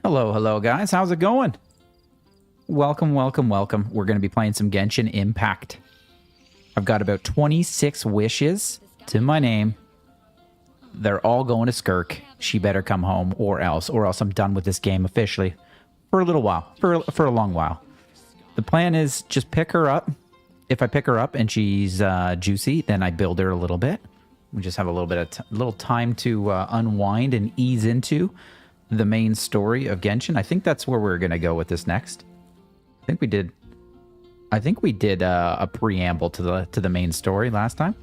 Hello, hello, guys. How's it going? Welcome, welcome, welcome. We're going to be playing some Genshin Impact. I've got about 26 wishes to my name. They're all going to Skirk. She better come home or else I'm done with this game officially for a little while, for a long while. The plan is just pick her up. If I pick her up and she's juicy, then I build her a little bit. We just have a little bit of little time to unwind and ease into the main story of Genshin. I think that's where we're gonna go with this next. I think we did a preamble to the main story last time.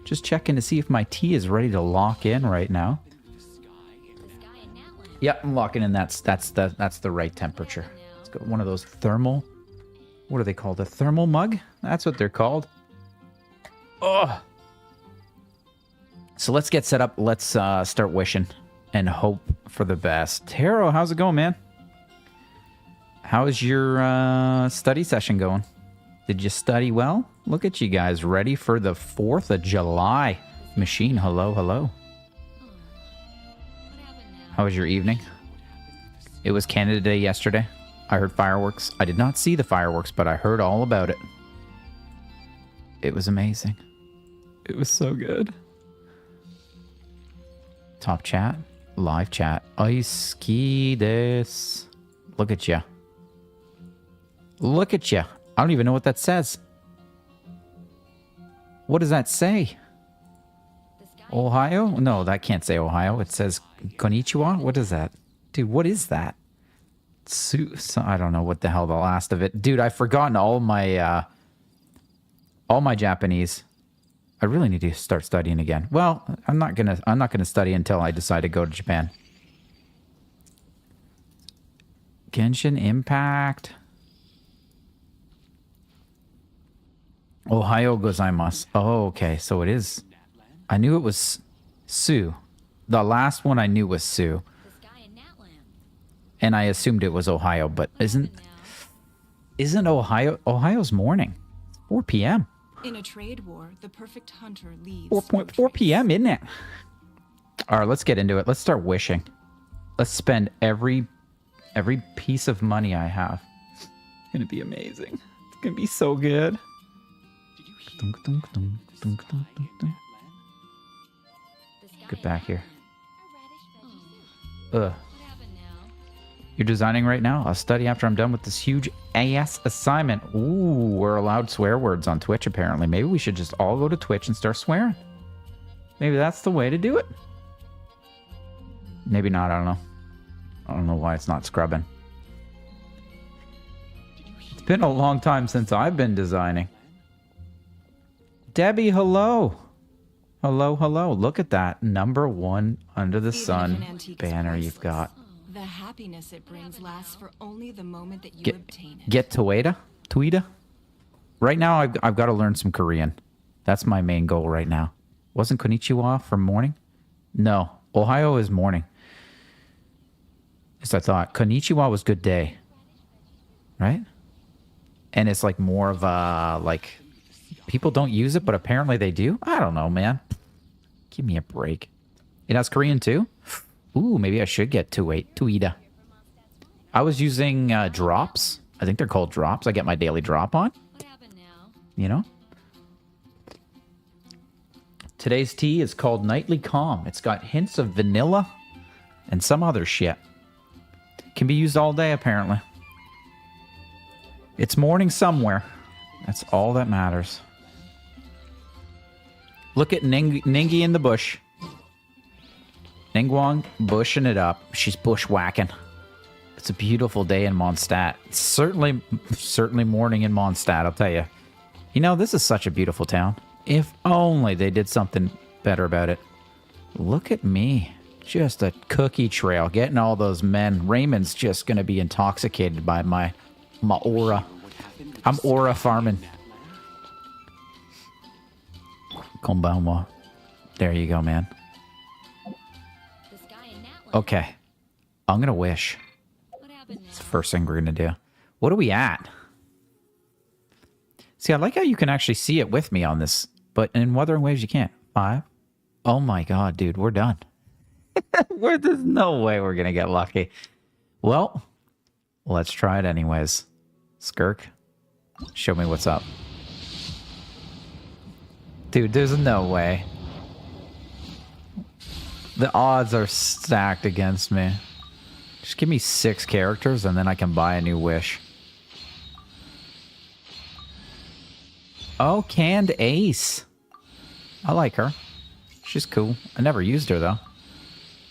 Just checking to see if my tea is ready to lock in right now. Yep, I'm locking in. That's the right temperature. Let's go one of those thermal. What are they called? A thermal mug? That's what they're called. Oh. So let's get set up. Let's start wishing and hope for the best. Taro, how's it going, man? How's your study session going? Did you study well? Look at you guys, ready for the 4th of July. Machine, hello, hello. How was your evening? It was Canada Day yesterday. I heard fireworks. I did not see the fireworks, but I heard all about it. It was amazing. It was so good. Top chat, live chat. Oiski desu. Look at ya. Look at ya. I don't even know what that says. What does that say? Ohio? No, that can't say Ohio. It says konnichiwa. What is that? Dude, what is that? I don't know what the hell the last of it. Dude, I've forgotten all my Japanese. I really need to start studying again. Well, I'm not gonna study until I decide to go to Japan. Genshin Impact. Ohio gozaimasu. Oh, okay. So it is. I knew it was Sue. The last one I knew was Sue. And I assumed it was Ohio, but isn't Ohio's morning? 4 p.m. In a trade war, the perfect hunter leaves 4 p.m., isn't it? All right, let's get into it. Let's start wishing. Let's spend every piece of money I have. It's going to be amazing. It's going to be so good. Get back here. Ugh. You're designing right now? I'll study after I'm done with this huge ass assignment. Ooh, we're allowed swear words on Twitch, apparently. Maybe we should just all go to Twitch and start swearing. Maybe that's the way to do it. Maybe not, I don't know. I don't know why it's not scrubbing. It's been a long time since I've been designing. Debbie, hello. Hello, hello. Look at that. #1 under the sun banner you've got. The happiness it brings lasts for only the moment that you obtain it. Get Tuida? Right now, I've got to learn some Korean. That's my main goal right now. Wasn't konnichiwa for morning? No. Ohio is morning. As I thought. Konnichiwa was good day. Right? And it's like more of a, like, people don't use it, but apparently they do? I don't know, man. Give me a break. It has Korean too? Ooh, maybe I should get Tuida. I was using drops. I think they're called drops. I get my daily drop on. You know? Today's tea is called Nightly Calm. It's got hints of vanilla and some other shit. Can be used all day, apparently. It's morning somewhere. That's all that matters. Look at Ningy in the bush. Ningguang bushing it up. She's bushwhacking. It's a beautiful day in Mondstadt. It's certainly morning in Mondstadt, I'll tell you. You know, this is such a beautiful town. If only they did something better about it. Look at me. Just a cookie trail. Getting all those men. Raymond's just going to be intoxicated by my aura. I'm aura farming. Konbanwa. There you go, man. Okay. I'm going to wish. It's the first thing we're going to do. What are we at? See, I like how you can actually see it with me on this, but in Wuthering Waves you can't. 5. Oh my god, dude, we're done. There's no way we're going to get lucky. Well, let's try it anyways. Skirk, show me what's up. Dude, there's no way. The odds are stacked against me. Just give me 6 characters and then I can buy a new wish. Oh, Canned Ace. I like her. She's cool. I never used her though.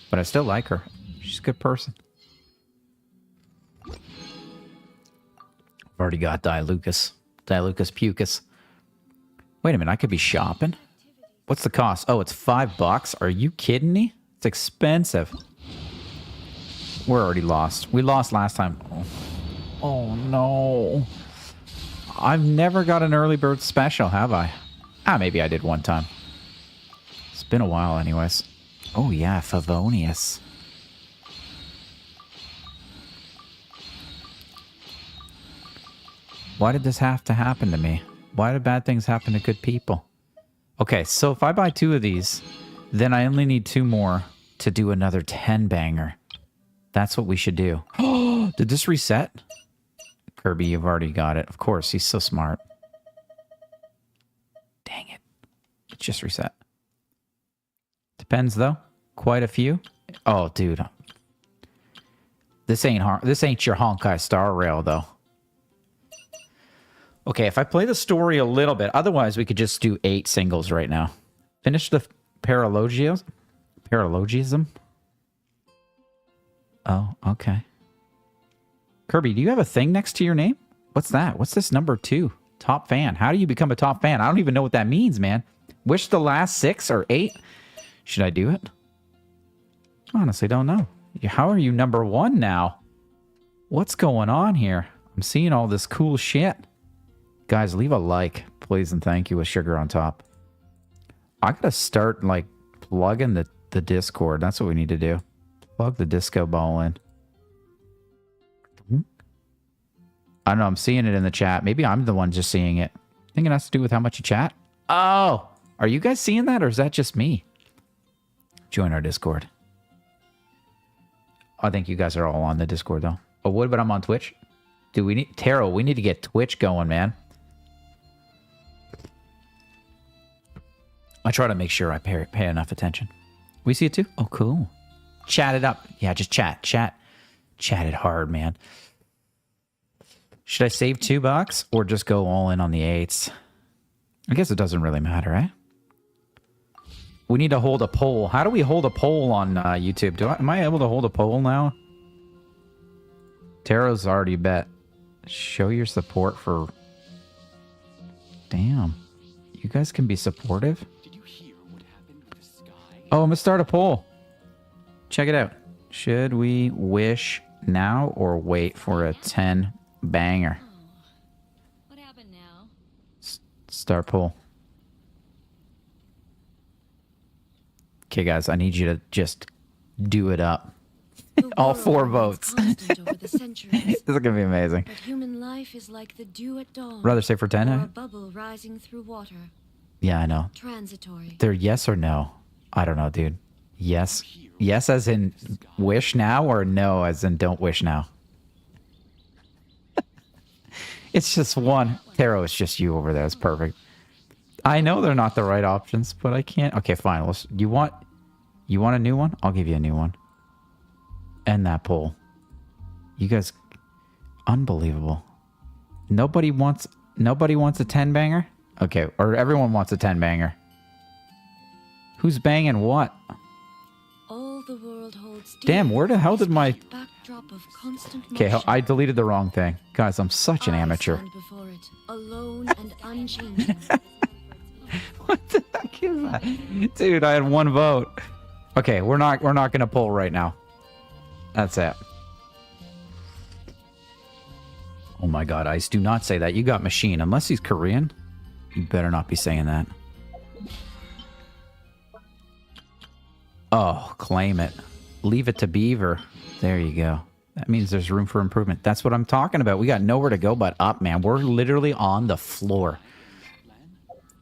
But I still like her. She's a good person. I've already got Dilucus. Dilucus Pucus. Wait a minute, I could be shopping? What's the cost? Oh, it's $5. Are you kidding me? It's expensive. We're already lost. We lost last time. Oh no. I've never got an early bird special, have I? Ah, maybe I did one time. It's been a while anyways. Oh yeah, Favonius. Why did this have to happen to me? Why do bad things happen to good people? Okay, so if I buy 2 of these, then I only need 2 more to do another 10 banger. That's what we should do. Oh, did this reset? Kirby, you've already got it. Of course, he's so smart. Dang it. It just reset. Depends, though. Quite a few. Oh, dude. This ain't your Honkai Star Rail, though. Okay, if I play the story a little bit, otherwise we could just do 8 singles right now. Finish the paralogism? Oh, okay. Kirby, do you have a thing next to your name? What's that? What's this number 2? Top fan. How do you become a top fan? I don't even know what that means, man. Wish the last 6 or 8? Should I do it? Honestly, don't know. How are you number 1 now? What's going on here? I'm seeing all this cool shit. Guys, leave a like, please, and thank you with sugar on top. I gotta start, like, plugging the Discord. That's what we need to do. Plug the disco ball in. I don't know, I'm seeing it in the chat. Maybe I'm the one just seeing it. I think it has to do with how much you chat. Oh! Are you guys seeing that, or is that just me? Join our Discord. I think you guys are all on the Discord, though. Oh, what about I'm on Twitch? Dude, we need... Taro, we need to get Twitch going, man. I try to make sure I pay enough attention. We see it too? Oh, cool. Chat it up. Yeah, just chat. Chat it hard, man. Should I save $2 or just go all in on the 8s? I guess it doesn't really matter, eh? We need to hold a poll. How do we hold a poll on YouTube? Am I able to hold a poll now? Taro's already bet. Show your support for... Damn. You guys can be supportive? Oh, I'm gonna start a poll. Check it out. Should we wish now or wait for a 10 banger? What happened now? Start poll. Okay, guys, I need you to just do it up. All 4 votes. This is gonna be amazing. But human life is like the dew at dawn. Rather say for 10, or eh? a bubble rising through water. Yeah, I know. Transitory. They're yes or no. I don't know, dude. Yes. Yes as in wish now, or no as in don't wish now? It's just one. Taro, it's just you over there. It's perfect. I know they're not the right options, but I can't. Okay, fine. You want a new one? I'll give you a new one. End that poll. You guys, unbelievable. Nobody wants a 10 banger? Okay, or everyone wants a 10 banger. Who's banging what? All the world holds Damn, where the hell did my... backdrop of constant Okay, motion. I deleted the wrong thing. Guys, I'm such an amateur. I stand before it, alone and unchanging. What the heck is that? Dude, I had 1 vote. Okay, we're not gonna poll right now. That's it. Oh my god, Ice, do not say that. You got Machine. Unless he's Korean, you better not be saying that. Oh, claim it. Leave it to Beaver. There you go. That means there's room for improvement. That's what I'm talking about. We got nowhere to go but up, man. We're literally on the floor.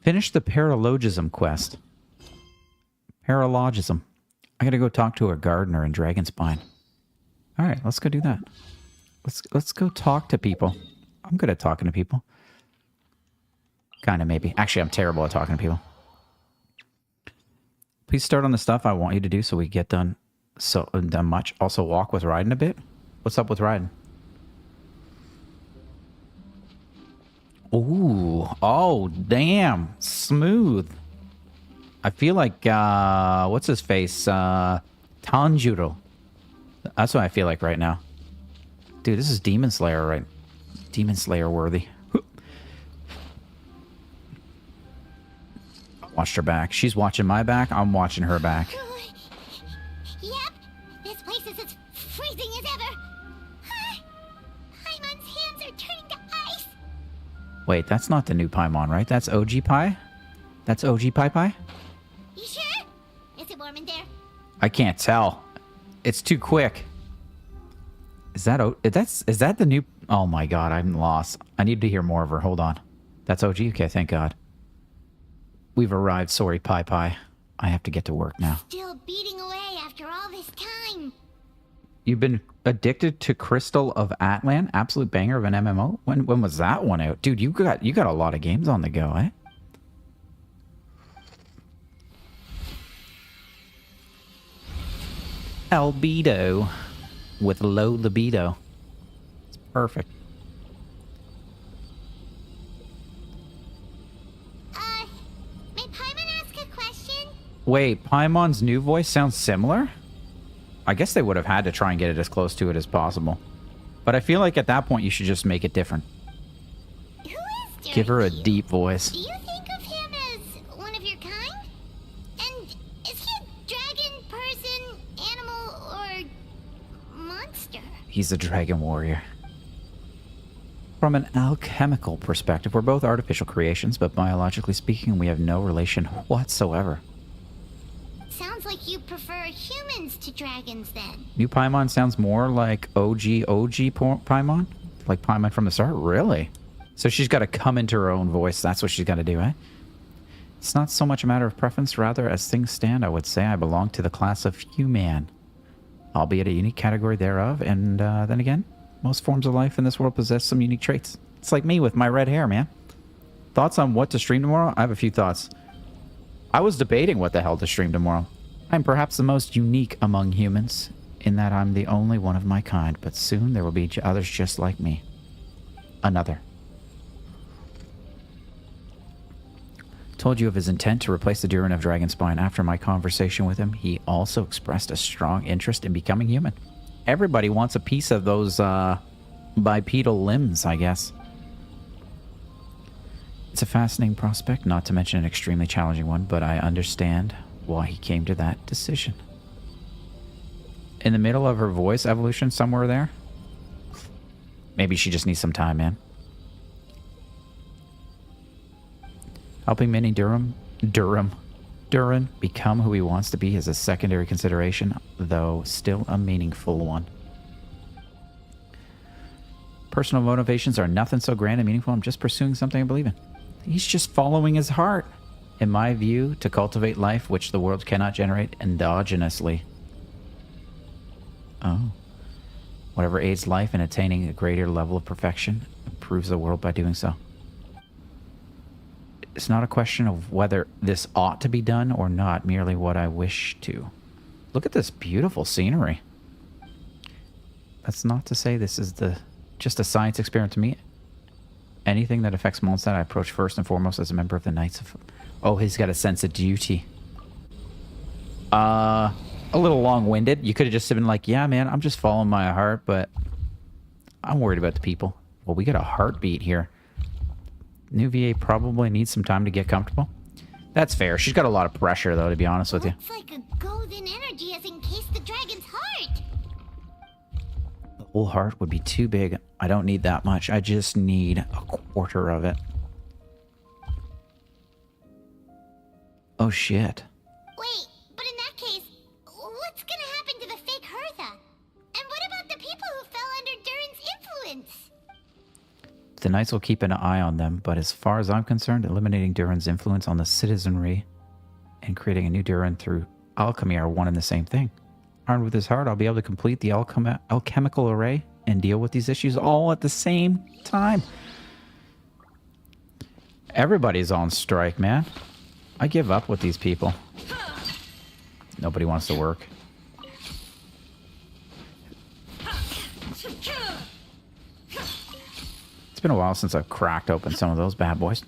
Finish the paralogism quest. Paralogism. I gotta go talk to a gardener in Dragonspine. All right, let's go do that. Let's go talk to people. I'm good at talking to people. Kind of, maybe. Actually, I'm terrible at talking to people. Please start on the stuff I want you to do so we get done much. Also, walk with Raiden a bit. What's up with Raiden? Ooh. Oh, damn. Smooth. I feel like, what's his face? Tanjiro. That's what I feel like right now. Dude, this is Demon Slayer, right? Demon Slayer worthy. Watched her back. She's watching my back. I'm watching her back. Yep. This place is as freezing as ever. Paimon's hands are turning to ice. Wait, that's not the new Paimon, right? That's OG Pai? That's OG Pai Pai? You sure? Is it warm in there? I can't tell. It's too quick. Is that the new... Oh my god, I'm lost. I need to hear more of her. Hold on. That's OG? Okay, thank god. We've arrived. Sorry, Pai Pai. I have to get to work now. Still beating away after all this time. You've been addicted to Crystal of Atlan? Absolute banger of an MMO? When was that one out? Dude, you got a lot of games on the go, eh? Albedo with low libido. It's perfect. May Paimon ask a question? Wait, Paimon's new voice sounds similar? I guess they would have had to try and get it as close to it as possible. But I feel like at that point you should just make it different. Who is Give her a Dirty? deep voice. Do you think of him as one of your kind? And is he a dragon, person, animal, or monster? He's a dragon warrior. From an alchemical perspective, we're both artificial creations, but biologically speaking, we have no relation whatsoever. Sounds like you prefer humans to dragons then. New Paimon sounds more like OG Paimon? Like Paimon from the start? Really? So she's got to come into her own voice. That's what she's got to do, eh? It's not so much a matter of preference. Rather, as things stand, I would say I belong to the class of human. Albeit a unique category thereof. And then again, most forms of life in this world possess some unique traits. It's like me with my red hair, man. Thoughts on what to stream tomorrow? I have a few thoughts. I was debating what the hell to stream tomorrow. I'm perhaps the most unique among humans, in that I'm the only one of my kind, but soon there will be others just like me. Another. Told you of his intent to replace the Durin of Dragonspine. After my conversation with him, he also expressed a strong interest in becoming human. Everybody wants a piece of those bipedal limbs, I guess. It's a fascinating prospect, not to mention an extremely challenging one, but I understand why he came to that decision. In the middle of her voice evolution somewhere there? Maybe she just needs some time, man. Helping Mini Durin become who he wants to be is a secondary consideration, though still a meaningful one. Personal motivations are nothing so grand and meaningful. I'm just pursuing something I believe in. He's just following his heart. In my view, to cultivate life which the world cannot generate endogenously. Oh. Whatever aids life in attaining a greater level of perfection improves the world by doing so. It's not a question of whether this ought to be done or not, merely what I wish to. Look at this beautiful scenery. That's not to say this is just a science experiment to me. Anything that affects Mondstadt, I approach first and foremost as a member of the Knights of... Oh, he's got a sense of duty. A little long-winded. You could have just been like, yeah, man, I'm just following my heart, but I'm worried about the people. Well, we got a heartbeat here. New VA probably needs some time to get comfortable. That's fair. She's got a lot of pressure, though, to be honest with you. Looks like a golden energy has encased the dragon's heart. The whole heart would be too big. I don't need that much. I just need a quarter of it. Oh, shit. Wait, but in that case, what's gonna happen to the fake Hertha? And what about the people who fell under Durin's influence? The Knights will keep an eye on them, but as far as I'm concerned, eliminating Durin's influence on the citizenry and creating a new Durin through alchemy are one and the same thing. Armed with his heart, I'll be able to complete the alchemical array and deal with these issues all at the same time. Everybody's on strike, man. I give up with these people. Nobody wants to work. It's been a while since I've cracked open some of those bad boys.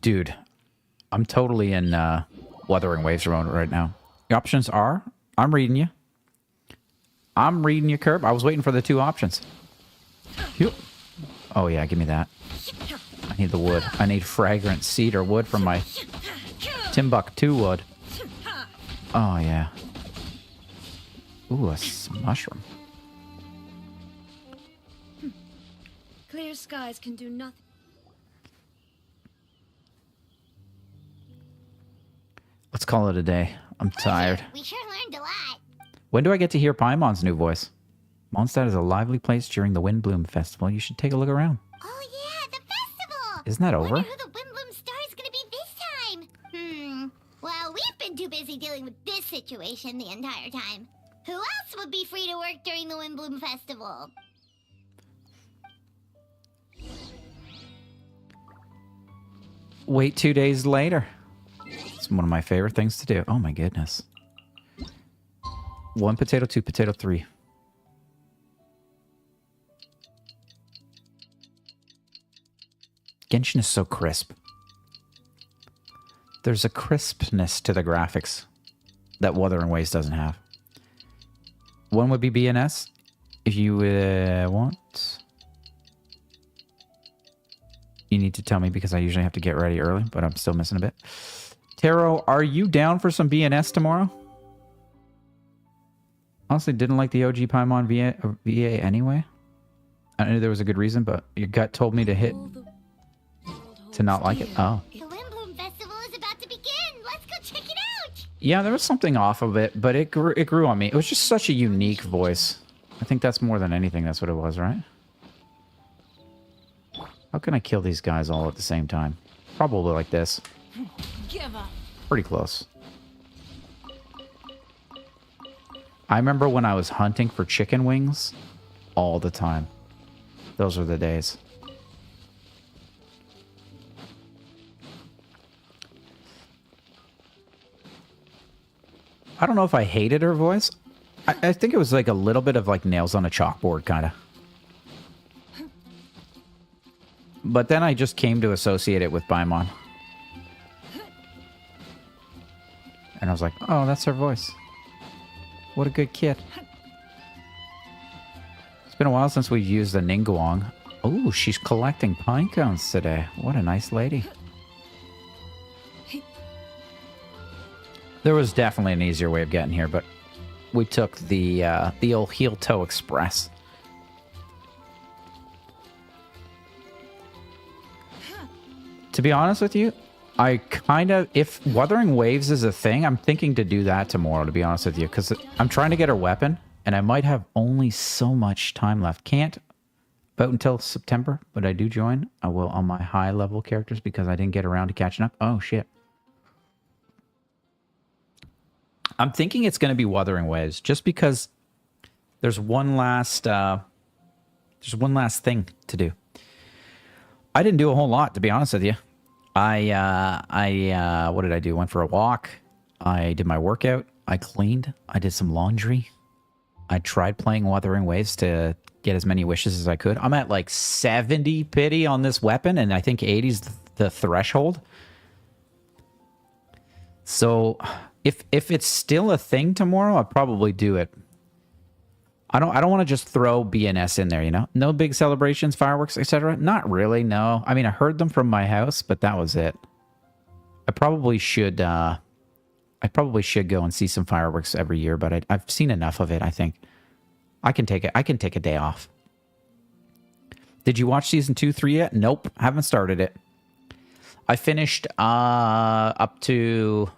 Dude, I'm totally in Wuthering Waves mode right now. The options are... I'm reading you. I'm reading you, Kirby. I was waiting for the 2 options. Oh, yeah, give me that. I need the wood. I need fragrant cedar wood from my Timbuktu wood. Oh, yeah. Ooh, a mushroom. Clear skies can do nothing. Let's call it a day. I'm tired. We sure learned a lot. When do I get to hear Paimon's new voice? Mondstadt is a lively place during the Windbloom Festival. You should take a look around. Oh yeah, the festival! Isn't that over? Wonder who the Windbloom Star is gonna be this time. Well, we've been too busy dealing with this situation the entire time. Who else would be free to work during the Windbloom Festival? Wait 2 days later. It's one of my favorite things to do. Oh my goodness. 1 potato, 2 potato, 3. Genshin is so crisp. There's a crispness to the graphics that Wuthering Waves doesn't have. 1 would be BNS. If you want... You need to tell me because I usually have to get ready early, but I'm still missing a bit. Taro, are you down for some BNS tomorrow? Honestly, didn't like the OG Paimon VA anyway. I knew there was a good reason, but your gut told me to hit... to not like it. Oh. The Windbloom Festival is about to begin. Let's go check it out. Yeah, there was something off of it, but it grew on me. It was just such a unique voice. I think that's more than anything. That's what it was, right? How can I kill these guys all at the same time? Probably like this. Give up. Pretty close. I remember when I was hunting for chicken wings all the time. Those were the days. I don't know if I hated her voice. I think it was like a little bit of like nails on a chalkboard kind of. But then I just came to associate it with Paimon. And I was like, oh, that's her voice. What a good kid. It's been a while since we've used the Ningguang. Oh, she's collecting pine cones today. What a nice lady. There was definitely an easier way of getting here, but we took the old heel-toe express. To be honest with you, I kind of... If Wuthering Waves is a thing, I'm thinking to do that tomorrow, to be honest with you. Because I'm trying to get her weapon, and I might have only so much time left. Can't about until September, but I do join. I will on my high-level characters because I didn't get around to catching up. Oh, shit. I'm thinking it's going to be Wuthering Waves, just because there's one last thing to do. I didn't do a whole lot, to be honest with you. What did I do? Went for a walk. I did my workout. I cleaned. I did some laundry. I tried playing Wuthering Waves to get as many wishes as I could. I'm at like 70 pity on this weapon, and I think 80 is the threshold. So if it's still a thing tomorrow, I'll probably do it. I don't want to just throw BNS in there, you know? No big celebrations, fireworks, etc. Not really, no. I mean, I heard them from my house, but that was it. I probably should go and see some fireworks every year, but I've seen enough of it, I think. I can take a day off. Did you watch season 2, 3 yet? Nope, haven't started it. I finished up to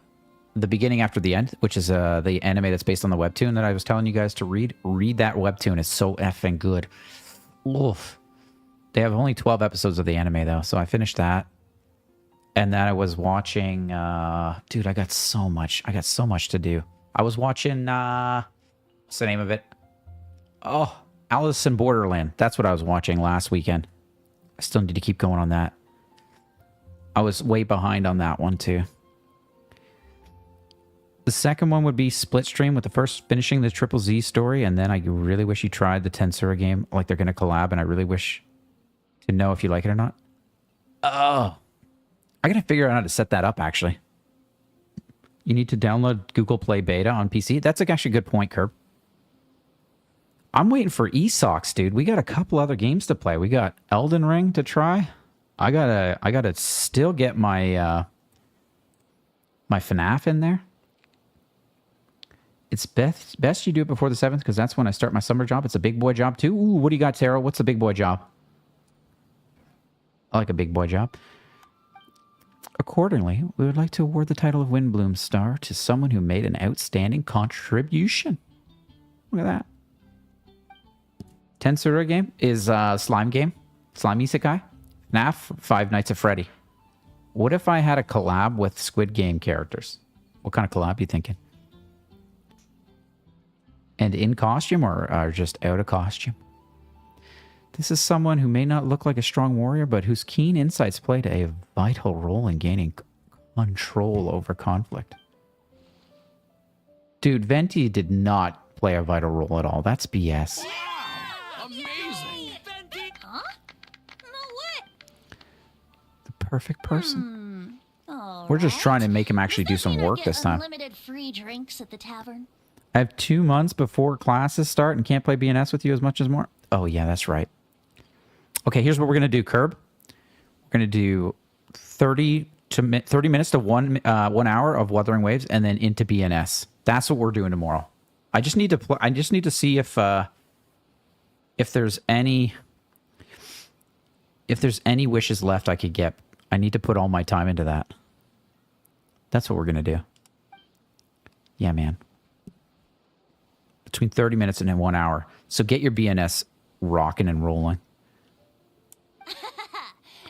the beginning after the end, which is the anime that's based on the webtoon that I was telling you guys to read. Read that webtoon. It's so effing good. Oof. They have only 12 episodes of the anime, though, so I finished that. And then I was watching... dude, I got so much to do. I was watching, what's the name of it? Oh, Alice in Borderland. That's what I was watching last weekend. I still need to keep going on that. I was way behind on that one, too. The second one would be Split Stream, with the first finishing the Triple Z story, and then I really wish you tried the Tensura game. Like, they're going to collab, and I really wish to know if you like it or not. Oh. I got to figure out how to set that up, actually. You need to download Google Play Beta on PC. That's actually a good point, Curb. I'm waiting for eSocks, dude. We got a couple other games to play. We got Elden Ring to try. I gotta still get my my FNAF in there. It's best you do it before the 7th, because that's when I start my summer job. It's a big boy job, too. Ooh, what do you got, Tara? What's a big boy job? I like a big boy job. Accordingly, we would like to award the title of Windbloom Star to someone who made an outstanding contribution. Look at that. Tensura game is Slime game. Slime Isekai. FNAF, Five Nights at Freddy. What if I had a collab with Squid Game characters? What kind of collab are you thinking? And in costume or just out of costume? This is someone who may not look like a strong warrior, but whose keen insights played a vital role in gaining control over conflict. Dude, Venti did not play a vital role at all. That's BS. Wow, amazing. Venti. Huh? No way. The perfect person. We're just trying to make him actually do some work this time. Unlimited free drinks at the tavern. I have 2 months before classes start and can't play BNS with you as much as more. Oh, yeah, that's right. Okay, here's what we're going to do, Curb. We're going to do 30 minutes to 1 hour of Wuthering Waves and then into BNS. That's what we're doing tomorrow. I just need to see if there's any wishes left I could get. I need to put all my time into that. That's what we're going to do. Yeah, man. Between 30 minutes and then 1 hour. So get your BNS rocking and rolling.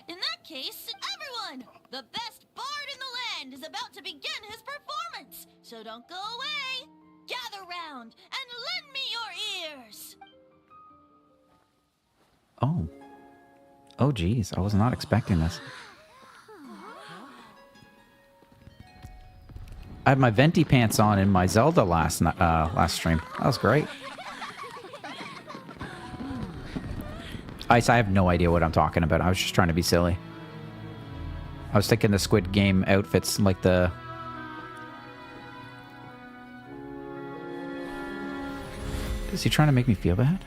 In that case, everyone, the best bard in the land is about to begin his performance. So don't go away. Gather round and lend me your ears. Oh. Oh, geez. I was not expecting this. I had my Venti pants on in my Zelda last stream. That was great. Ice, I have no idea what I'm talking about. I was just trying to be silly. I was thinking the Squid Game outfits, like the... Is he trying to make me feel bad?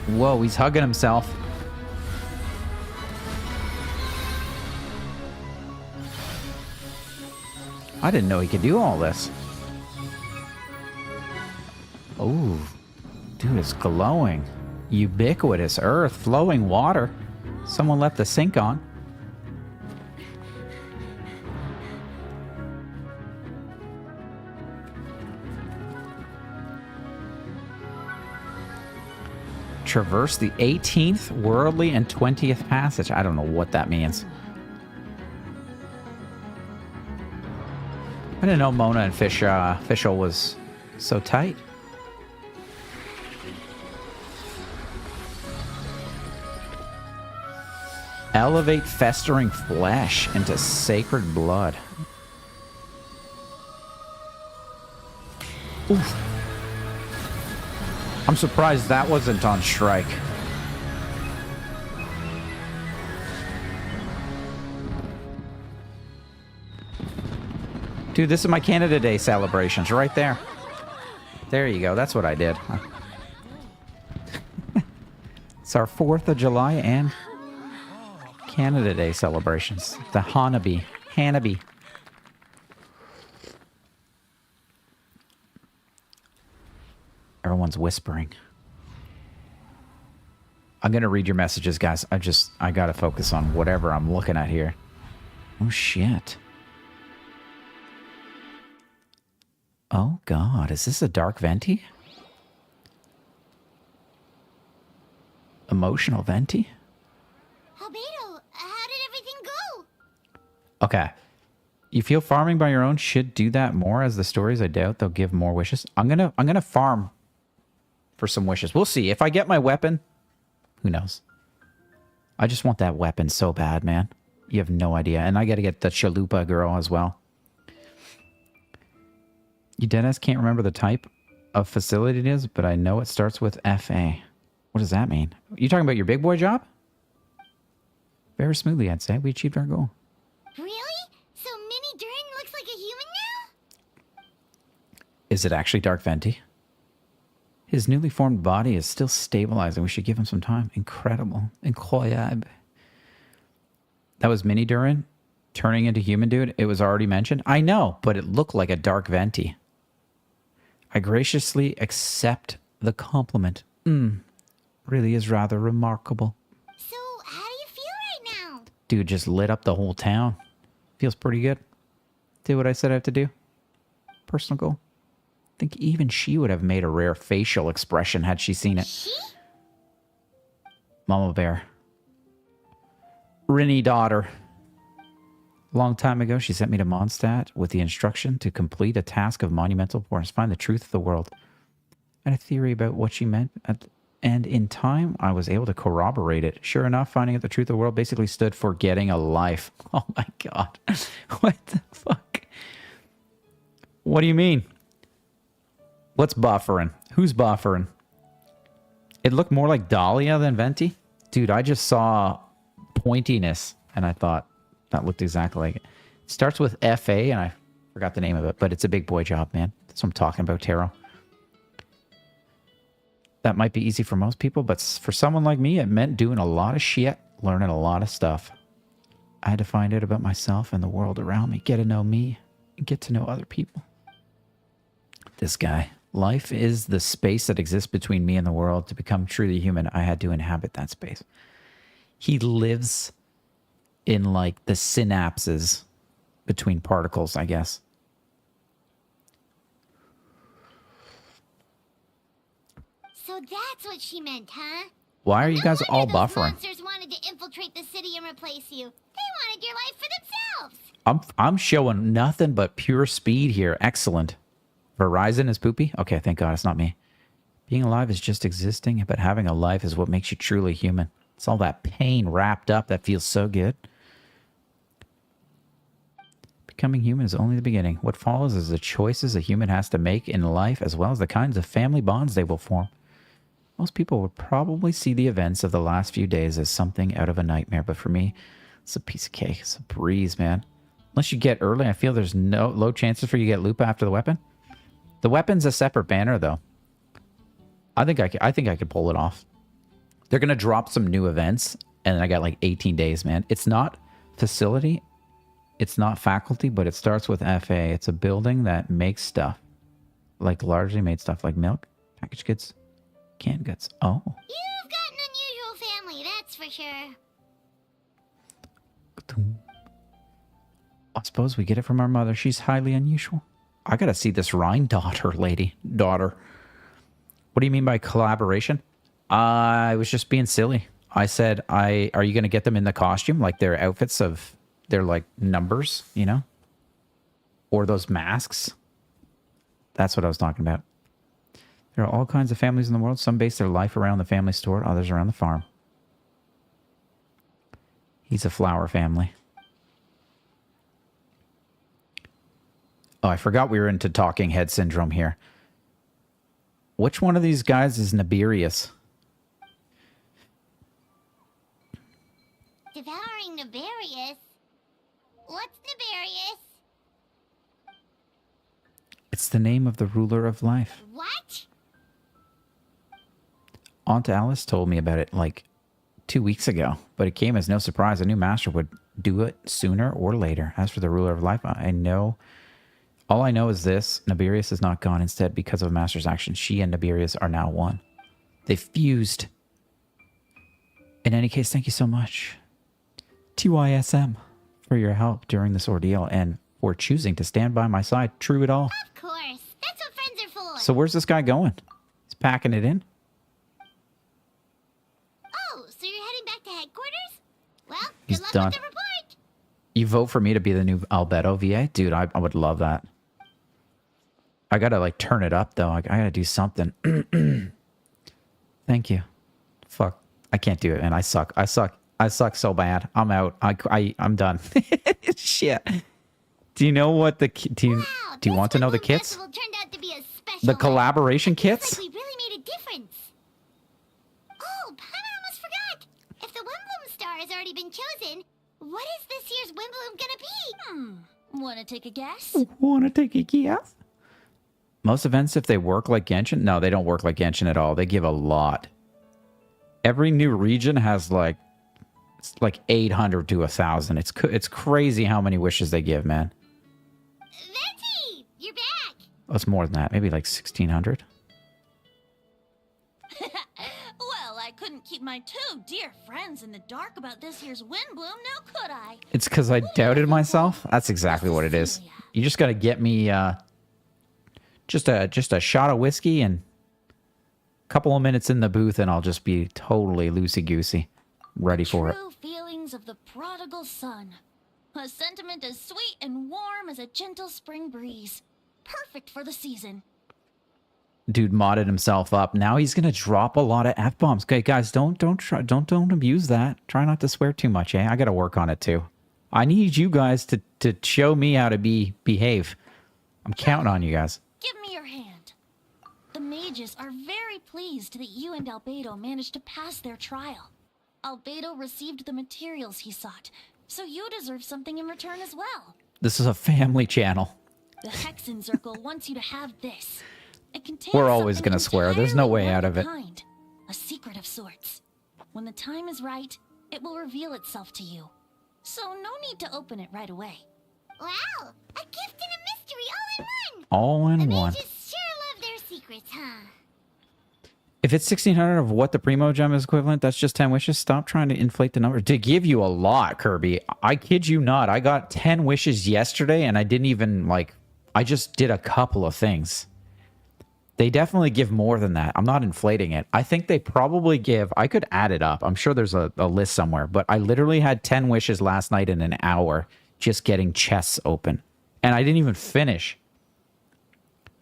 Whoa, he's hugging himself. I didn't know he could do all this. Oh, dude, it's glowing. Ubiquitous earth, flowing water. Someone left the sink on. Traverse the 18th, worldly, and 20th passage. I don't know what that means. I didn't know Mona and Fischl was so tight. Elevate festering flesh into sacred blood. Oof. I'm surprised that wasn't on strike. Dude, this is my Canada Day celebrations right there. There you go. That's what I did. It's our 4th of July and Canada Day celebrations. The Hanabi. Everyone's whispering. I'm going to read your messages, guys. I got to focus on whatever I'm looking at here. Oh, shit. Oh, God. Is this a dark venti? Emotional Venti? Albedo, how did everything go? Okay. You feel farming by your own should do that more as the stories. I doubt they'll give more wishes. I'm gonna farm for some wishes. We'll see. If I get my weapon, who knows? I just want that weapon so bad, man. You have no idea. And I gotta get the chalupa girl as well. You deadass can't remember the type of facility it is, but I know it starts with FA. What does that mean? You talking about your big boy job? Very smoothly, I'd say. We achieved our goal. Really? So Mini Durin looks like a human now? Is it actually Dark Venti? His newly formed body is still stabilizing. We should give him some time. Incredible. Incroyable. That was Mini Durin turning into human dude. It was already mentioned. I know, but it looked like a Dark Venti. I graciously accept the compliment. Really is rather remarkable. So, how do you feel right now? Dude just lit up the whole town. Feels pretty good. Did what I said I have to do. Personal goal. I think even she would have made a rare facial expression had she seen it. She? Mama Bear. Rinny daughter. A long time ago, she sent me to Mondstadt with the instruction to complete a task of monumental importance, find the truth of the world. I had a theory about what she meant, and in time, I was able to corroborate it. Sure enough, finding out the truth of the world basically stood for getting a life. Oh my god. What the fuck? What do you mean? What's buffering? Who's buffering? It looked more like Dahlia than Venti. Dude, I just saw pointiness, and I thought, that looked exactly like it. It starts with FA, and I forgot the name of it, but it's a big boy job, man. That's what I'm talking about, Taro. That might be easy for most people, but for someone like me, it meant doing a lot of shit, learning a lot of stuff. I had to find out about myself and the world around me, get to know me, and get to know other people. This guy. Life is the space that exists between me and the world. To become truly human, I had to inhabit that space. He lives in, like, the synapses between particles, I guess. So that's what she meant, huh? Why are you guys all those buffering? Monsters wanted to infiltrate the city and replace you. They wanted your life for themselves. I'm showing nothing but pure speed here. Excellent. Verizon is poopy? Okay, thank God it's not me. Being alive is just existing, but having a life is what makes you truly human. It's all that pain wrapped up that feels so good. Becoming human is only the beginning. What follows is the choices a human has to make in life, as well as the kinds of family bonds they will form. Most people would probably see the events of the last few days as something out of a nightmare, but for me, it's a piece of cake. It's a breeze, man. Unless you get early, I feel there's no low chances for you to get Lupa after the weapon. The weapon's a separate banner, though. I think I could pull it off. They're gonna drop some new events, and I got like 18 days, man. It's not facility. It's not faculty, but it starts with FA. It's a building that makes stuff. Like largely made stuff like milk, packaged goods, canned goods. Oh. You've got an unusual family, that's for sure. I suppose we get it from our mother. She's highly unusual. I gotta see this Rhine daughter. What do you mean by collaboration? I was just being silly. I said, are you gonna get them in the costume? Like their outfits of their like numbers, you know? Or those masks? That's what I was talking about. There are all kinds of families in the world. Some base their life around the family store, others around the farm. He's a flower family. Oh, I forgot we were into talking head syndrome here. Which one of these guys is Nibirius? Devouring Nibirius? What's Nibirius? It's the name of the ruler of life. What? Aunt Alice told me about it like 2 weeks ago, but it came as no surprise. A new master would do it sooner or later. As for the ruler of life, all I know is this. Nibirius is not gone. Instead, because of a master's action, she and Nibirius are now one. They fused. In any case, thank you so much, TYSM, for your help during this ordeal and for choosing to stand by my side. True it all. Of course. That's what friends are for. So where's this guy going? He's packing it in? He's Good luck done. with the report. You vote for me to be the new Albedo VA? Dude, I would love that. I gotta, like, turn it up, though. I gotta do something. Thank you. Fuck. I can't do it, man. I suck. I suck so bad. I'm out. I'm done. Shit. Do you know what the... Do you want to know the kits? Turned out to be a special The collaboration kits? Like we really made a difference. Oh, I almost forgot. If the Wimbloom star has already been chosen, what is this year's Wimbloom gonna be? Wanna take a guess? Want to take a guess? Most events, if they work like Genshin... No, they don't work like Genshin at all. They give a lot. Every new region has like 800 to 1,000. It's crazy how many wishes they give, man. Venti, you're back. Oh, it's more than that. Maybe like 1,600. Well, I couldn't keep my two dear friends in the dark about this year's Windbloom, now could I? It's because I doubted myself. That's exactly what it is. You just got to get me just a shot of whiskey and a couple of minutes in the booth, and I'll just be totally loosey-goosey, ready for it. True feelings of the prodigal son. A sentiment as sweet and warm as a gentle spring breeze. Perfect for the season. Dude modded himself up. Now he's gonna drop a lot of F-bombs. Okay, guys, don't abuse that. Try not to swear too much, eh? I gotta work on it too. I need you guys to show me how to behave. I'm counting on you guys. Give me your hand. The mages are very pleased that you and Albedo managed to pass their trial. Albedo received the materials he sought, so you deserve something in return as well. This is a family channel. The Hexen Circle wants you to have this. It contains We're always something gonna swear. There's no way entirely out of it. one-of-a-kind, a secret of sorts. When the time is right, it will reveal itself to you. So no need to open it right away. Wow, a gift and a mystery all in one. All in The one. mages sure love their secrets, huh? If it's 1,600 of what the Primo Gem is equivalent, that's just 10 wishes. Stop trying to inflate the number. To give you a lot, Kirby. I kid you not. I got 10 wishes yesterday, and I didn't even, like... I just did a couple of things. They definitely give more than that. I'm not inflating it. I think they probably give... I could add it up. I'm sure there's a list somewhere. But I literally had 10 wishes last night in an hour just getting chests open. And I didn't even finish.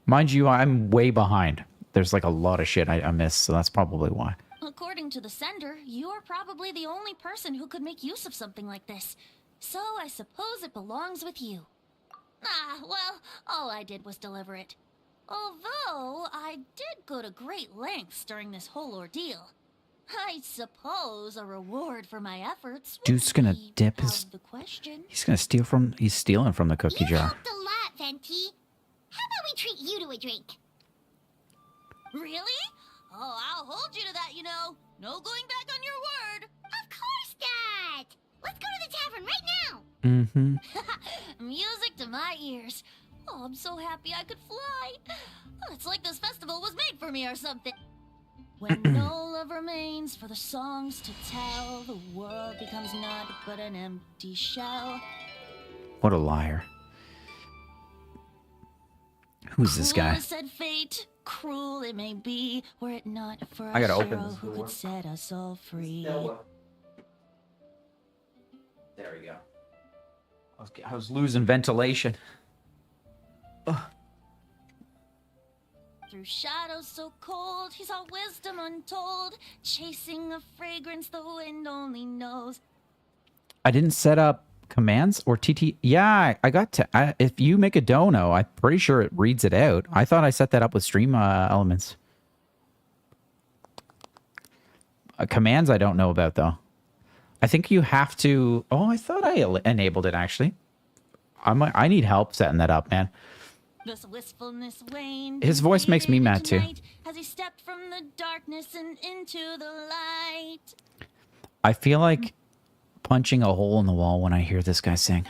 Mind you, I'm way behind. There's like a lot of shit I missed, so that's probably why. According to the sender, you are probably the only person who could make use of something like this. So I suppose it belongs with you. Ah, well, all I did was deliver it. Although, I did go to great lengths during this whole ordeal. I suppose a reward for my efforts would Dude's gonna be dip out his... of the question. He's gonna steal from... He's stealing from the cookie You jar. helped a lot, Venti. How about we treat you to a drink? Really? Oh, I'll hold you to that, you know. No going back on your word. Of course not. Let's go to the tavern right now. Mm-hmm. Music to my ears. Oh, I'm so happy I could fly. Oh, it's like this festival was made for me or something. When no love remains for the songs to tell, the world becomes naught but an empty shell. What a liar. Who's this guy? Cruel said fate, cruel it may be, were it not for I a gotta open hero this who door. could set us all free. There we go. I was losing ventilation. Ugh. Through shadows so cold, he saw wisdom untold, chasing a fragrance the wind only knows. I didn't set up commands or TT. Yeah, I got to. If you make a dono, I'm pretty sure it reads it out. I thought I set that up with stream elements. Commands I don't know about, though. I think you have to... Oh, I thought I enabled it, actually. I need help setting that up, man. This wistfulness waned. His voice makes me mad, too. As he stepped from the darkness and into the light. I feel like punching a hole in the wall when I hear this guy sing.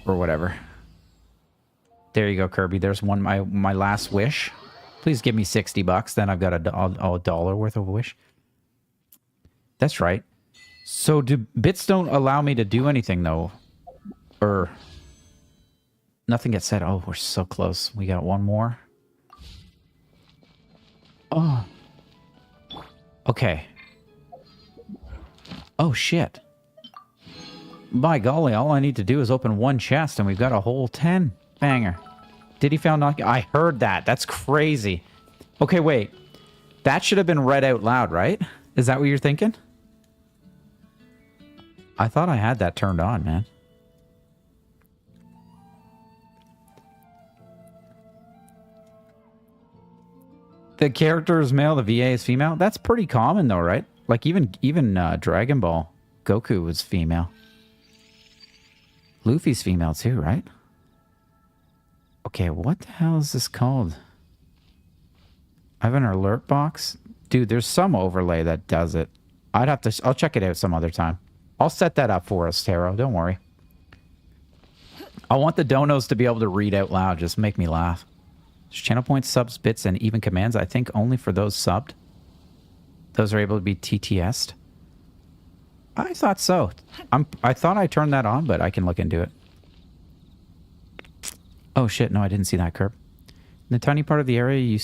Or whatever. There you go, Kirby. There's one, my last wish. Please give me $60. Then I've got a dollar worth of a wish. That's right. So do bits don't allow me to do anything, though? Or... Nothing gets said. Oh, we're so close. We got one more. Oh. Okay. Oh, shit. By golly, all I need to do is open one chest and we've got a whole 10 banger. Did he found knock? I heard that. That's crazy. Okay, wait. That should have been read out loud, right? Is that what you're thinking? I thought I had that turned on, man. The character is male, the VA is female. That's pretty common though, right? Like even Dragon Ball, Goku was female. Luffy's female too, right? Okay, what the hell is this called? I have an alert box. Dude, there's some overlay that does it. I'll check it out some other time. I'll set that up for us, Taro. Don't worry. I want the donos to be able to read out loud. Just make me laugh. There's channel points, subs, bits, and even commands. I think only for those subbed. Those are able to be TTS'd. I thought so. I thought I turned that on, but I can look into it. Oh shit, no, I didn't see that curb. In the tiny part of the area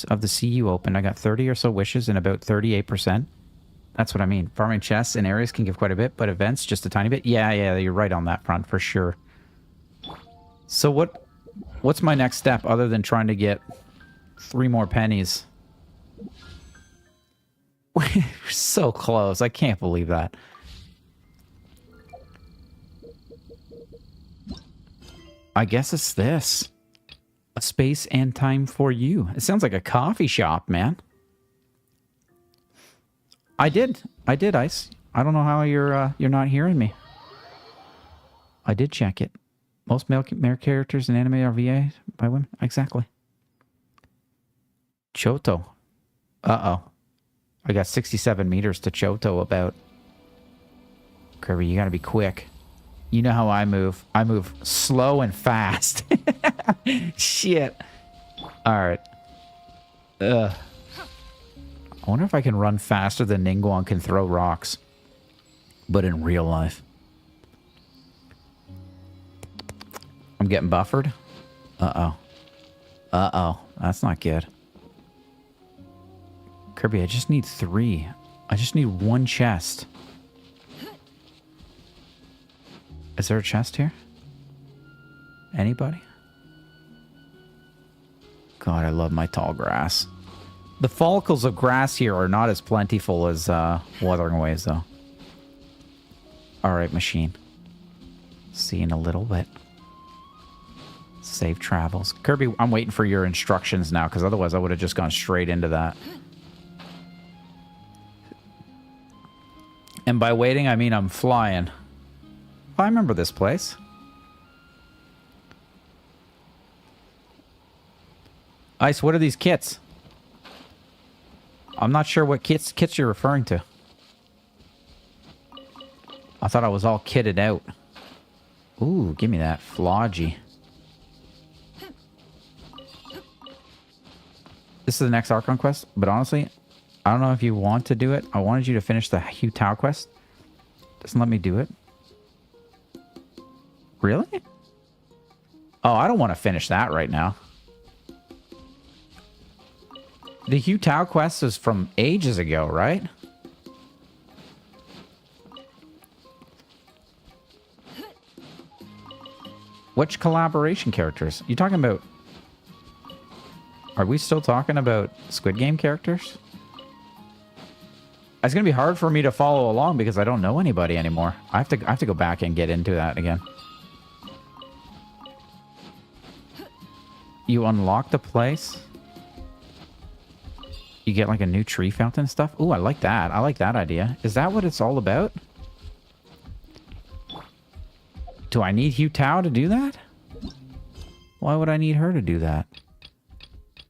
of the sea you opened, I got 30 or so wishes and about 38%. That's what I mean. Farming chests in areas can give quite a bit, but events just a tiny bit. Yeah, you're right on that front for sure. So what's my next step other than trying to get 3 more pennies? We're so close. I can't believe that. I guess it's this. A space and time for you. It sounds like a coffee shop, man. I did, Ice. I don't know how you're not hearing me. I did check it. Most male characters in anime are VA by women. Exactly. Choto. Uh-oh. I got 67 meters to Choto about. Kirby, you gotta be quick. You know how I move. I move slow and fast. Shit. Alright. Ugh. I wonder if I can run faster than Ningguang can throw rocks. But in real life. I'm getting buffered. Uh-oh. Uh-oh. That's not good. Kirby, I just need 3. I just need 1 chest. Is there a chest here? Anybody? God, I love my tall grass. The follicles of grass here are not as plentiful as Wuthering Waves, though. Alright, machine. See you in a little bit. Safe travels. Kirby, I'm waiting for your instructions now, because otherwise I would have just gone straight into that. And by waiting, I mean I'm flying. Oh, I remember this place. Ice, what are these kits? I'm not sure what kits you're referring to. I thought I was all kitted out. Ooh, give me that. Floggy. This is the next Archon Quest, but honestly, I don't know if you want to do it. I wanted you to finish the Hu Tao quest. Doesn't let me do it. Really? Oh, I don't want to finish that right now. The Hu Tao quest is from ages ago, right? Which collaboration characters? You talking about... Are we still talking about Squid Game characters? It's going to be hard for me to follow along because I don't know anybody anymore. I have to go back and get into that again. You unlock the place. You get like a new tree fountain and stuff. Ooh, I like that. I like that idea. Is that what it's all about? Do I need Hu Tao to do that? Why would I need her to do that?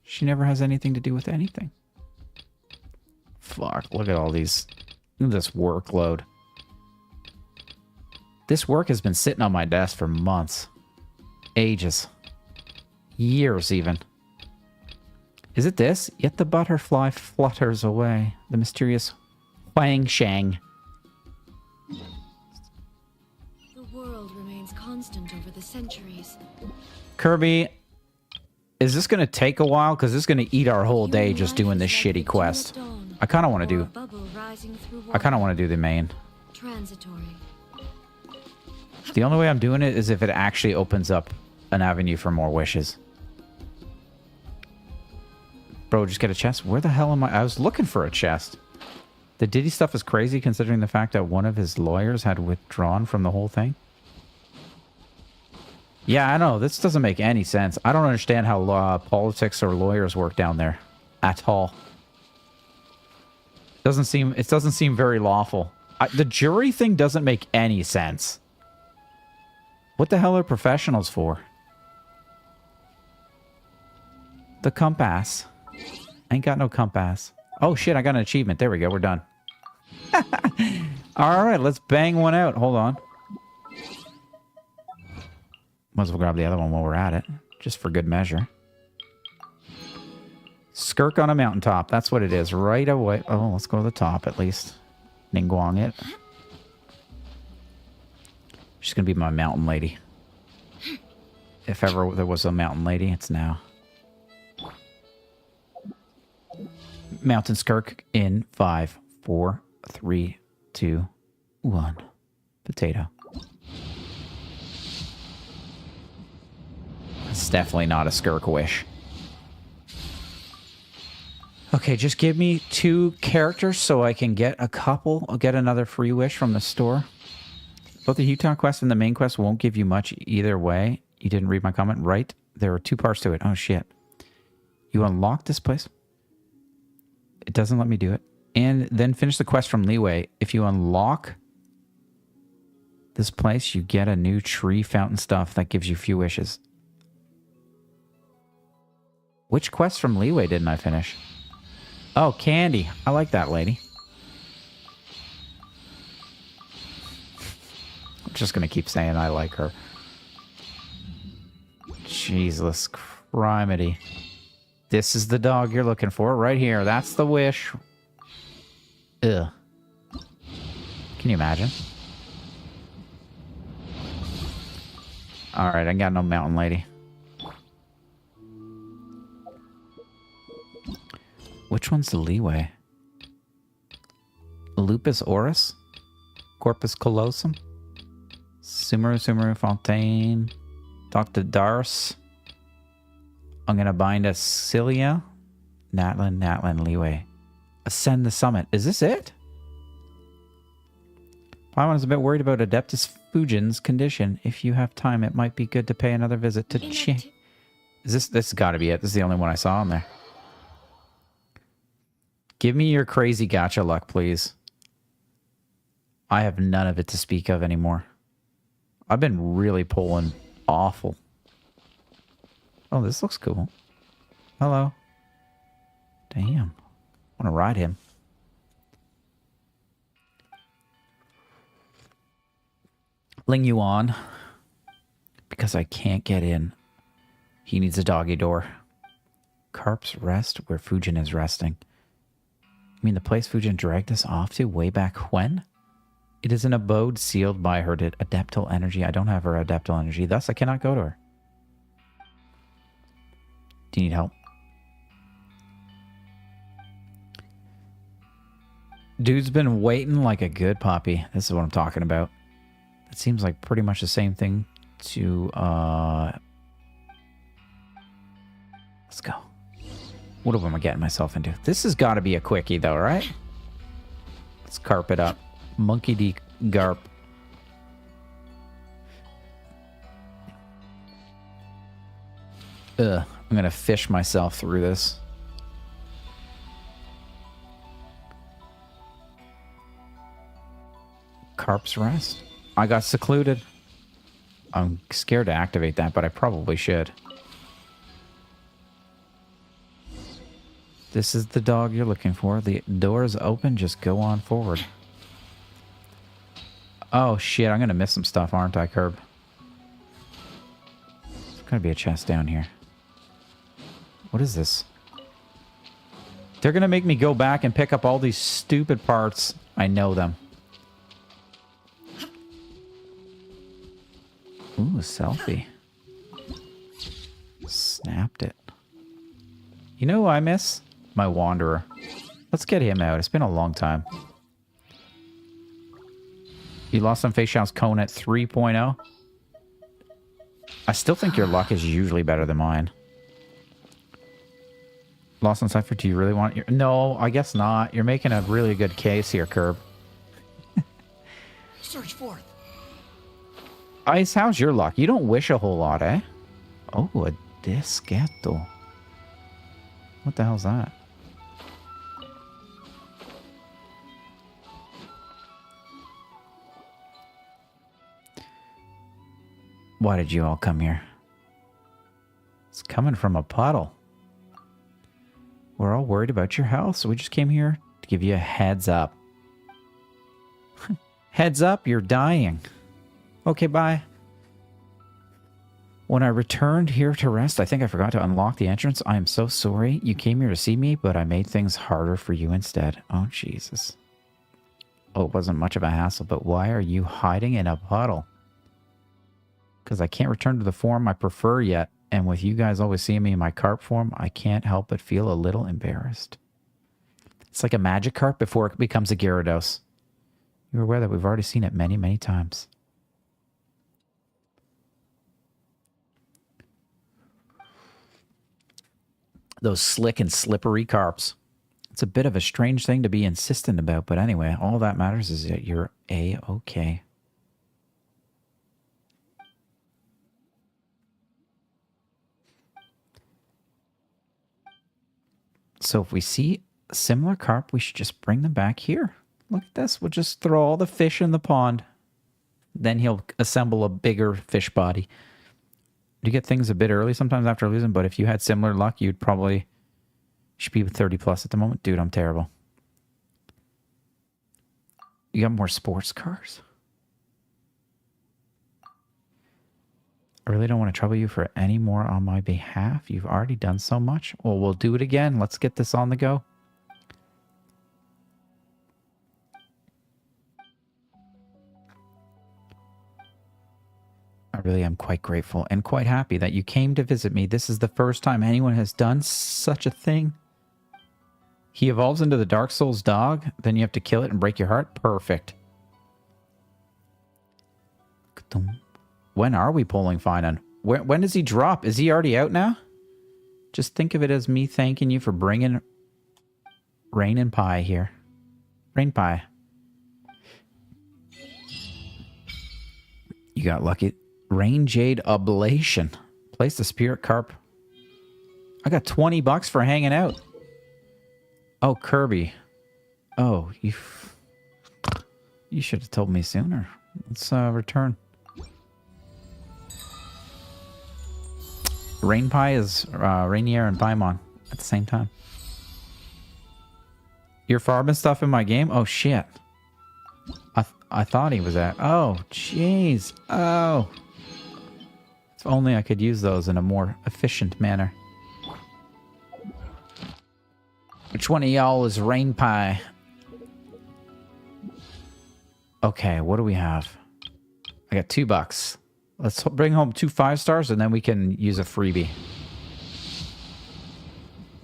She never has anything to do with anything. Fuck, look at all these... Look at this workload. This work has been sitting on my desk for months. Ages. Years, even. Is it this? Yet the butterfly flutters away. The mysterious Huang Shang. The world remains constant over the centuries. Kirby, is this going to take a while? Because this is going to eat our whole day just doing this shitty quest. I kind of want to do... I kind of want to do the main. Transitory. The only way I'm doing it is if it actually opens up an avenue for more wishes. Bro, just get a chest? Where the hell am I? I was looking for a chest. The Diddy stuff is crazy considering the fact that one of his lawyers had withdrawn from the whole thing. Yeah, I know. This doesn't make any sense. I don't understand how politics or lawyers work down there. At all. It doesn't seem very lawful. The jury thing doesn't make any sense. What the hell are professionals for? The compass. Ain't got no compass. Oh shit, I got an achievement. There we go, we're done. Alright, let's bang one out. Hold on. Might as well grab the other one while we're at it. Just for good measure. Skirk on a mountaintop. That's what it is. Right away. Oh, let's go to the top at least. Ningguang it. She's gonna be my mountain lady. If ever there was a mountain lady, it's now. Mountain Skirk in 5, 4, 3, 2, 1. Potato. It's definitely not a Skirk wish. Okay, just give me 2 characters so I can get a couple. I'll get another free wish from the store. Both the Utah quest and the main quest won't give you much either way. You didn't read my comment, right? There are 2 parts to it. Oh, shit. You unlock this place. It doesn't let me do it. And then finish the quest from Leeway. If you unlock this place, you get a new tree fountain stuff that gives you few wishes. Which quest from Leeway didn't I finish? Oh, Candy. I like that lady. I'm just going to keep saying I like her. Jesus criminy. This is the dog you're looking for right here. That's the wish. Ugh. Can you imagine? Alright, I got no mountain lady. Which one's the Leeway? Lupus Oris? Corpus Callosum? Sumeru Fontaine? Dr. Dars? I'm gonna bind a Cilia. Natlin, Leeway. Ascend the summit. Is this it? Paimon is a bit worried about Adeptus Fujin's condition. If you have time, it might be good to pay another visit to Chi. Is this has got to be it. This is the only one I saw on there. Give me your crazy gacha luck, please. I have none of it to speak of anymore. I've been really pulling awful. Oh, this looks cool. Hello. Damn. I want to ride him. Ling Yuan. Because I can't get in. He needs a doggy door. Carp's Rest, where Fujin is resting. You mean the place Fujin dragged us off to way back when? It is an abode sealed by her adeptal energy. I don't have her adeptal energy, thus I cannot go to her. Do you need help? Dude's been waiting like a good puppy. This is what I'm talking about. It seems like pretty much the same thing to, let's go. What am I getting myself into? This has got to be a quickie, though, right? Let's carp it up. Monkey D. Garp. Ugh. I'm going to fish myself through this. Carp's Rest. I got secluded. I'm scared to activate that, but I probably should. This is the dog you're looking for. The door is open. Just go on forward. Oh, shit. I'm going to miss some stuff, aren't I, Kirb? There's going to be a chest down here. What is this? They're going to make me go back and pick up all these stupid parts. I know them. Ooh, a selfie. Snapped it. You know who I miss? My Wanderer. Let's get him out. It's been a long time. You lost on Fei Xiao's cone at 3.0. I still think your luck is usually better than mine. Lost on Cypher, do you really want your... No, I guess not. You're making a really good case here, Curb. Search forth. Ice, how's your luck? You don't wish a whole lot, eh? Oh, a disketto. What the hell's that? Why did you all come here? It's coming from a puddle. We're all worried about your health, so we just came here to give you a heads up. Heads up, you're dying. Okay, bye. When I returned here to rest, I think I forgot to unlock the entrance. I am so sorry. You came here to see me, but I made things harder for you instead. Oh, Jesus. Oh, it wasn't much of a hassle, but why are you hiding in a puddle? Because I can't return to the form I prefer yet. And with you guys always seeing me in my carp form, I can't help but feel a little embarrassed. It's like a magic carp before it becomes a Gyarados. You're aware that we've already seen it many, many times. Those slick and slippery carps. It's a bit of a strange thing to be insistent about, but anyway, all that matters is that you're A-okay. So if we see a similar carp, we should just bring them back here. Look at this. We'll just throw all the fish in the pond. Then he'll assemble a bigger fish body. You get things a bit early sometimes after losing, but if you had similar luck, you'd probably... should be 30 plus at the moment. Dude, I'm terrible. You got more sports cars? I really don't want to trouble you for any more on my behalf. You've already done so much. Well, we'll do it again. Let's get this on the go. I really am quite grateful and quite happy that you came to visit me. This is the first time anyone has done such a thing. He evolves into the Dark Souls dog. Then you have to kill it and break your heart. Perfect. When are we pulling Finan? When does he drop? Is he already out now? Just think of it as me thanking you for bringing Rain and Pie here. Rain Pie. You got lucky. Rain Jade Ablation. Place the Spirit Carp. I got $20 for hanging out. Oh, Kirby. Oh, you should have told me sooner. Let's return. Rain Pie is Rainiere and Paimon at the same time. You're farming stuff in my game? Oh, shit. I thought he was at... Oh, jeez. Oh. If only I could use those in a more efficient manner. Which one of y'all is Rain Pie? Okay, what do we have? I got $2. Let's bring home 2 5-stars and then we can use a freebie.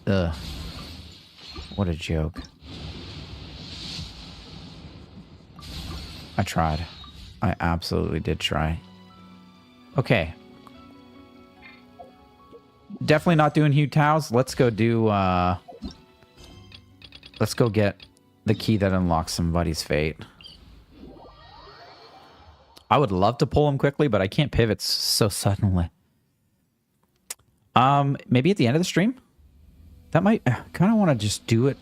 Ugh. What a joke. I tried. I absolutely did try. Okay. Definitely not doing Hugh Taos. Let's go do, let's go get the key that unlocks somebody's fate. I would love to pull him quickly, but I can't pivot so suddenly. Maybe at the end of the stream? That might... kind of want to just do it.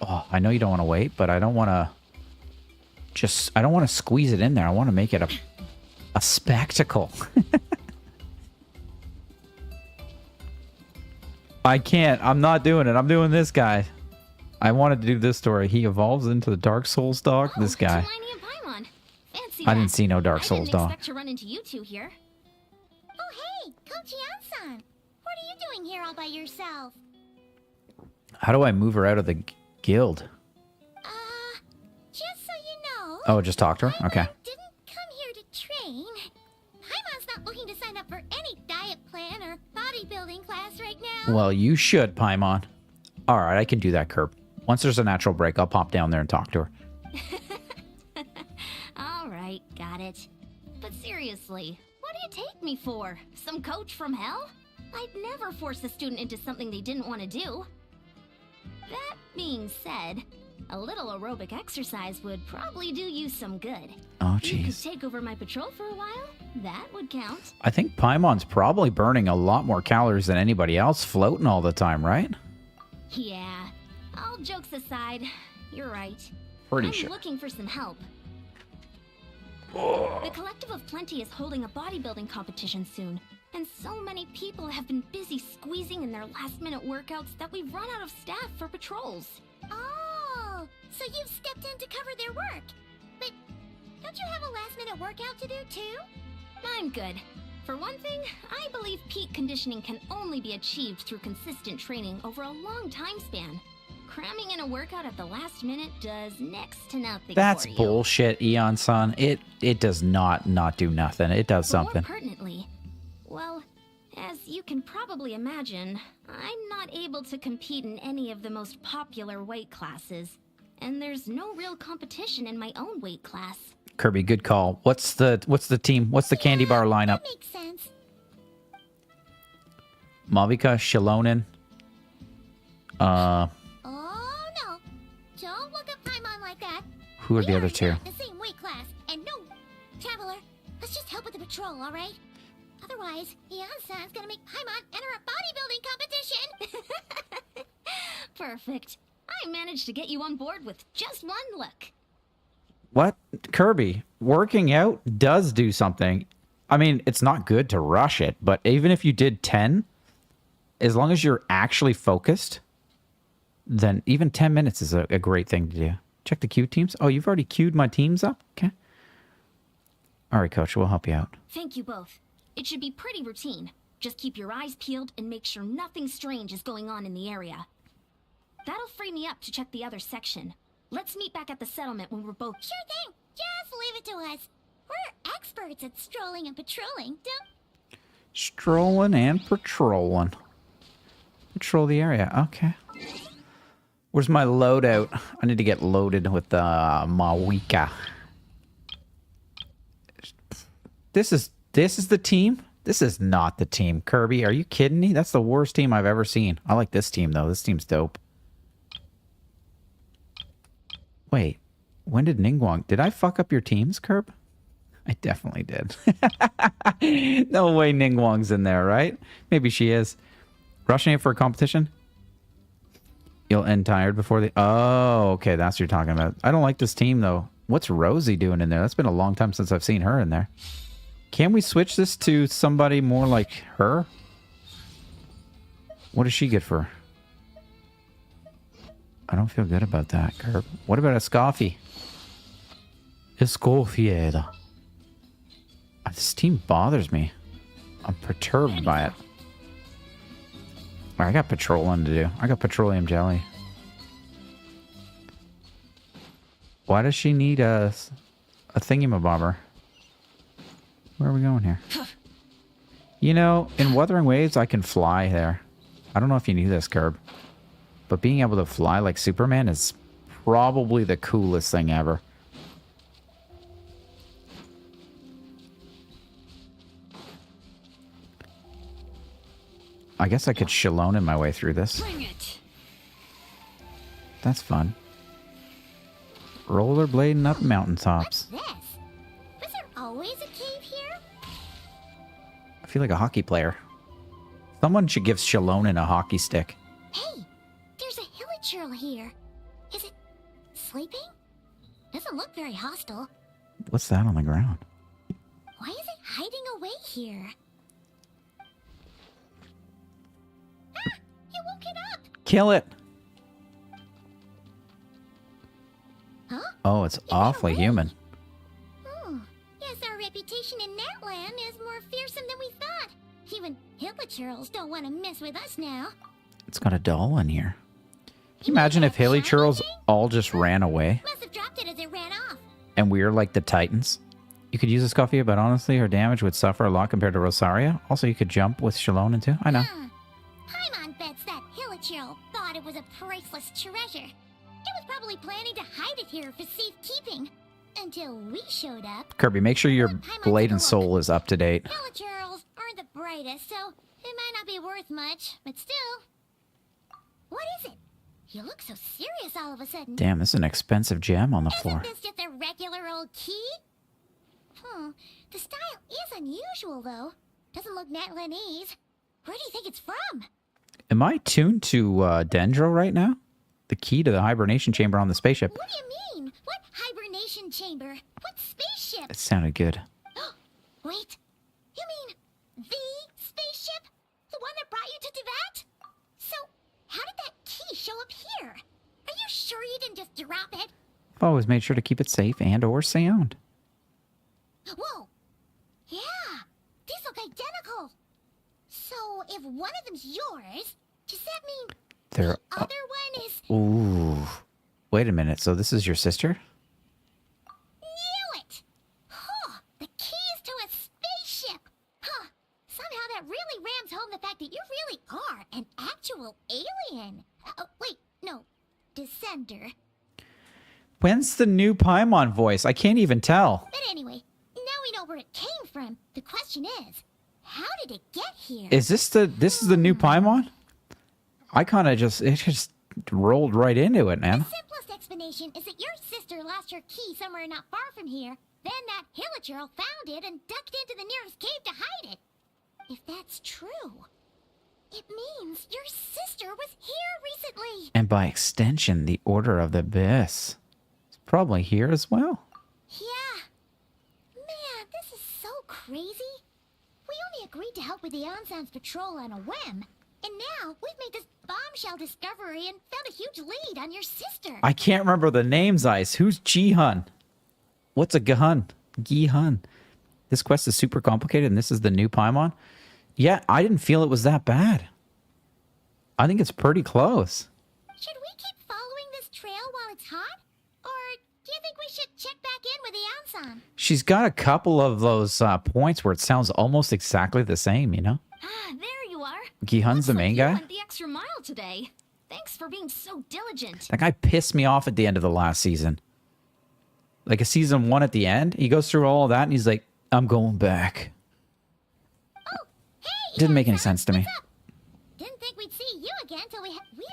Oh, I know you don't want to wait, but I don't want to... just... I don't want to squeeze it in there. I want to make it a spectacle. I can't. I'm not doing it. I'm doing this guy. I wanted to do this story. He evolves into the Dark Souls dog. This guy. I didn't see no Dark Souls dog. I didn't expect to run into you two here. Oh, hey, Kochi-san. What are you doing here all by yourself? How do I move her out of the guild? Just so you know... Oh, just talk to her? Okay. didn't come here to train. Paimon's not looking to sign up for any diet plan or bodybuilding class right now. Well, you should, Paimon. All right, I can do that, Kerb. Once there's a natural break, I'll pop down there and talk to her. All right. got it. But seriously, what do you take me for? Some coach from hell? I'd never force a student into something they didn't want to do. That being said, a little aerobic exercise would probably do you some good. Oh, You could jeez. take over my patrol for a while? That would count. I think Paimon's probably burning a lot more calories than anybody else floating all the time, right? Yeah. All jokes aside, you're right. Pretty I'm sure. looking for some help. The Collective of Plenty is holding a bodybuilding competition soon, and so many people have been busy squeezing in their last-minute workouts that we've run out of staff for patrols. Oh, so you've stepped in to cover their work. But don't you have a last-minute workout to do, too? I'm good. For one thing, I believe peak conditioning can only be achieved through consistent training over a long time span. Cramming in a workout at the last minute does next to nothing That's for you. bullshit, Eon-san. It does not do nothing. It does But something. more pertinently, well, as you can probably imagine, I'm not able to compete in any of the most popular weight classes. And there's no real competition in my own weight class. Kirby, good call. What's the team? What's the candy bar lineup? That makes sense. Malvika, Shilonen. Oh, no. Don't look at Paimon like that. Who are the other two? Not in the same weight class. And no, Traveler, let's just help with the patrol, all right? Otherwise, Eon-san's gonna make Paimon enter a bodybuilding competition. Perfect. I managed to get you on board with just one look. What? Kirby, working out does do something. I mean, it's not good to rush it, but even if you did 10, as long as you're actually focused, then even 10 minutes is a great thing to do. Check the queue teams. Oh, you've already queued my teams up? Okay. All right, coach, we'll help you out. Thank you both. It should be pretty routine. Just keep your eyes peeled and make sure nothing strange is going on in the area. That'll free me up to check the other section. Let's meet back at the settlement when we're both... Sure thing. Just leave it to us. We're experts at strolling and patrolling. Don't... Strolling and patrolling. Patrol the area. Okay. Where's my loadout? I need to get loaded with Mawika. This is the team? This is not the team. Kirby, are you kidding me? That's the worst team I've ever seen. I like this team, though. This team's dope. Wait. When did Ningguang... Did I fuck up your teams, Kirb? I definitely did. No way Ningguang's in there, right? Maybe she is. Rushing it for a competition? You'll end tired before the... Oh, okay. That's what you're talking about. I don't like this team, though. What's Rosie doing in there? That's been a long time since I've seen her in there. Can we switch this to somebody more like her? What does she get for? I don't feel good about that, Kirb. What about Escoffi? Escoffieda. This team bothers me. I'm perturbed by it. I got patrolling to do. I got petroleum jelly. Why does she need a thingamabobber? Where are we going here? You know, in Wuthering Waves, I can fly there. I don't know if you knew this, Kirb. But being able to fly like Superman is probably the coolest thing ever. I guess I could Shilonen my way through this. Bring it. That's fun. Rollerblading up mountaintops. This? Was there always a cave here? I feel like a hockey player. Someone should give Shilonen a hockey stick. Hey, there's a hilichurl here. Is it sleeping? Doesn't look very hostile. What's that on the ground? Why is it hiding away here? Ah! You woke it up! Kill it! Huh? Oh, it's awfully human. Oh, yes, our reputation in that land is more fearsome than we thought. Even hilichurls don't want to mess with us now. It's got a doll in here. Can you imagine if hilichurls all just ran away Must have dropped it as it ran off. and we were like the Titans? You could use a Scoffia, but honestly, her damage would suffer a lot compared to Rosaria. Also, you could jump with Shilonen too. I know. Paimon bets that hilichurl thought it was a priceless treasure. It was probably planning to hide it here for safekeeping. Until we showed up. Kirby, make sure your blade and soul is up to date. Villagers aren't the brightest, so it might not be worth much, but still. What is it? You look so serious all of a sudden. Damn, this is an expensive gem on the floor. Isn't this just a regular old key? The style is unusual, though. Doesn't look Natlanese. Where do you think it's from? Am I tuned to Dendro right now? The key to the hibernation chamber on the spaceship. What do you mean? What hibernation chamber? What spaceship? It sounded good. Wait. You mean the spaceship? The one that brought you to Tibet? So, how did that key show up here? Are you sure you didn't just drop it? I've always made sure to keep it safe and or sound. Whoa. Yeah. These look identical. So, if one of them's yours, does that mean They're the other one is... Ooh. Wait a minute. So this is your sister? Knew it! Huh. The keys to a spaceship! Huh. Somehow that really rams home the fact that you really are an actual alien. Wait, no. Descender. When's the new Paimon voice? I can't even tell. But anyway, now we know where it came from. The question is, how did it get here? Is this the new Paimon? I kind of it just rolled right into it, man. The simplest explanation is that your sister lost her key somewhere not far from here. Then that Hilichurl found it and ducked into the nearest cave to hide it. If that's true, it means your sister was here recently. And by extension, the Order of the Abyss is probably here as well. Yeah. Man, this is so crazy. We only agreed to help with the Ansan's patrol on a whim. And now we've made this bombshell discovery and found a huge lead on your sister. I can't remember the names, Ice. Who's Jihun? What's a Gihun? Gihun. This quest is super complicated, and this is the new Paimon? Yeah, I didn't feel it was that bad. I think it's pretty close. Should we keep following this trail while it's hot? Or do you think we should check back in with the Ansan? She's got a couple of those points where it sounds almost exactly the same, you know? Ah, there you are. Gihun's the main guy? You went the extra mile today. Thanks for being so diligent. That guy pissed me off at the end of the last season. Like a season 1 at the end, he goes through all of that and he's like, I'm going back. Oh, hey! Didn't make any sense to me. What's up? Didn't think we'd see you again till we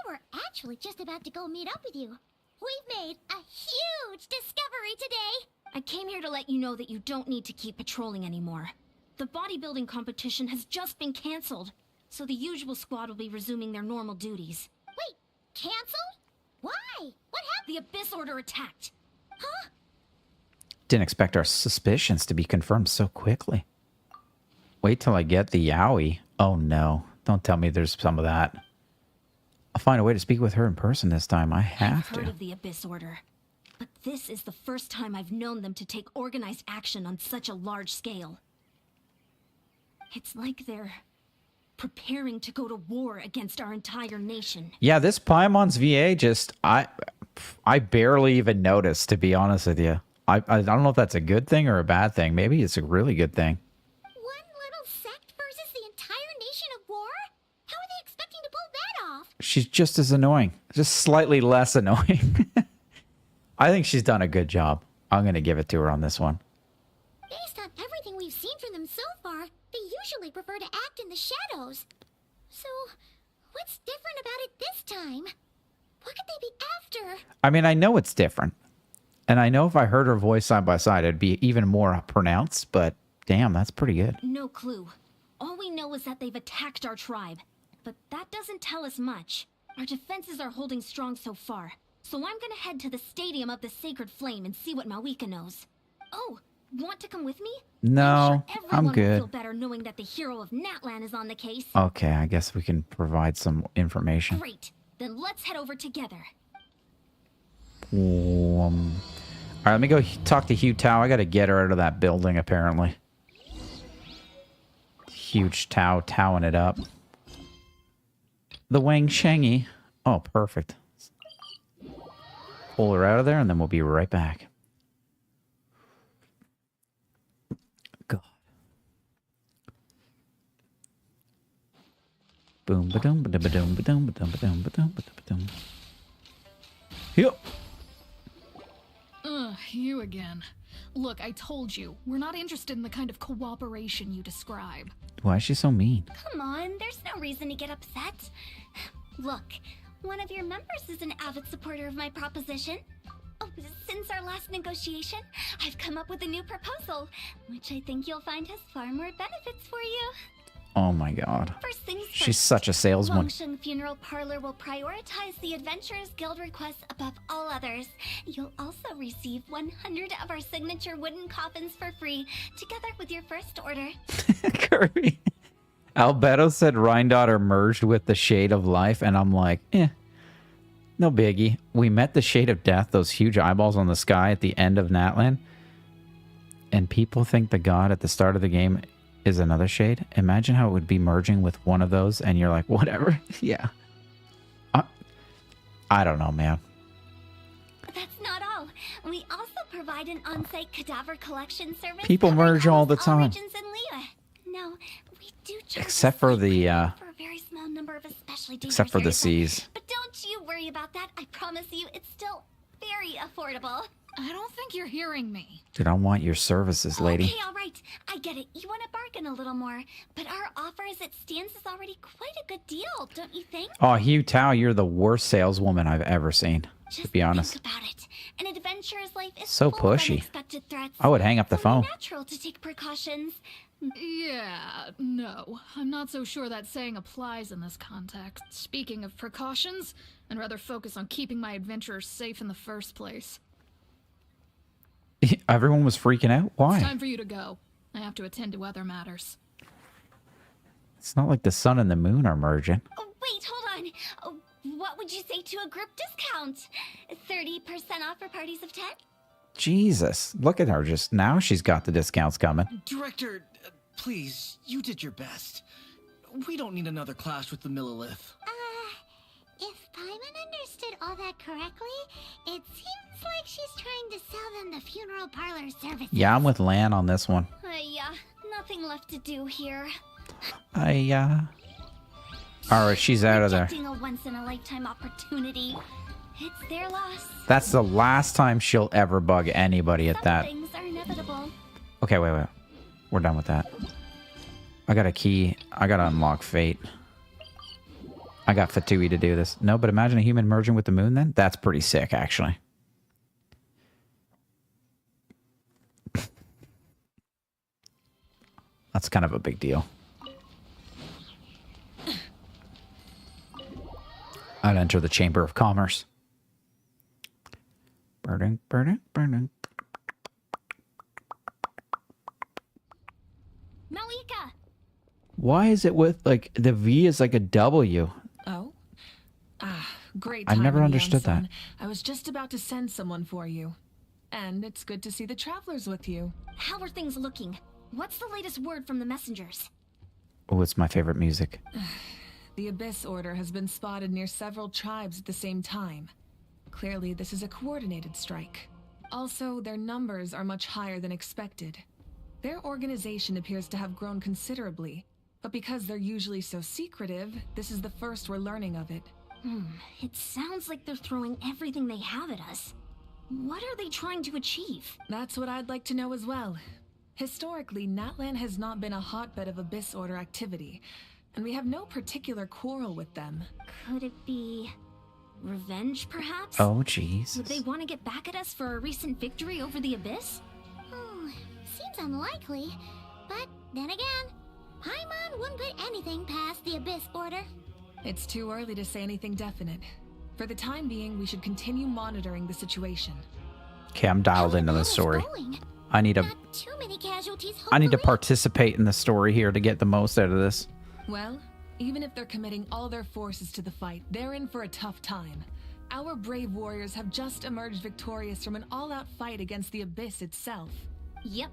were actually just about to go meet up with you. We've made a huge discovery today. I came here to let you know that you don't need to keep patrolling anymore. The bodybuilding competition has just been cancelled, so the usual squad will be resuming their normal duties. Wait, canceled? Why? What happened? The Abyss Order attacked. Huh? Didn't expect our suspicions to be confirmed so quickly. Wait till I get the Yowie. Oh no, don't tell me there's some of that. I'll find a way to speak with her in person this time. I have I've heard to. of the Abyss Order, but this is the first time I've known them to take organized action on such a large scale. It's like they're preparing to go to war against our entire nation. Yeah, this Paimon's VA I barely even noticed, to be honest with you. I don't know if that's a good thing or a bad thing. Maybe it's a really good thing. One little sect versus the entire nation of war? How are they expecting to pull that off? She's just as annoying. Just slightly less annoying. I think she's done a good job. I'm going to give it to her on this one. Based on everything we've seen from them so far, they usually prefer to act in the shadows. So, what's different about it this time? What could they be after? I mean, I know it's different. And I know if I heard her voice side by side, it'd be even more pronounced. But damn, that's pretty good. No clue. All we know is that they've attacked our tribe. But that doesn't tell us much. Our defenses are holding strong so far. So I'm gonna head to the Stadium of the Sacred Flame and see what Mawika knows. Oh, want to come with me? No, I'm sure I'm everyone will good. feel better knowing that the hero of Natlan is on the case. Okay, I guess we can provide some information. Great. Then let's head over together. All right, let me go talk to Hugh Tao. I got to get her out of that building, apparently. Huge Tao towing it up. The Wang Shengi. Oh, perfect. Pull her out of there, and then we'll be right back. God. Boom, ba-dum, ba-dum, ba-dum, ba-dum, ba-dum, ba-dum, ba-dum, ba-dum. Yep. You again. Look, I told you, we're not interested in the kind of cooperation you describe. Why is she so mean? Come on, there's no reason to get upset. Look, one of your members is an avid supporter of my proposition. Oh, since our last negotiation, I've come up with a new proposal, which I think you'll find has far more benefits for you. Oh my god. First things first. She's such a saleswoman. Longsheng Funeral Parlor will prioritize the Adventurers Guild requests above all others. You'll also receive 100 of our signature wooden coffins for free, together with your first order. Kirby. Albedo said Rhine-Daughter merged with the Shade of Life, and I'm like, no biggie. We met the Shade of Death, those huge eyeballs on the sky at the end of Natlan, and people think the god at the start of the game is another shade. Imagine how it would be merging with one of those, and you're like, whatever. Yeah. I don't know, man. That's not all. We also provide an on-site cadaver collection service. People merge all the time. Regions in Liyue. No, we do charge Except for the, for a very small number of especially dangerous except for the areas. seas. But don't you worry about that. I promise you, it's still very affordable. I don't think you're hearing me. Dude, I want your services, lady. Okay, all right. I get it. You want to bargain a little more, but our offer as it stands is already quite a good deal, don't you think? Oh, Hugh Tao, you're the worst saleswoman I've ever seen, to be honest. Think about it. An adventurer's life is So full of pushy. unexpected threats. I would hang up the It's only phone. natural to take precautions. Yeah, no. I'm not so sure that saying applies in this context. Speaking of precautions, I'd rather focus on keeping my adventurers safe in the first place. Everyone was freaking out? It's Why? time for you to go. I have to attend to other matters. It's not like the sun and the moon are merging. Oh, wait, hold on. Oh, what would you say to a group discount? 30% off for parties of 10? Jesus, look at her. Just now she's got the discounts coming. Director, please, you did your best. We don't need another clash with the Millilith. If Paimon understood all that correctly, it seems like she's trying to sell them the funeral parlor service. Yeah, I'm with Lan on this one. Nothing left to do here. Alright, she's out of there. Rejecting a once-in-a-lifetime opportunity. It's their loss. That's the last time she'll ever bug anybody at Some that. things are inevitable. Okay, wait. We're done with that. I got a key. I gotta unlock Fate. I got Fatui to do this. No, but imagine a human merging with the moon then? That's pretty sick, actually. That's kind of a big deal. I'd enter the Chamber of Commerce. Burning. Malika! Why is it with, like, the V is like a W? Oh? Great I've never timing, understood that. Yansan. I was just about to send someone for you. And it's good to see the travelers with you. How are things looking? What's the latest word from the messengers? Oh, it's my favorite music. The Abyss Order has been spotted near several tribes at the same time. Clearly, this is a coordinated strike. Also, their numbers are much higher than expected. Their organization appears to have grown considerably, but because they're usually so secretive, this is the first we're learning of it. It sounds like they're throwing everything they have at us. What are they trying to achieve? That's what I'd like to know as well. Historically, Natlan has not been a hotbed of Abyss Order activity, and we have no particular quarrel with them. Could it be revenge, perhaps? Oh, Would Jesus. they want to get back at us for a recent victory over the Abyss? Seems unlikely. But then again, Paimon wouldn't put anything past the Abyss Order. It's too early to say anything definite. For the time being, we should continue monitoring the situation. Okay, I'm dialed into the story. I need to Not too many casualties, I need to hopefully. participate in the story here to get the most out of this. Well, even if they're committing all their forces to the fight, they're in for a tough time. Our brave warriors have just emerged victorious from an all-out fight against the Abyss itself. Yep.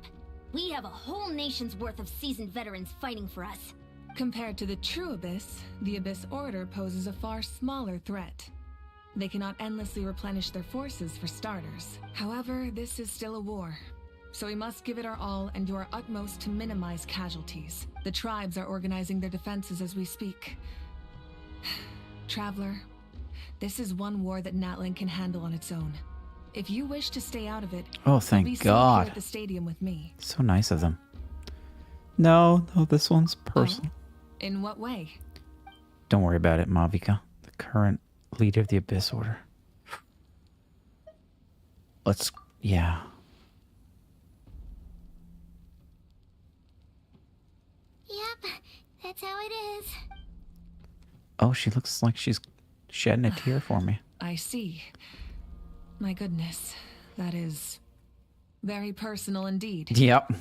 We have a whole nation's worth of seasoned veterans fighting for us. Compared to the true Abyss, the Abyss Order poses a far smaller threat. They cannot endlessly replenish their forces for starters. However, this is still a war. So we must give it our all and do our utmost to minimize casualties. The tribes are organizing their defenses as we speak. Traveler, this is one war that Natlan can handle on its own. If you wish to stay out of it, Oh, you'll thank be safe God. here at the stadium with me. So nice of them. No, this one's personal. In what way? Don't worry about it, Mavika. The current leader of the Abyss Order. Yeah. Yep, that's how it is. Oh, she looks like she's shedding a tear for me. I see. My goodness, that is very personal indeed. Yep.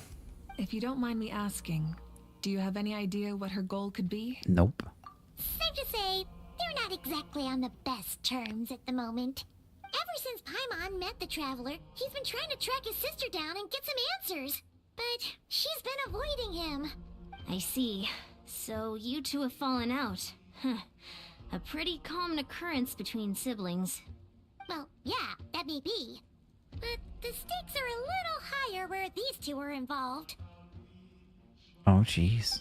If you don't mind me asking, do you have any idea what her goal could be? Nope. Safe to say, they're not exactly on the best terms at the moment. Ever since Paimon met the Traveler, he's been trying to track his sister down and get some answers. But she's been avoiding him. I see. So you two have fallen out. Huh. A pretty common occurrence between siblings. Well, yeah, that may be. But the stakes are a little higher where these two are involved. Oh, jeez.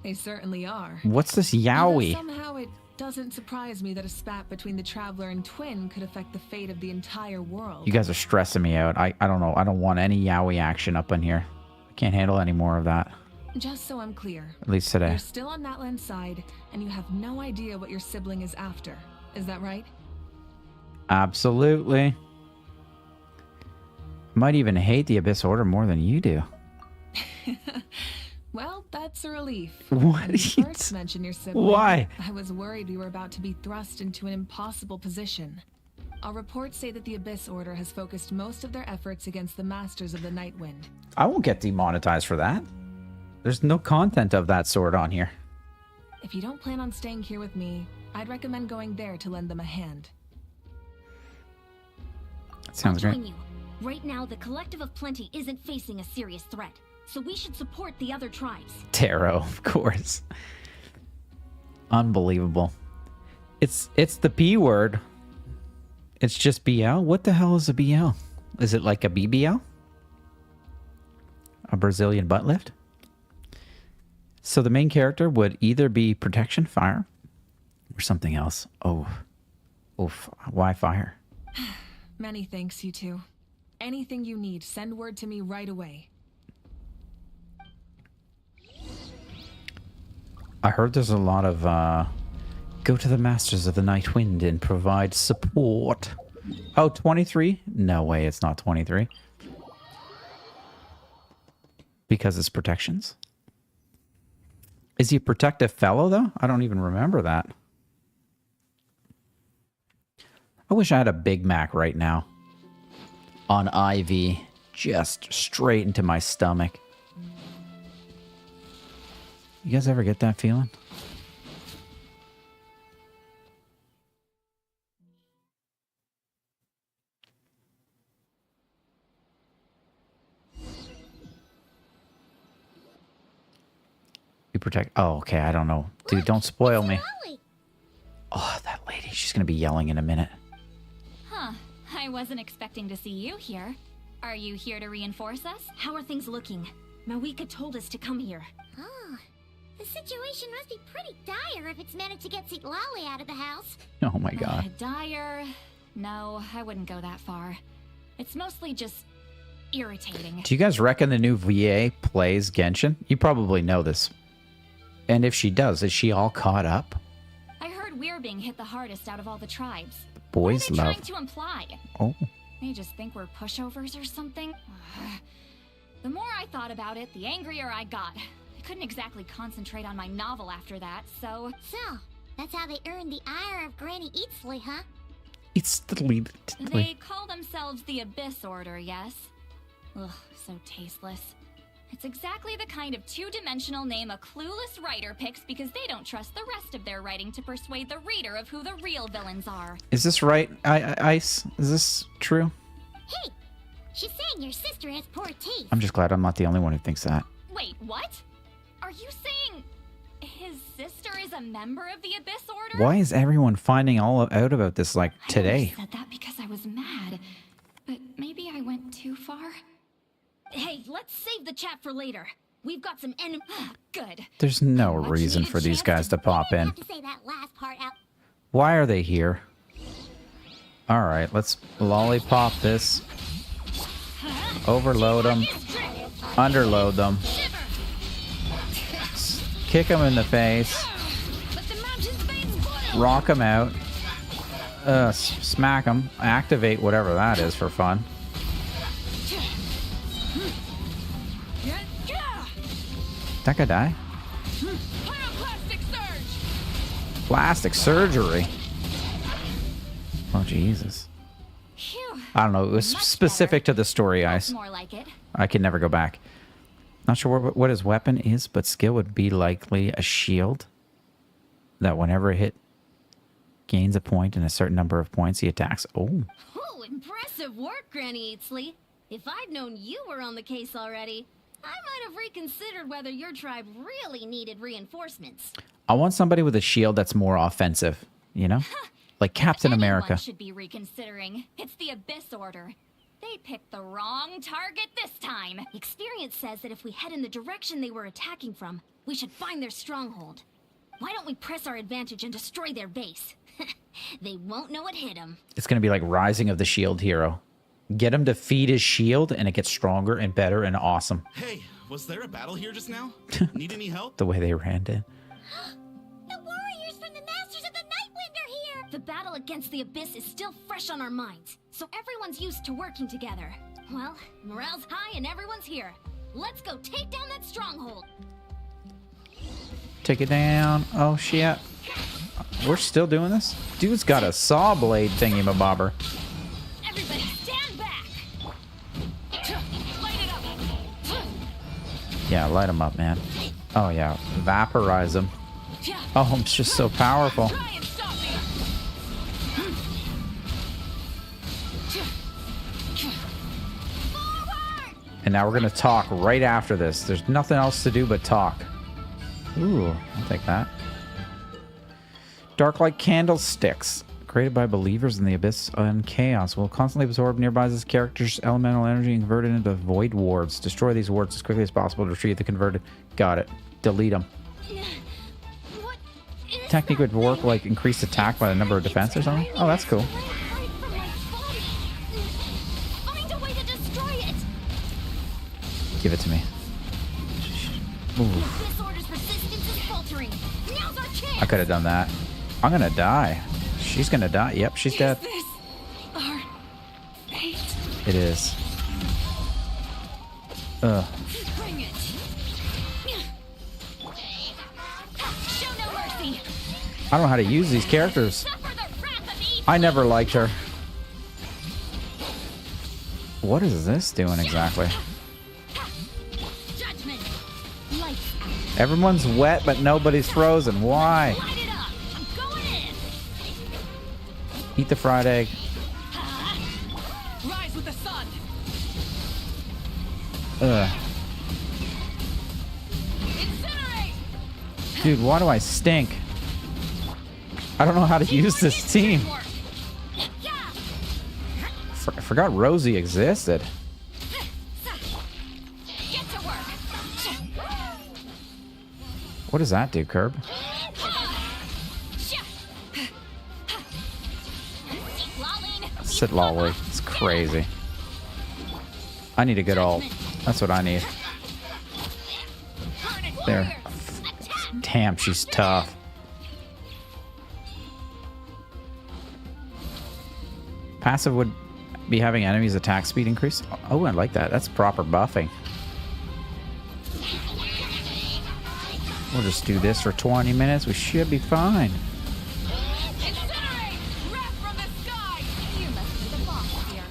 They certainly are. What's this Although yaoi? somehow it doesn't surprise me that a spat between the Traveler and Twin could affect the fate of the entire world. You guys are stressing me out. I don't know. I don't want any yaoi action up in here. I can't handle any more of that. Just so I'm clear, At least today. you're still on Natlan's side, and you have no idea what your sibling is after. Is that right? Absolutely. Might even hate the Abyss Order more than you do. Well, that's a relief. What? When you first mentioned your sibling, Why? I was worried we were about to be thrust into an impossible position. Our reports say that the Abyss Order has focused most of their efforts against the Masters of the Nightwind. I won't get demonetized for that. There's no content of that sort on here. If you don't plan on staying here with me, I'd recommend going there to lend them a hand. That sounds I'll great. join you. Right now, the Collective of Plenty isn't facing a serious threat, so we should support the other tribes. Tarot, of course. Unbelievable. It's the P word. It's just BL? What the hell is a BL? Is it like a BBL? A Brazilian butt lift? So the main character would either be protection, fire, or something else. Oh. Oof. Why fire? Many thanks, you two. Anything you need, send word to me right away. I heard there's a lot of, go to the Masters of the Night Wind and provide support. Oh, 23? No way, it's not 23. Because it's protections? Is he a protective fellow, though? I don't even remember that. I wish I had a Big Mac right now. On IV. Just straight into my stomach. You guys ever get that feeling? You protect... Oh, okay, I don't know. Dude, don't spoil me. Oh, that lady. She's going to be yelling in a minute. Huh. I wasn't expecting to see you here. Are you here to reinforce us? How are things looking? Mawika told us to come here. Oh, the situation must be pretty dire if it's managed to get Lolly out of the house. Oh my god. Dire? No, I wouldn't go that far. It's mostly just irritating. Do you guys reckon the new VA plays Genshin? You probably know this. And if she does, is she all caught up? I heard we're being hit the hardest out of all the tribes. Boys what are they love. trying to imply? Oh. They just think we're pushovers or something? The more I thought about it, the angrier I got. I couldn't exactly concentrate on my novel after that, so... So, that's how they earned the ire of Granny Eatsley, huh? It's the They call themselves the Abyss Order, yes? Ugh, so tasteless. It's exactly the kind of two-dimensional name a clueless writer picks because they don't trust the rest of their writing to persuade the reader of who the real villains are. Is this right, Ice? Is this true? Hey, she's saying your sister has poor taste. I'm just glad I'm not the only one who thinks that. Wait, what? Are you saying his sister is a member of the Abyss Order? Why is everyone finding all out about this, like, today? I said that because I was mad, but maybe I went too far. Hey, let's save the chat for later. We've got some Good. There's no Much reason needed for these chance guys to pop You in. have to say that last part out. Why are they here? All right, let's lollipop this. Overload them. Underload them. Kick them in the face. Rock them out. Smack them. Activate whatever that is for fun. That guy die? Plastic surgery. Oh, Jesus. I don't know. It was specific to the story, Ice. More like it. I can never go back. Not sure what his weapon is, but skill would be likely a shield that whenever it hit gains a point and a certain number of points he attacks. Oh. Oh, impressive work, Granny Eatsley. If I'd known you were on the case already, I might have reconsidered whether your tribe really needed reinforcements. I want somebody with a shield that's more offensive, you know? Like Captain America. Anyone should be reconsidering. It's the Abyss Order. They picked the wrong target this time. Experience says that if we head in the direction they were attacking from, we should find their stronghold. Why don't we press our advantage and destroy their base? They won't know it hit them. It's going to be like Rising of the Shield Hero. Get him to feed his shield and it gets stronger and better and awesome. Hey, was there a battle here just now? Need any help? The way they ran in. The warriors from the Masters of the Nightwind are here! The battle against the Abyss is still fresh on our minds, so everyone's used to working together. Well, morale's high and everyone's here. Let's go take down that stronghold. Take it down. Oh, shit. We're still doing this? Dude's got a saw blade thingy-mabobber. Everybody stand back! Light it up! Yeah, light him up, man. Oh, yeah. Vaporize him. Oh, it's just so powerful. Try and stop me! Forward! And now we're going to talk right after this. There's nothing else to do but talk. Ooh, I'll take that. Dark light candlesticks. Created by believers in the abyss and chaos. Will constantly absorb nearby characters' elemental energy and convert it into void wards. Destroy these wards as quickly as possible to retrieve the converted. Got it. Delete them. What is Technique would work like increased attack by the number of defense or something. Oh, that's cool. Find a way to destroy it! Give it to me. Ooh, This order's resistance is faltering. Now's our chance! I could have done that. I'm gonna die. She's gonna die. Yep, she's dead. Is this our fate? It is. Ugh. Bring it! Show no mercy! I don't know how to use these characters. Suffer the wrath of evil! I never liked her. What is this doing exactly? Judgment! Light! Everyone's wet, but nobody's frozen. Why? Light it up! I'm going in! Eat the fried egg. Rise with the sun. Ugh. Incinerate! Dude, why do I stink? I don't know how to use this team. I forgot Rosie existed. Get to work! What does that do, Curb? Sit lolly. It's crazy. I need a good ult. That's what I need. There. Damn, she's tough. Passive would be having enemies' attack speed increase. Oh, I like that. That's proper buffing. We'll just do this for 20 minutes. We should be fine. Incinerate! Wrath from the sky! You must be the boss here.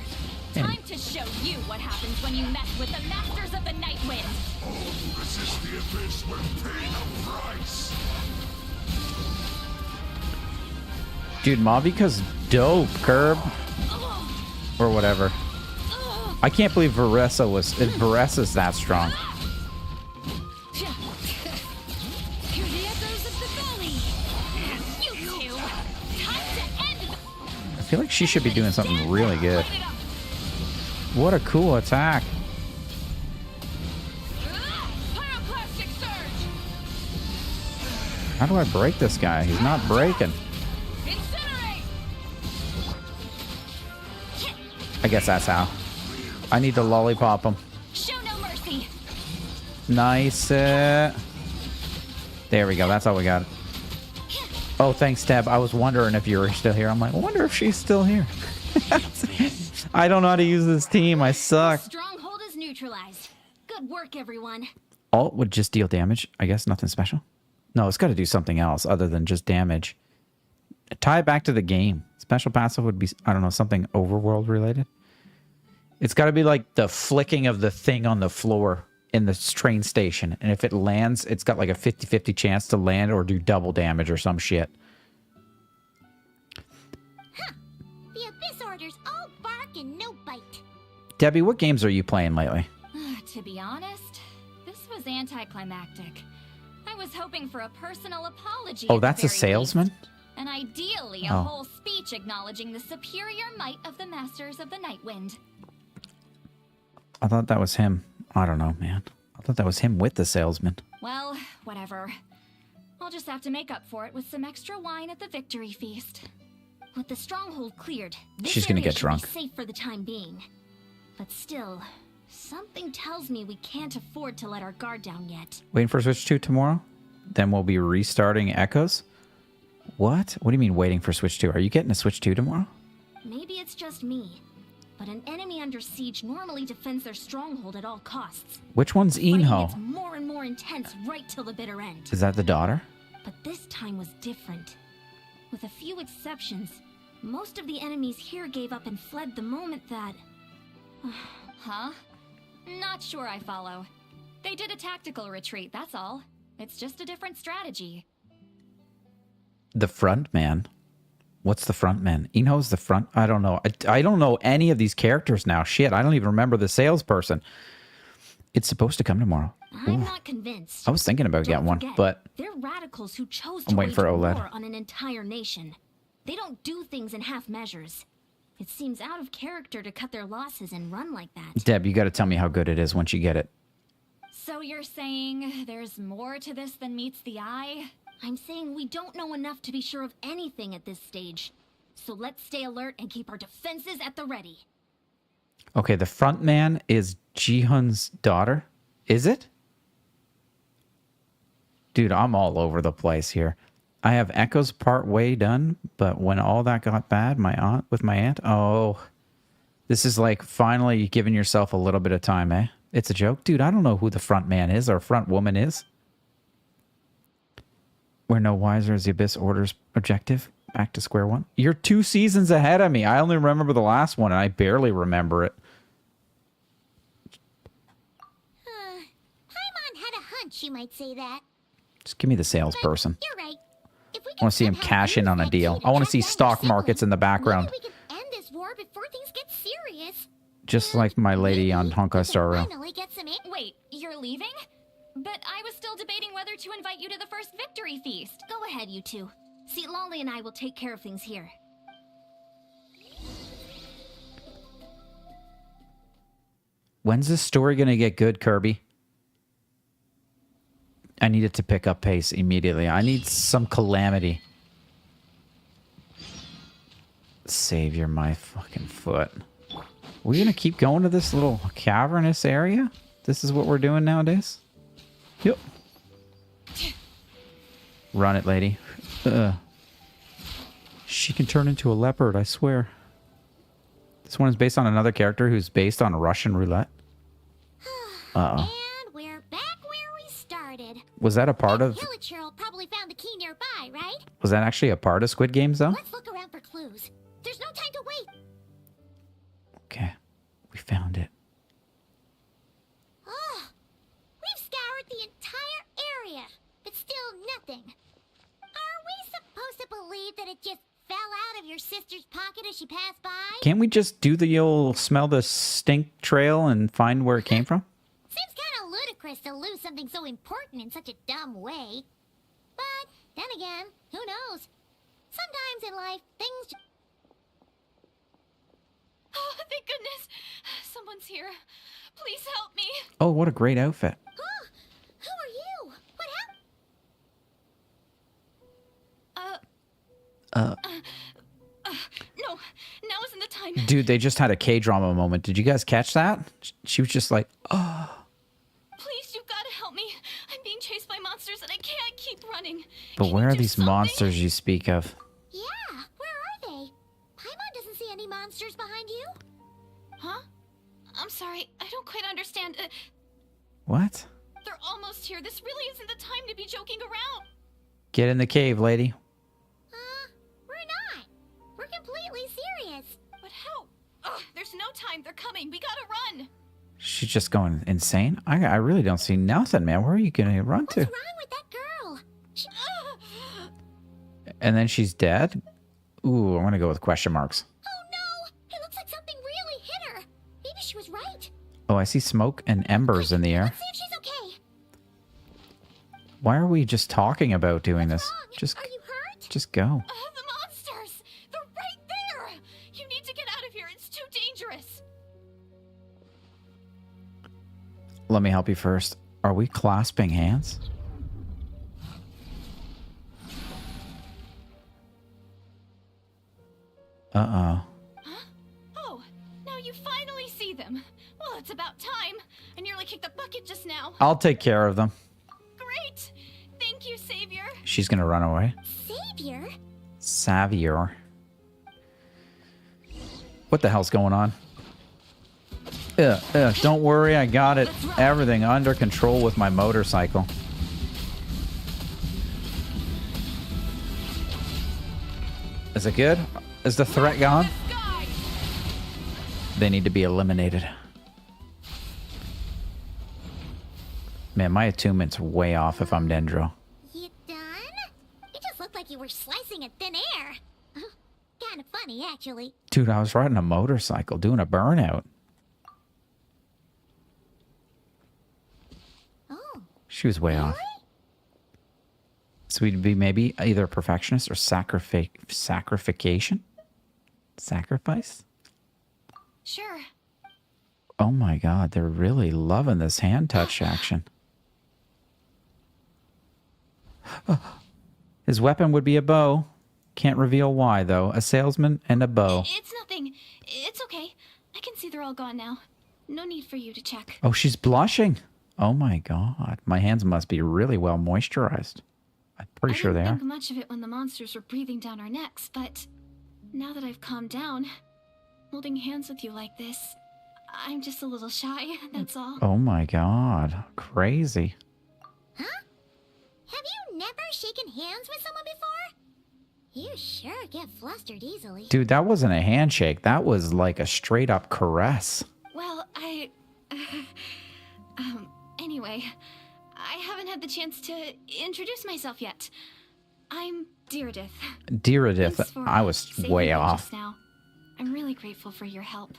Time to show you what happens when you mess with the Masters of the Nightwind! Resist the abyss when paying a price. Dude, Mavika's dope, Curb. Or whatever. I can't believe Varessa's that strong. Hear the echoes of the valley! You two! Time to end the... I feel like she should be doing something really good. What a cool attack. Pyroclastic surge! How do I break this guy? He's not breaking. Incinerate! I guess that's how. I need to lollipop him. Show no mercy. Nice. There we go. That's all we got. Oh, thanks, Deb. I was wondering if you were still here. I'm like, I wonder if she's still here. I don't know how to use this team. I suck. Stronghold is neutralized. Good work, everyone. Alt would just deal damage. I guess nothing special. No, it's got to do something else other than just damage. Tie it back to the game. Special passive would be, I don't know, something overworld related. It's got to be like the flicking of the thing on the floor in the train station. And if it lands, it's got like a 50-50 chance to land or do double damage or some shit. Huh. The Abyss Order's all bark and no bite. Debbie, what games are you playing lately? To be honest, this was anticlimactic. I was hoping for a personal apology. Oh, that's a salesman? Least, and ideally a whole speech acknowledging the superior might of the Masters of the Nightwind. I thought that was him. I don't know, man. I thought that was him with the salesman. Well, whatever. I'll just have to make up for it with some extra wine at the victory feast. With the stronghold cleared, this She's gonna area get drunk. should be safe for the time being. But still, something tells me we can't afford to let our guard down yet. Waiting for Switch 2 tomorrow? Then we'll be restarting Echoes? What? What do you mean waiting for Switch 2? Are you getting a Switch 2 tomorrow? Maybe it's just me, but an enemy under siege normally defends their stronghold at all costs. Which one's Fighting Inho? gets more and more intense right till the bitter end. Is that the daughter? But this time was different. With a few exceptions, most of the enemies here gave up and fled the moment that... Huh? Not sure I follow. They did a tactical retreat, that's all. It's just a different strategy. The front man? What's the front man? Inho's the front? I don't know. I don't know any of these characters now. Shit, I don't even remember the salesperson. It's supposed to come tomorrow. I'm not convinced. I was thinking about getting one, but they're radicals who chose I'm to waiting wage for a OLED. war on an entire nation. They don't do things in half measures. It seems out of character to cut their losses and run like that. Deb, you got to tell me how good it is once you get it. So you're saying there's more to this than meets the eye? I'm saying we don't know enough to be sure of anything at this stage. So let's stay alert and keep our defenses at the ready. Okay, the front man is Jihoon's daughter. Is it? Dude, I'm all over the place here. I have Echoes part way done, but when all that got bad, my aunt. Oh, this is like finally giving yourself a little bit of time, eh? It's a joke. Dude, I don't know who the front man is or front woman is. We're no wiser as the Abyss Order's objective. Back to square one. You're 2 seasons ahead of me. I only remember the last one, and I barely remember it. Paimon had a hunch you might say that. Just give me the salesperson. You're right. If we I want to see him cash in on a deal. I want to see stock markets in the background. Maybe we can end this war before things get serious. Just like my lady on Honkai Star Rail. Finally get some Wait, you're leaving? But I was still debating whether to invite you to the first victory feast. Go ahead, you two. See, Lolly and I will take care of things here. When's this story going to get good, Kirby? I need it to pick up pace immediately. I need some calamity. Savior, my fucking foot. We're going to keep going to this little cavernous area? This is what we're doing nowadays? Yep. Run it, lady. She can turn into a leopard, I swear. This one is based on another character who's based on Russian roulette. Uh-oh. And we're back where we started. Was that a part of... Hilichurl probably found the key nearby, right? Was that actually a part of Squid Games, though? Let's look around for clues. There's no time to wait. Okay. We found it. Oh, we've scoured the entire area, but still nothing. Are we supposed to believe that it just fell out of your sister's pocket as she passed by? Can't we just do the old smell the stink trail and find where it came from? Seems kind of ludicrous to lose something so important in such a dumb way. But then again, who knows? Sometimes in life, things... Oh, thank goodness. Someone's here. Please help me. Oh, what a great outfit. Huh? Who are you? What happened? No, now isn't the time. Dude, they just had a K-drama moment. Did you guys catch that? She was just like, oh. Please, you've got to help me. I'm being chased by monsters and I can't keep running. But Can where you are do these something? monsters you speak of? Yeah, where are they? Paimon doesn't see any monsters behind you. Huh? I'm sorry, I don't quite understand. What? They're almost here. This really isn't the time to be joking around. Get in the cave, lady. We're not. We're completely serious. But how? Ugh, there's no time. They're coming. We gotta run. She's just going insane. I really don't see nothing, man. Where are you going to run to? What's wrong with that girl? And then she's dead? Ooh, I'm going to go with question marks. Oh no! It looks like something really hit her. Maybe she was right. Oh, I see smoke and embers in the air. Let's see if she's okay. Why are we just talking about doing this? Wrong? Just, Are you hurt? just go. The monsters! They're right there! You need to get out of here. It's too dangerous. Let me help you first. Are we clasping hands? Uh-oh. Huh? Oh, now you finally see them. Well, it's about time. I nearly kicked the bucket just now. I'll take care of them. Great! Thank you, Savior. She's going to run away. Savior? Savior. What the hell's going on? Don't worry, I got it. Everything under control with my motorcycle. Is it good? Is the threat gone? They need to be eliminated. Man, my attunement's way off if I'm Dendro. You done? It just looked like you were slicing at thin air. Kind of funny, actually. Dude, I was riding a motorcycle doing a burnout. Oh. She was way off. So we'd be maybe either perfectionist or sacrification? Sacrifice? Sure. Oh my god, they're really loving this hand touch action. His weapon would be a bow. Can't reveal why, though. A salesman and a bow. It's nothing. It's okay. I can see they're all gone now. No need for you to check. Oh, she's blushing. Oh my god. My hands must be really well moisturized. I'm pretty sure they I didn't are. think much of it when the monsters were breathing down our necks, but now that I've calmed down, holding hands with you like this, I'm just a little shy, that's all. Oh my god. Crazy. Huh? Have you never shaken hands with someone before? You sure get flustered easily. Dude, that wasn't a handshake. That was like a straight up caress. Well, anyway, I haven't had the chance to introduce myself yet. I'm Deardith. Deardith, Thanks for I was saving way me off. just now. I'm really grateful for your help.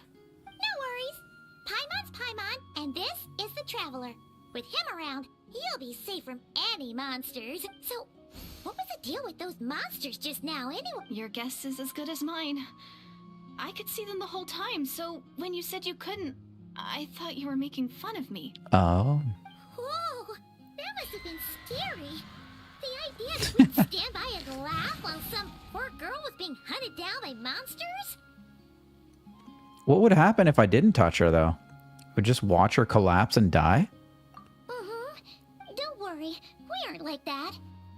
No worries. Paimon's Paimon, and this is the Traveler. With him around, you'll be safe from any monsters. So, what was the deal with those monsters just now, anyway? Your guess is as good as mine. I could see them the whole time, so when you said you couldn't, I thought you were making fun of me. Oh. Whoa, that must have been scary. The idea that we'd stand by and laugh while some poor girl was being hunted down by monsters? What would happen if I didn't touch her, though? Would just watch her collapse and die? Don't worry, we aren't like that.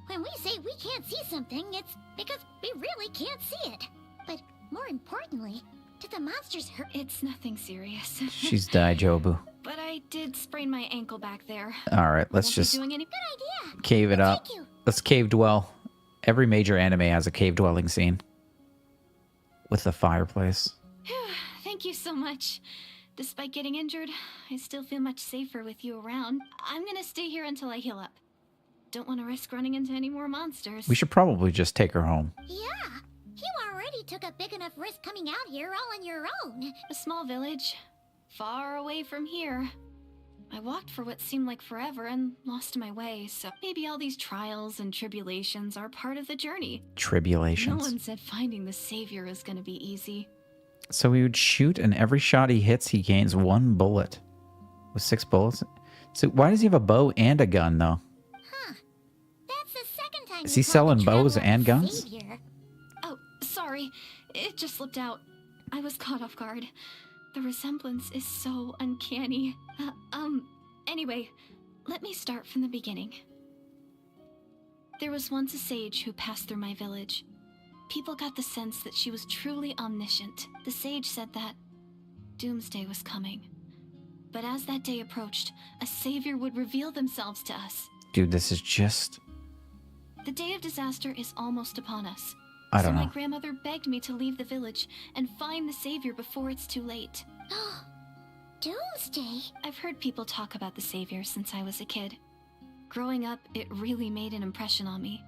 When we say we can't see something, it's because we really can't see it. But more importantly, did the monsters hurt? It's nothing serious. She's died, Jobu. But I did sprain my ankle back there. Alright, let's Won't be just doing any Good idea. cave it up. Thank you. Let's cave dwell. Every major anime has a cave dwelling scene. With the fireplace. Thank you so much. Despite getting injured, I still feel much safer with you around. I'm gonna stay here until I heal up. Don't want to risk running into any more monsters. We should probably just take her home. Yeah, you already took a big enough risk coming out here all on your own. A small village, far away from here. I walked for what seemed like forever and lost my way, so maybe all these trials and tribulations are part of the journey. Tribulations. No one said finding the savior is gonna be easy. So he would shoot, and every shot he hits, he gains 1 bullet. With 6 bullets? So why does he have a bow and a gun, though? Huh. That's the second time Is you he called selling the bows Traveler and guns? Savior. Oh, sorry. It just slipped out. I was caught off guard. The resemblance is so uncanny. Anyway, let me start from the beginning. There was once a sage who passed through my village. People got the sense that she was truly omniscient. The sage said that doomsday was coming. But as that day approached, a savior would reveal themselves to us. Dude, this is just... The day of disaster is almost upon us. I don't know. So my grandmother begged me to leave the village and find the savior before it's too late. Doomsday? I've heard people talk about the savior since I was a kid. Growing up, it really made an impression on me.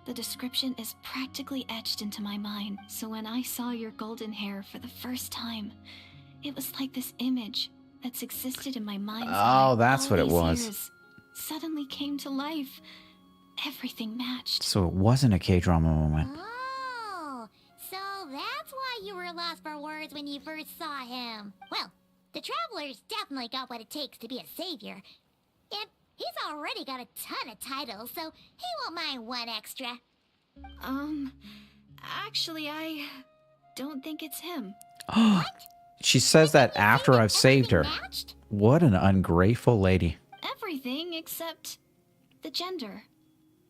The description is practically etched into my mind, so when I saw your golden hair for the first time, it was like this image that's existed in my mind's eye. Oh, that's all what it these was. years suddenly came to life. Everything matched. So it wasn't a K-drama moment. Oh, so that's why you were lost for words when you first saw him. Well, the Traveler's definitely got what it takes to be a savior. And he's already got a ton of titles, so he won't mind one extra. Actually, I don't think it's him. What? She says that after I've saved her. Matched? What an ungrateful lady. Everything except the gender.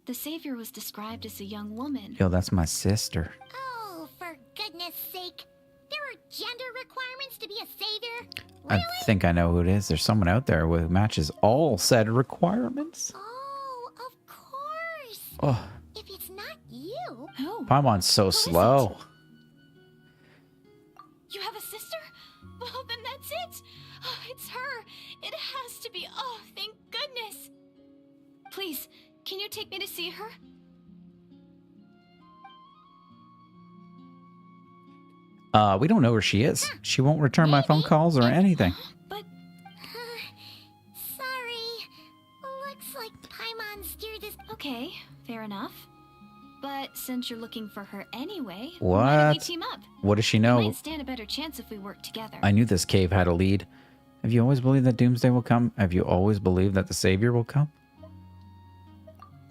The savior was described as a young woman. Yo, that's my sister. Oh, for goodness sake. There are gender requirements to be a savior? Really? I think I know who it is. There's someone out there who matches all said requirements. Oh, of course. Oh, If it's not you... Oh, Paimon's so slow. you have a sister? Well, then that's it. Oh, it's her. It has to be. Oh, thank goodness. Please, can you take me to see her? We don't know where she is. She won't return my phone calls or anything. But sorry. Looks like Paimon steered this... okay, fair enough. But since you're looking for her anyway, why don't we What? team up? What does she We know? might stand a better chance if we work together. I knew this cave had a lead. Have you always believed that Doomsday will come? Have you always believed that the Savior will come?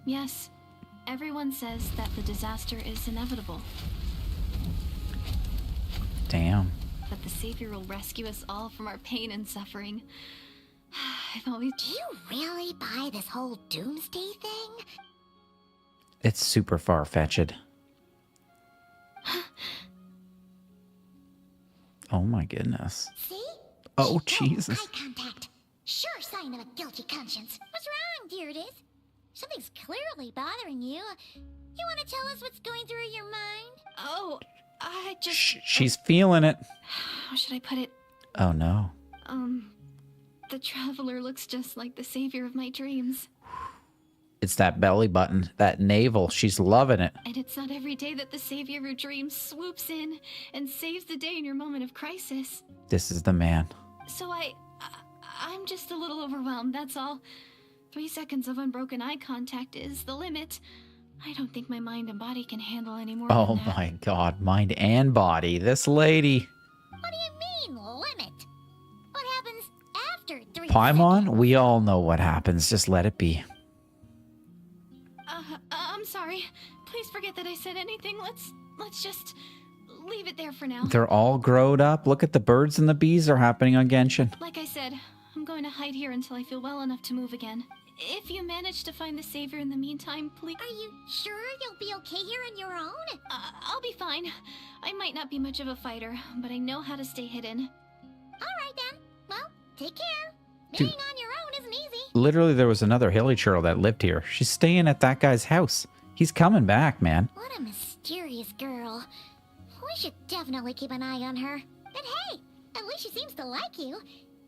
Yes. Everyone says that the disaster is inevitable. Damn. But the savior will rescue us all from our pain and suffering. I've always... Do you really buy this whole doomsday thing? It's super far-fetched. Oh my goodness. See? Oh, She broke Jesus. Eye contact. Sure sign of a guilty conscience. What's wrong, dear it is? Something's clearly bothering you. You want to tell us what's going through your mind? Oh, I just... She's feeling it. How should I put it? Oh no. The traveler looks just like the savior of my dreams. It's that belly button, that navel. She's loving it. And it's not every day that the savior of your dreams swoops in and saves the day in your moment of crisis. This is the man. So I'm just a little overwhelmed, that's all. 3 seconds of unbroken eye contact is the limit. I don't think my mind and body can handle any more Oh than that. my god, mind and body. This lady. What do you mean, limit? What happens after 3 Paimon, seconds? we all know what happens. Just let it be. I'm sorry. Please forget that I said anything. Let's just leave it there for now. They're all growed up. Look at the birds and the bees are happening on Genshin. Like I said, I'm going to hide here until I feel well enough to move again. If you manage to find the savior in the meantime, please... Are you sure you'll be okay here on your own? I'll be fine. I might not be much of a fighter, but I know how to stay hidden. Alright then. Well, take care. Dude. Being on your own isn't easy. Literally, there was another hilly churl that lived here. She's staying at that guy's house. He's coming back, man. What a mysterious girl. We should definitely keep an eye on her. But hey, at least she seems to like you.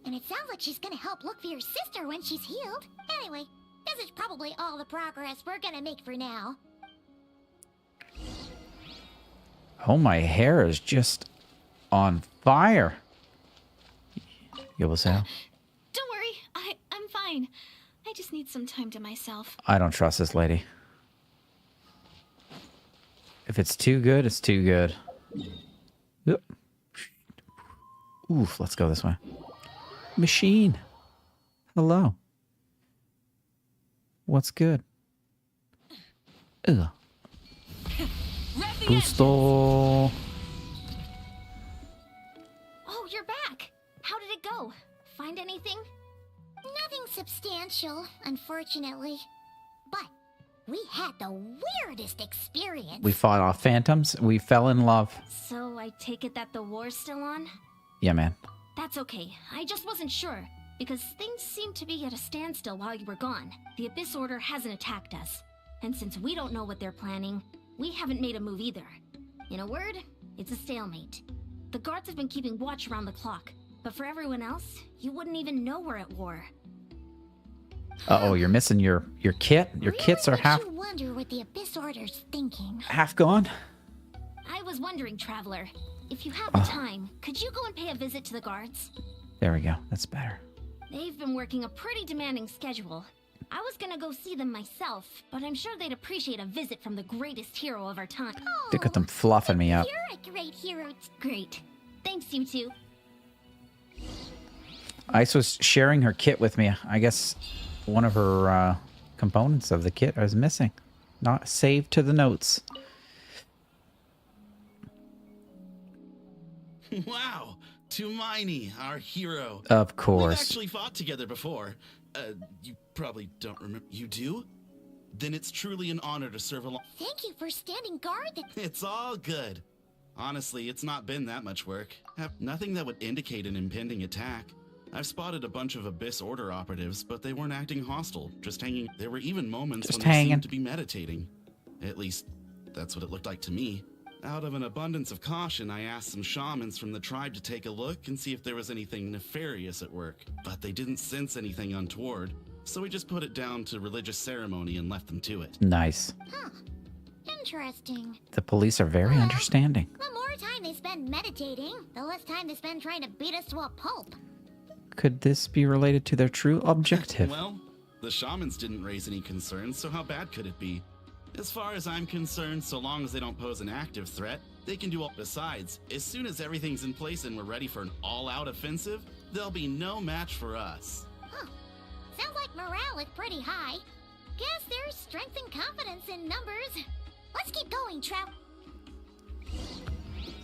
And it sounds like she's gonna help look for your sister when she's healed. Anyway, this is probably all the progress we're gonna make for now. Oh, my hair is just on fire. Yo, what's up? Don't worry, I'm fine. I just need some time to myself. I don't trust this lady. If it's too good, it's too good. Yep. Oof, let's go this way. Machine. Hello. What's good? Ugh. Gusto. so? Find anything? Nothing substantial, unfortunately. But we had the weirdest experience. We fought off phantoms. We fell in love. So I take it that the war's still on? Yeah, man. That's okay. I just wasn't sure, because things seemed to be at a standstill while you were gone. The Abyss Order hasn't attacked us. And since we don't know what they're planning, we haven't made a move either. In a word, it's a stalemate. The guards have been keeping watch around the clock, but for everyone else, you wouldn't even know we're at war. Uh-oh, you're missing your kit. Your really kits are makes half you wonder what the Abyss Order's thinking. gone. I was wondering, Traveler, if you have the time, could you go and pay a visit to the guards? There we go. That's better. They've been working a pretty demanding schedule. I was gonna go see them myself, but I'm sure they'd appreciate a visit from the greatest hero of our time. Look at them fluffing me up. You're a great hero. Great. Thanks, you two. Ice was sharing her kit with me. I guess one of her components of the kit is missing. Not saved to the notes. Wow, Lumine, our hero. Of We've course. actually fought together before. You probably don't remember. You do? Then it's truly an honor to serve along. Thank you for standing guard. It's all good. Honestly, it's not been that much work. Nothing that would indicate an impending attack. I've spotted a bunch of Abyss Order operatives, but they weren't acting hostile, just hanging. There were even moments when they seemed to be meditating. At least, that's what it looked like to me. Out of an abundance of caution, I asked some shamans from the tribe to take a look and see if there was anything nefarious at work. But they didn't sense anything untoward, so we just put it down to religious ceremony and left them to it. Nice. Huh. Interesting. The police are very understanding. The more time they spend meditating, the less time they spend trying to beat us to a pulp. Could this be related to their true objective? Well, the shamans didn't raise any concerns, so how bad could it be? As far as I'm concerned, so long as they don't pose an active threat, they can do all. Besides, as soon as everything's in place and we're ready for an all-out offensive, there'll be no match for us. Huh. Sounds like morale is pretty high. Guess there's strength and confidence in numbers. Let's keep going, Trout.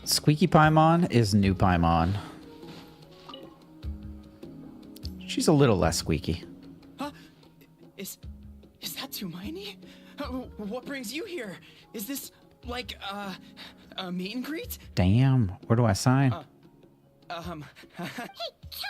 Squeaky Paimon is new Paimon. She's a little less squeaky. Huh? Is that Lumine? What brings you here? Is this like a meet and greet? Damn, where do I sign? Hey, come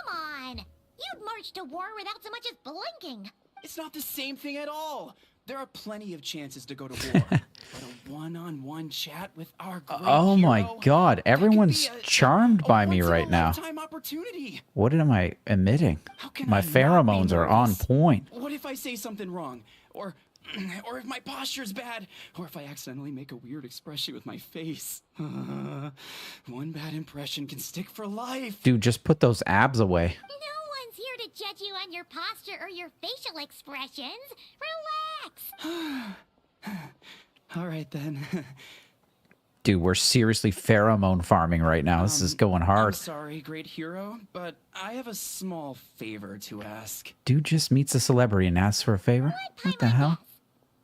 on! You'd march to war without so much as blinking. It's not the same thing at all. There are plenty of chances to go to war. But a one-on-one chat with our great Oh my hero, god, everyone's charmed by me right now. Opportunity. What am I emitting? How can My I not be pheromones are on nervous? point. What if I say something wrong? Or if my posture's bad? Or if I accidentally make a weird expression with my face? One bad impression can stick for life. Dude, just put those abs away. No one's here to judge you on your posture or your facial expressions. Relax. All right, then. Dude, we're seriously pheromone farming right now. This is going I'm hard. sorry, great hero, but I have a small favor to ask. Dude just meets a celebrity and asks for a favor? What the hell?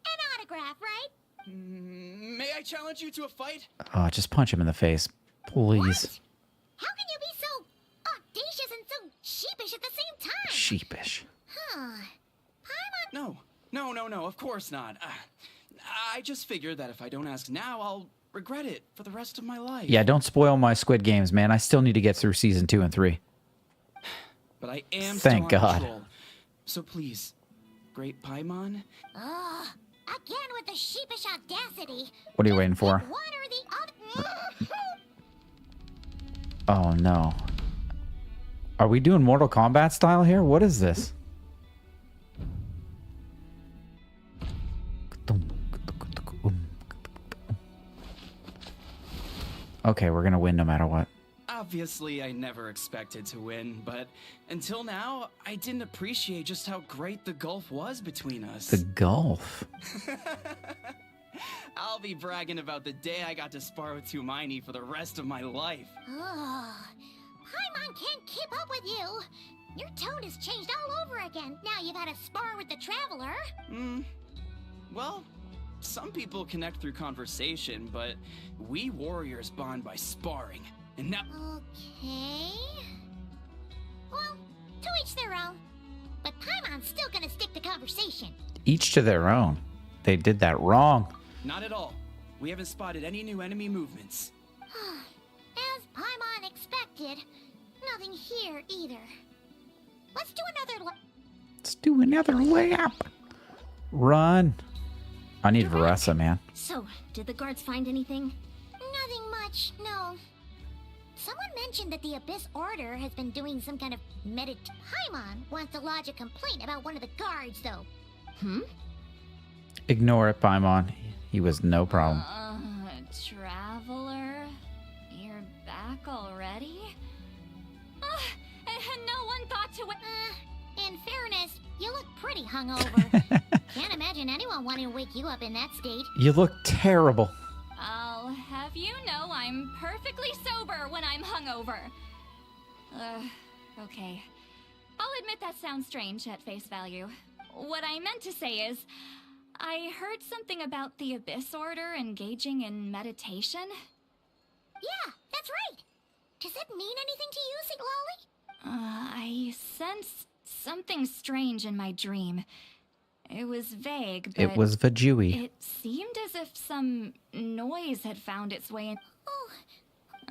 An autograph, right? May I challenge you to a fight? Oh, just punch him in the face. Please. How can you be so audacious and so sheepish at the same time? Sheepish. Huh. No, of course not. I just figured that if I don't ask now, I'll regret it for the rest of my life. Yeah, don't spoil my Squid Games, man. I still need to get through season 2 and 3. But I am Thank still on God. control. So please, great Paimon. Again with the sheepish audacity. What are you waiting for? One or the other. Oh, no. Are we doing Mortal Kombat style here? What is this? Okay, we're gonna win no matter what. Obviously, I never expected to win, but until now, I didn't appreciate just how great the gulf was between us. The Gulf. I'll be bragging about the day I got to spar with Lumine for the rest of my life. Paimon can't keep up with you. Your tone has changed all over again. Now you've had a spar with the Traveler. Well, some people connect through conversation, but we warriors bond by sparring. And now... Okay. Well, to each their own. But Paimon's still gonna stick to conversation. Each to their own. They did that wrong. Not at all. We haven't spotted any new enemy movements. As Paimon expected, nothing here either. Let's do another Let's do another layup. Run. I need Varessa, man. So, did the guards find anything? Nothing much, no. Someone mentioned that the Abyss Order has been doing some kind of Paimon wants to lodge a complaint about one of the guards, though. Ignore it, Paimon. He was no problem. Traveler? You're back already? No one thought to... In fairness, you look pretty hungover. Can't imagine anyone wanting to wake you up in that state. You look terrible. I'll have you know I'm perfectly sober when I'm hungover. Okay. I'll admit that sounds strange at face value. What I meant to say is, I heard something about the Abyss Order engaging in meditation. Yeah, that's right. Does that mean anything to you, Siglali? I sensed something strange in my dream. It was vague, but It was Vajui. it seemed as if some noise had found its way in.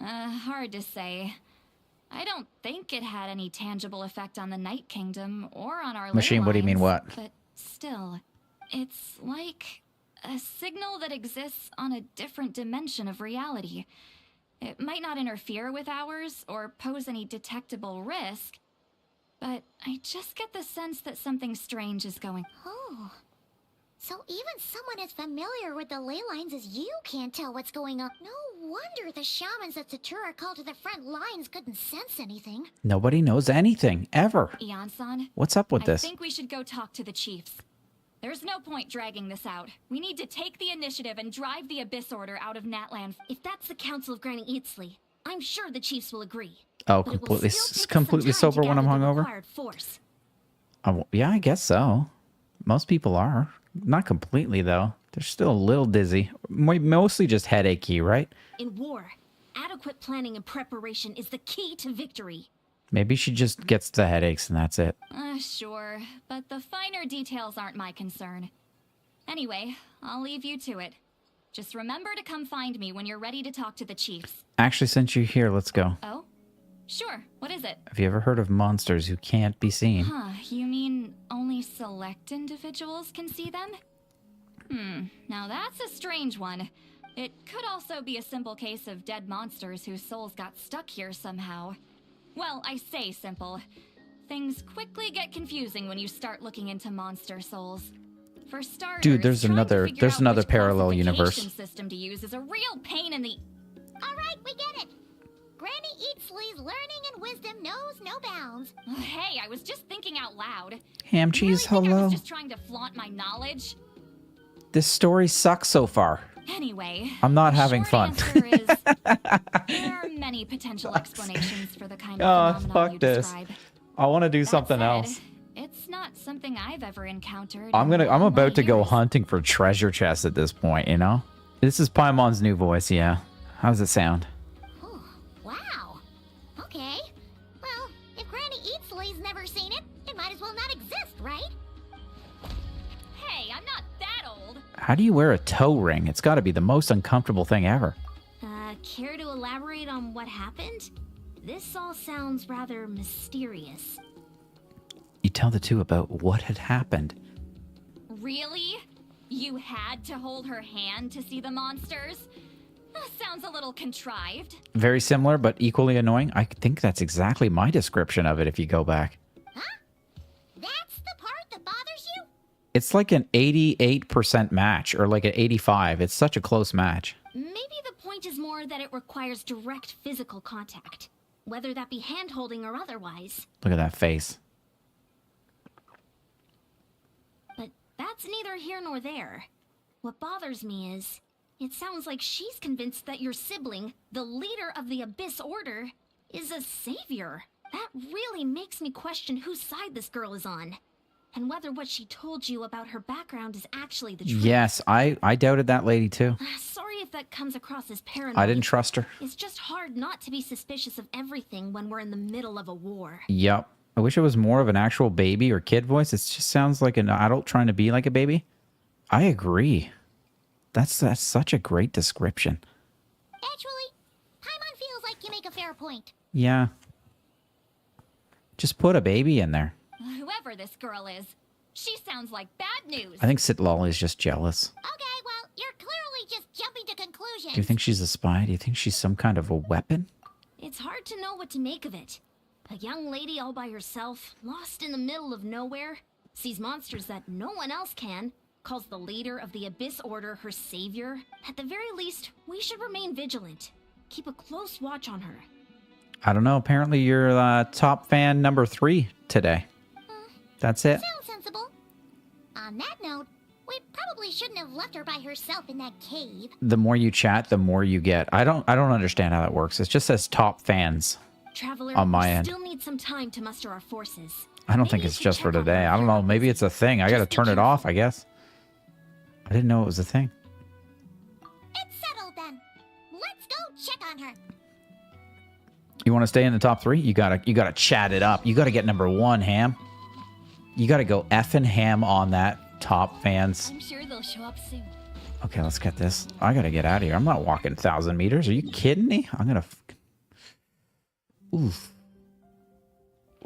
Hard to say. I don't think it had any tangible effect on the Night Kingdom or on our Machine, ley what do you mean, lines, what? But still, it's like a signal that exists on a different dimension of reality. It might not interfere with ours or pose any detectable risk, but I just get the sense that something strange is going. Oh. So even someone as familiar with the ley lines as you can't tell what's going on. No wonder the shamans that Satura called to the front lines couldn't sense anything. Nobody knows anything, ever. Ian-san, What's up with this? I think we should go talk to the chiefs. There's no point dragging this out. We need to take the initiative and drive the Abyss Order out of Natland. If that's the Council of Granny Eatsley, I'm sure the chiefs will agree. Oh, But it will completely, still take us some completely time to sober when I'm gather the hungover? required force. Oh, yeah, I guess so. Most people are. Not completely, though. They're still a little dizzy. Mostly just headachy, right? In war, adequate planning and preparation is the key to victory. Maybe she just gets the headaches and that's it. Sure, but the finer details aren't my concern. Anyway, I'll leave you to it. Just remember to come find me when you're ready to talk to the chiefs. Actually, since you're here, let's go. Oh? Sure, what is it? Have you ever heard of monsters who can't be seen? Huh, you mean only select individuals can see them? Now that's a strange one. It could also be a simple case of dead monsters whose souls got stuck here somehow. Well, I say simple. Things quickly get confusing when you start looking into monster souls. For starters, Dude, there's another which parallel universe. classification system to use is a real pain in the... All right, we get it. Granny Eatsley's learning and wisdom knows no bounds. Hey, I was just thinking out loud. Ham cheese, Really think I hello. was just trying to flaunt my knowledge? This story sucks so far. Anyway, I'm not the having short fun. answer is, there are many potential explanations for the kind of Oh, phenomenon fuck you this. describe. I want to do That something said, else. It's not something I've ever encountered. I'm in all my about to go years. hunting for treasure chests at this point, you know? This is Paimon's new voice, yeah. How does it sound? Wow. Okay. Well, if Granny Eatsley's never seen it, it might as well not exist, right? Hey, I'm not that old. How do you wear a toe ring? It's got to be the most uncomfortable thing ever. Care to elaborate on what happened? This all sounds rather mysterious. You tell the two about what had happened. Really? You had to hold her hand to see the monsters? That sounds a little contrived. Very similar, but equally annoying. I think that's exactly my description of it if you go back. That's the part that bothers you? It's like an 88% match, or like an 85. It's such a close match. Maybe the point is more that it requires direct physical contact, whether that be hand-holding or otherwise. Look at that face. But that's neither here nor there. What bothers me is, it sounds like she's convinced that your sibling, the leader of the Abyss Order, is a savior. That really makes me question whose side this girl is on. and whether what she told you about her background is actually the truth. Yes, I doubted that lady too. Sorry if that comes across as paranoid. I didn't trust her. It's just hard not to be suspicious of everything when we're in the middle of a war. Yep. I wish it was more of an actual baby or kid voice. It just sounds like an adult trying to be like a baby. I agree. That's such a great description. Actually, Paimon feels like you make a fair point. Yeah. Just put a baby in there. Whoever this girl is, she sounds like bad news. I think Sitlolly is just jealous. Okay, well, you're clearly just jumping to conclusions. Do you think she's a spy? Do you think she's some kind of a weapon? It's hard to know what to make of it. A young lady all by herself, lost in the middle of nowhere, sees monsters that no one else can, calls the leader of the Abyss Order her savior. At the very least, we should remain vigilant. Keep a close watch on her. I don't know. Apparently you're top fan number 3 today. That's it. Sounds sensible. On that note, we probably shouldn't have left her by herself in that cave. The more you chat, the more you get. I don't understand how that works. It just says top fans Traveler, on my we end. still need some time to muster our forces. I don't think it's just for today. I don't know. Maybe it's a thing. I got to turn it off, I guess. I didn't know it was a thing. It's settled then. Let's go check on her. You want to stay in the top 3? You gotta chat it up. You gotta get number 1, Ham. You gotta go effing ham on that top fans. I'm sure they'll show up soon. Okay, let's get this. I gotta get out of here. I'm not walking 1,000 meters. Are you kidding me? I'm gonna... Oof.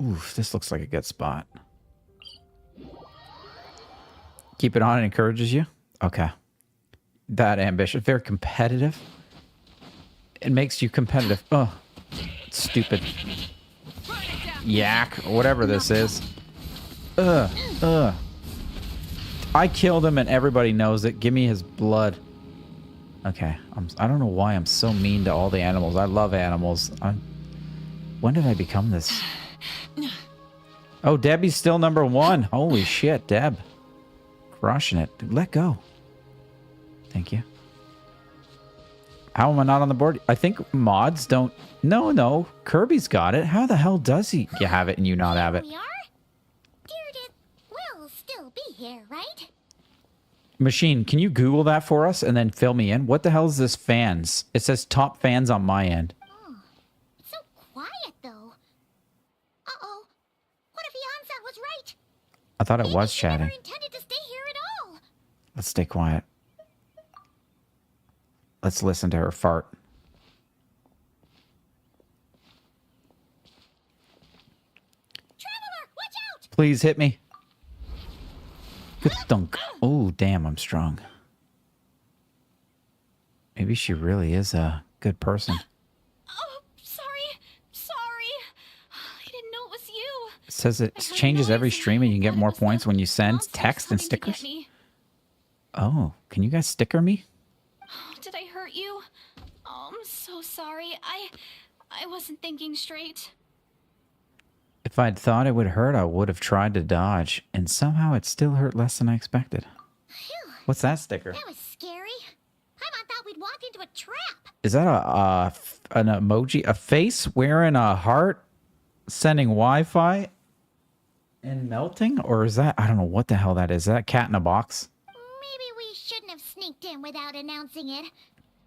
Oof, this looks like a good spot. Keep it on. It encourages you? Okay. That ambition. Very competitive. It makes you competitive. Oh, stupid. Yak, whatever this is. I killed him and everybody knows it. Give me his blood. Okay. I don't know why I'm so mean to all the animals. I love animals. When did I become this? Oh, Debbie's still number 1. Holy shit, Deb. Crushing it. Dude, let go. Thank you. How am I not on the board? I think mods don't... No. Kirby's got it. How the hell does you have it and you not have it? We are? Dear, we'll still be here, right? Machine, can you Google that for us and then fill me in? What the hell is this fans? It says top fans on my end. Oh, it's so quiet, though. Uh-oh. What if Iansa was right? I thought it was chatting. Never intended to stay here at all. Let's stay quiet. Let's listen to her fart. Traveler, watch out! Please hit me. Good thunk. Oh, damn, I'm strong. Maybe she really is a good person. Oh, sorry. I didn't know it was you. It says it changes every stream and you can get more points when you send text and stickers. Oh, can you guys sticker me? Did I hurt you? Oh, I'm so sorry. I wasn't thinking straight. If I'd thought it would hurt, I would have tried to dodge, and somehow it still hurt less than I expected. Phew, What's that sticker? that was scary. Paimon thought we'd walked into a trap. Is that an emoji? A face wearing a heart, sending Wi-Fi, and melting? Or is that... I don't know what the hell that is. Is that cat in a box? Maybe we shouldn't have sneaked in without announcing it.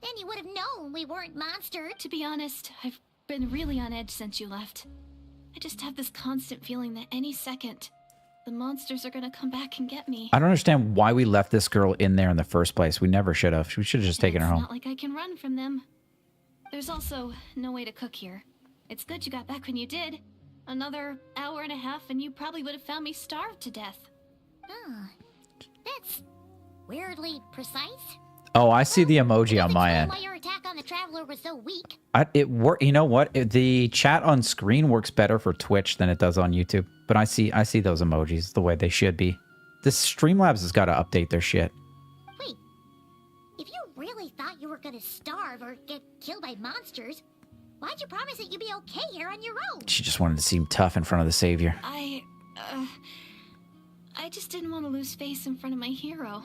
Then you would have known we weren't monsters. To be honest, I've been really on edge since you left. I just have this constant feeling that any second, the monsters are gonna come back and get me. I don't understand why we left this girl in there in the first place. We never should have. We should have just taken her home. It's not like I can run from them. There's also no way to cook here. It's good you got back when you did. Another hour and a half and you probably would have found me starved to death. Oh, that's weirdly precise. Oh, I see the emoji on my end. Why your attack on the traveler was so weak. You know what? The chat on screen works better for Twitch than it does on YouTube. But I see those emojis the way they should be. This Streamlabs has got to update their shit. Wait, if you really thought you were gonna starve or get killed by monsters, why'd you promise that you'd be okay here on your own? She just wanted to seem tough in front of the savior. I just didn't want to lose face in front of my hero.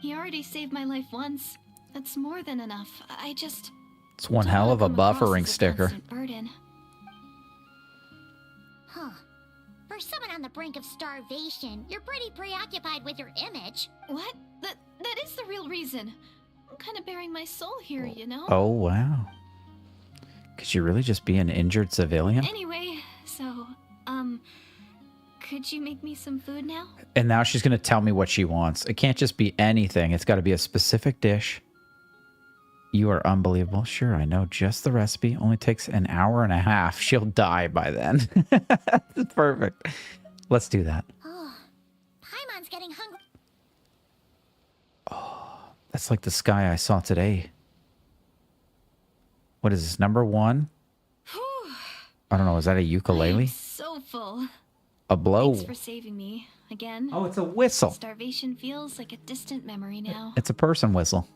He already saved my life once. That's more than enough. It's one hell of a buffering sticker. Burden. Huh. For For someone on the brink of starvation, you're pretty preoccupied with your image. What? That is the real reason. I'm kind of bearing my soul here, you know? Oh, wow. Could you really just be an injured civilian? Anyway, so, could you make me some food now? And now she's going to tell me what she wants. It can't just be anything. It's got to be a specific dish. You are unbelievable. Sure, I know just the recipe. Only takes an hour and a half. She'll die by then. That's perfect. Let's do that. Oh, Paimon's getting hungry. Oh, that's like the sky I saw today. What is this, number 1? I don't know. Is that a ukulele? I'm so full. A blow. Thanks for saving me again. Oh, it's a whistle. Starvation feels like a distant memory now. It's a person whistle.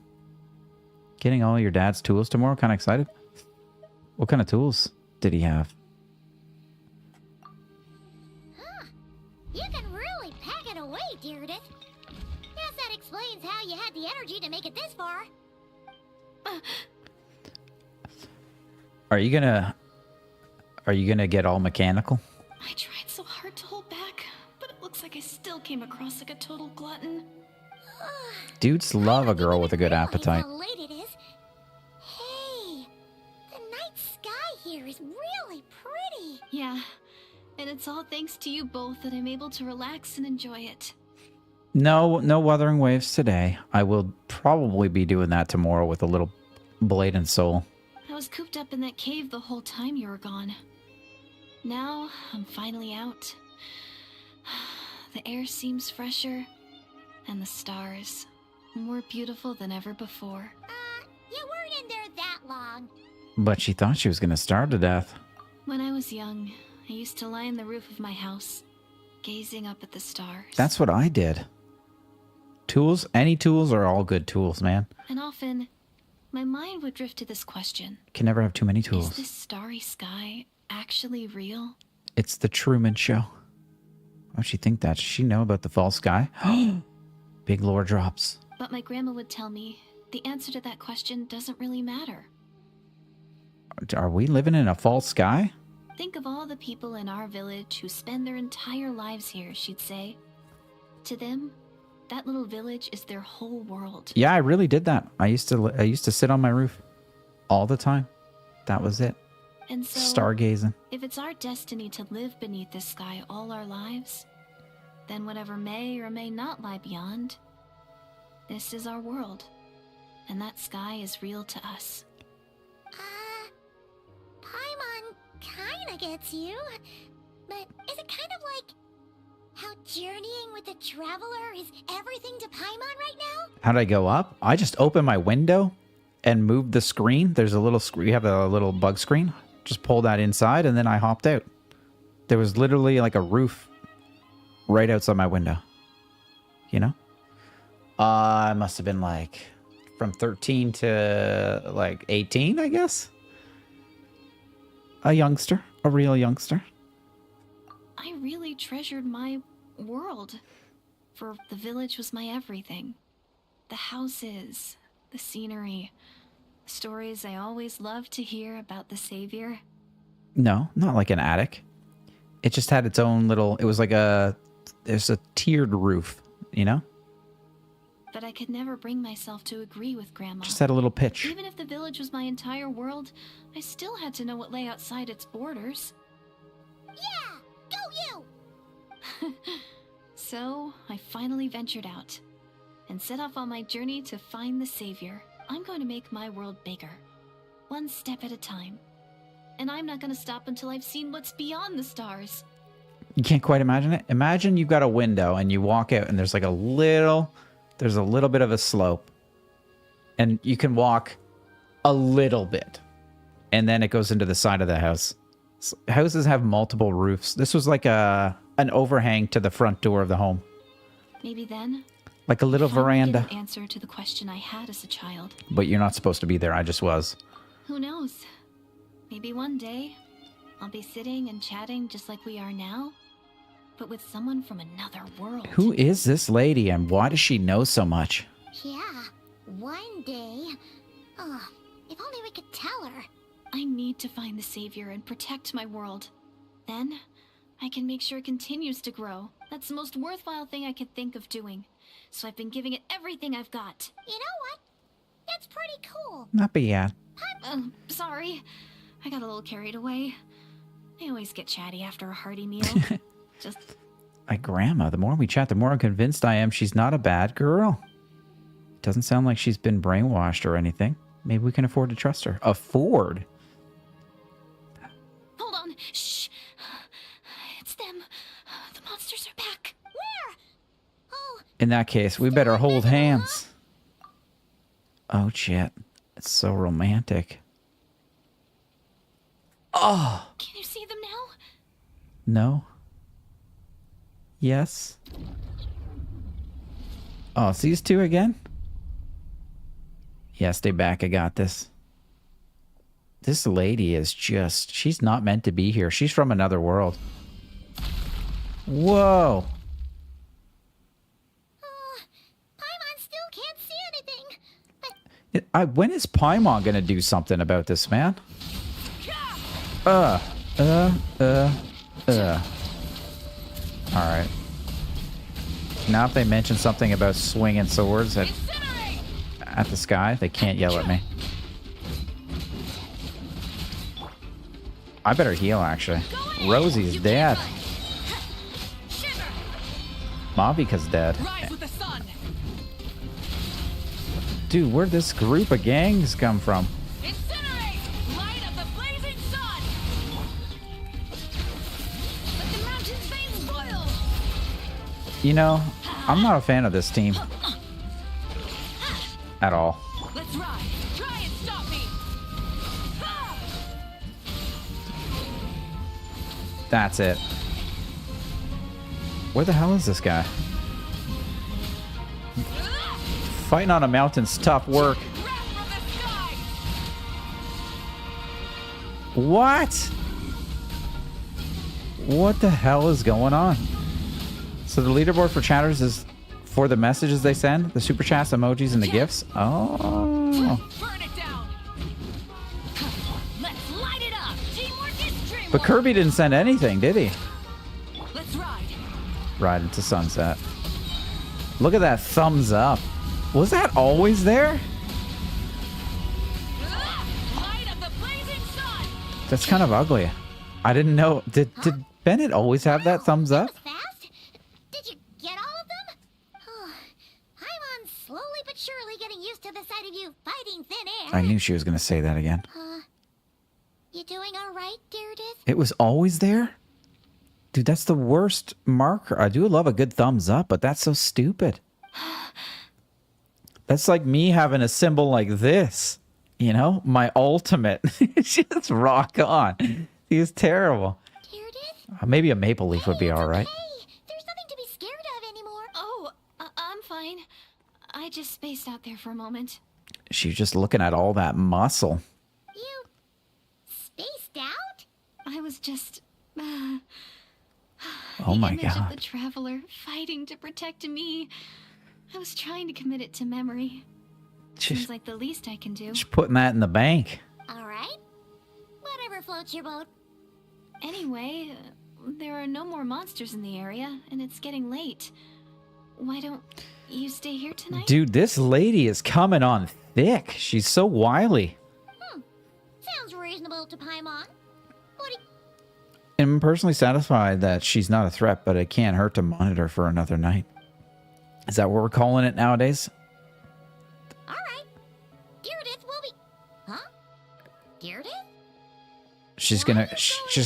Getting all your dad's tools tomorrow. Kind of excited. What kind of tools did he have? Huh. You can really pack it away, Deirdre. Guess that explains how you had the energy to make it this far. Are you gonna get all mechanical? I tried so hard to hold back, but it looks like I still came across like a total glutton. Dudes love a girl with a good appetite. How late it is. Hey, the night sky here is really pretty. Yeah, and it's all thanks to you both that I'm able to relax and enjoy it. No Wuthering Waves today. I will probably be doing that tomorrow with a little Blade and Soul. I was cooped up in that cave the whole time you were gone. Now, I'm finally out. The air seems fresher, and the stars more beautiful than ever before. You weren't in there that long. But she thought she was going to starve to death. When I was young, I used to lie on the roof of my house, gazing up at the stars. That's what I did. Tools? Any tools are all good tools, man. And often, my mind would drift to this question. Can never have too many Is tools. this starry sky actually real? It's the Truman Show. Why'd she think that? Does she know about the false sky? Big lore drops. But my grandma would tell me the answer to that question doesn't really matter. Are we living in a false sky? Think of all the people in our village who spend their entire lives here, she'd say. To them, that little village is their whole world. Yeah, I really did that. I used to sit on my roof all the time. That was it. And so, stargazing. if it's our destiny to live beneath this sky all our lives, then whatever may or may not lie beyond, this is our world. And that sky is real to us. Paimon kinda gets you. But is it kind of like how journeying with the traveler is everything to Paimon right now? How did I go up? I just opened my window and moved the screen. There's a little screen. You have a little bug screen. Just pull that inside, and then I hopped out. There was literally like a roof right outside my window. You know? I must have been like from 13 to like 18, I guess. A youngster. A real youngster. I really treasured my world, for the village was my everything. The houses, the scenery, stories I always loved to hear about the Savior. No, not like an attic. It just had its own little... It was like there's a tiered roof, you know? But I could never bring myself to agree with Grandma. Just had a little pitch. Even if the village was my entire world, I still had to know what lay outside its borders. Yeah! Go you! So, I finally ventured out and set off on my journey to find the Savior. I'm going to make my world bigger, one step at a time. And I'm not going to stop until I've seen what's beyond the stars. You can't quite imagine it. Imagine you've got a window and you walk out and there's like a little bit of a slope. And you can walk a little bit. And then it goes into the side of the house. Houses have multiple roofs. This was like an overhang to the front door of the home. Maybe then, like a little veranda. Get an answer to the question I had as a child. But you're not supposed to be there. I just was. Who knows? Maybe one day, I'll be sitting and chatting just like we are now, but with someone from another world. Who is this lady and why does she know so much? Yeah, one day. Oh, if only we could tell her. I need to find the Savior and protect my world. Then, I can make sure it continues to grow. That's the most worthwhile thing I could think of doing. So I've been giving it everything I've got. You know what? That's pretty cool. Not bad. Sorry. I got a little carried away. I always get chatty after a hearty meal. Just... My grandma, the more we chat, the more I'm convinced I am she's not a bad girl. Doesn't sound like she's been brainwashed or anything. Maybe we can afford to trust her. Afford? Hold on. Shh. It's them. The monsters are back. Where? Oh. In that case, we better hold hands. Oh, shit. It's so romantic. Oh. Can you see them now? No. Yes. Oh, it's these two again? Yeah, stay back. I got this. This lady is just... She's not meant to be here. She's from another world. Whoa. Paimon still can't see anything. When is Paimon gonna do something about this, man? Alright. Now if they mention something about swinging swords at the sky, they can't yell at me. I better heal, actually. Rosie's dead. Mavika's dead. Dude, where'd this group of gangs come from? You know, I'm not a fan of this team. At all. Let's ride. Try and stop me. That's it. Where the hell is this guy? Fighting on a mountain's tough work. What? What the hell is going on? So the leaderboard for chatters is for the messages they send, the super chats, emojis, and the gifts. Oh. Burn it down. Let's light it up. Teamwork is dreamwork. But Kirby didn't send anything, did he? Let's ride. Ride into sunset. Look at that thumbs up. Was that always there? Light of the blazing sun. That's kind of ugly. I didn't know. Did Bennett always have that thumbs up? Did you get all of them? Oh, Paimon's slowly but surely getting used to the sight of you fighting thin air. I knew she was going to say that again. You doing all right, Deirdith? It was always there? Dude, that's the worst marker. I do love a good thumbs up, but that's so stupid. That's like me having a symbol like this. You know? My ultimate. Just rock on. He's terrible. Deirdith? Maybe a maple leaf would be alright. There's nothing to be scared of anymore. Oh, I'm fine. I just spaced out there for a moment. She's just looking at all that muscle. You spaced out? I was just... oh The my image of god. the traveler fighting to protect me. I was trying to commit it to memory. Seems like the least I can do. She's putting that in the bank. All right. Whatever floats your boat. Anyway, there are no more monsters in the area, and it's getting late. Why don't you stay here tonight? Dude, this lady is coming on thick. She's so wily. Sounds reasonable to Paimon. I'm personally satisfied that she's not a threat, but it can't hurt to monitor for another night. Is that what we're calling it nowadays? All right. Deirdith will be... Huh? Deirdith? She's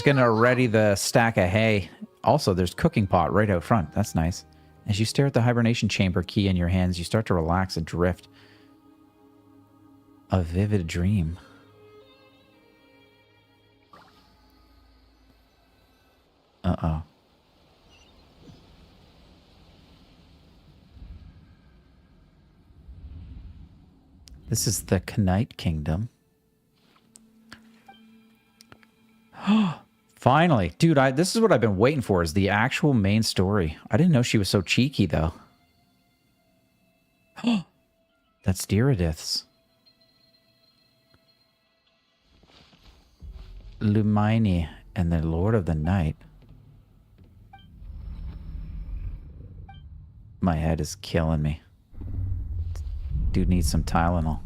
gonna ready the stack of hay. Also, there's cooking pot right out front. That's nice. As you stare at the hibernation chamber key in your hands, you start to relax and drift. A vivid dream. Uh-oh. This is the Knight Kingdom. Finally. Dude, this is what I've been waiting for, is the actual main story. I didn't know she was so cheeky, though. That's Deirdith's. Lumine and the Lord of the Night. My head is killing me. Dude needs some Tylenol.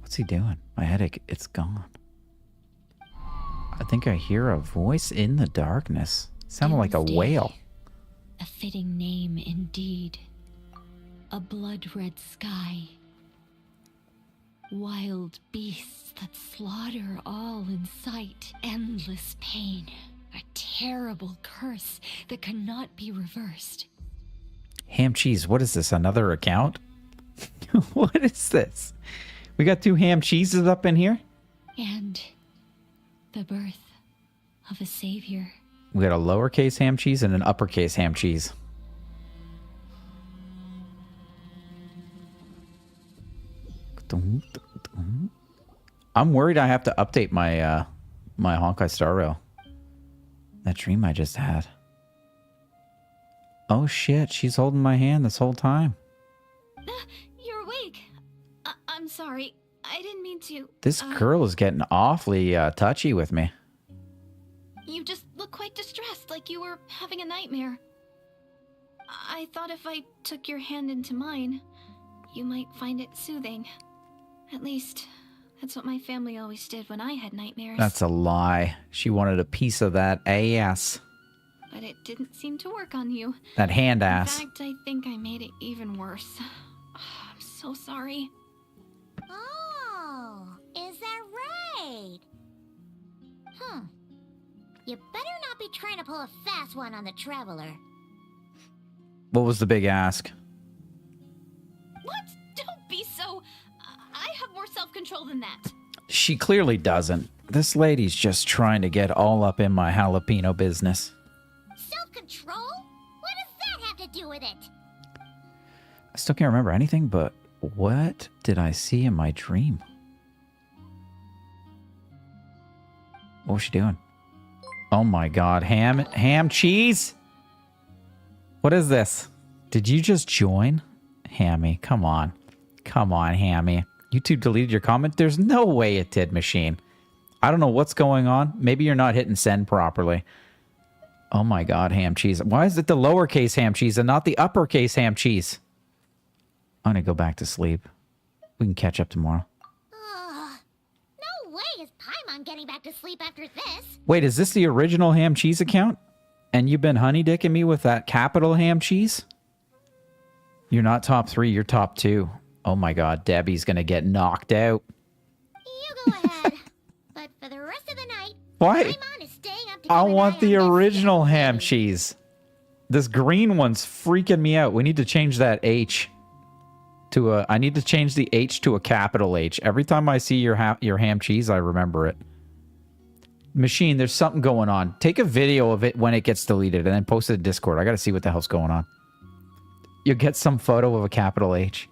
What's he doing? My headache, it's gone. I think I hear a voice in the darkness. Sounded like a whale. A fitting name indeed. A blood-red sky. Wild beasts that slaughter all in sight. Endless pain. A terrible curse that cannot be reversed. Ham cheese, what is this? Another account? What is this? We got 2 ham cheeses up in here? And the birth of a savior. We got a lowercase ham cheese and an uppercase ham cheese. I'm worried I have to update my my Honkai Star Rail. That dream I just had. Oh shit, she's holding my hand this whole time. You're awake. I'm sorry. I didn't mean to. This girl is getting awfully touchy with me. You just look quite distressed, like you were having a nightmare. I thought if I took your hand into mine, you might find it soothing. At least, that's what my family always did when I had nightmares. That's a lie. She wanted a piece of that ass. But it didn't seem to work on you. That hand ass. In fact, I think I made it even worse. I'm so sorry. Oh, is that right? You better not be trying to pull a fast one on the Traveler. What was the big ask? What? Don't be so... I have more self-control than that. She clearly doesn't. This lady's just trying to get all up in my jalapeno business. Self-control? What does that have to do with it? I still can't remember anything, but what did I see in my dream? What was she doing? Oh my god, ham cheese? What is this? Did you just join? Hammy, come on. Come on, Hammy. YouTube deleted your comment? There's no way it did, machine. I don't know what's going on. Maybe you're not hitting send properly. Oh my god, ham cheese. Why is it the lowercase ham cheese and not the uppercase ham cheese? I'm gonna go back to sleep. We can catch up tomorrow. No way is Paimon getting back to sleep after this. Wait, is this the original ham cheese account? And you've been honey dicking me with that capital ham cheese? You're not top 3, you're top 2. Oh my god, Debbie's gonna get knocked out. You go ahead. But for the rest of the night, Why? Paimon is staying up to I keep an want eye the on this original young ham lady. cheese. This green one's freaking me out. We need to change that H to a... I need to change the H to a capital H. Every time I see your ham cheese, I remember it. Machine, there's something going on. Take a video of it when it gets deleted and then post it to Discord. I gotta see what the hell's going on. You'll get some photo of a capital H.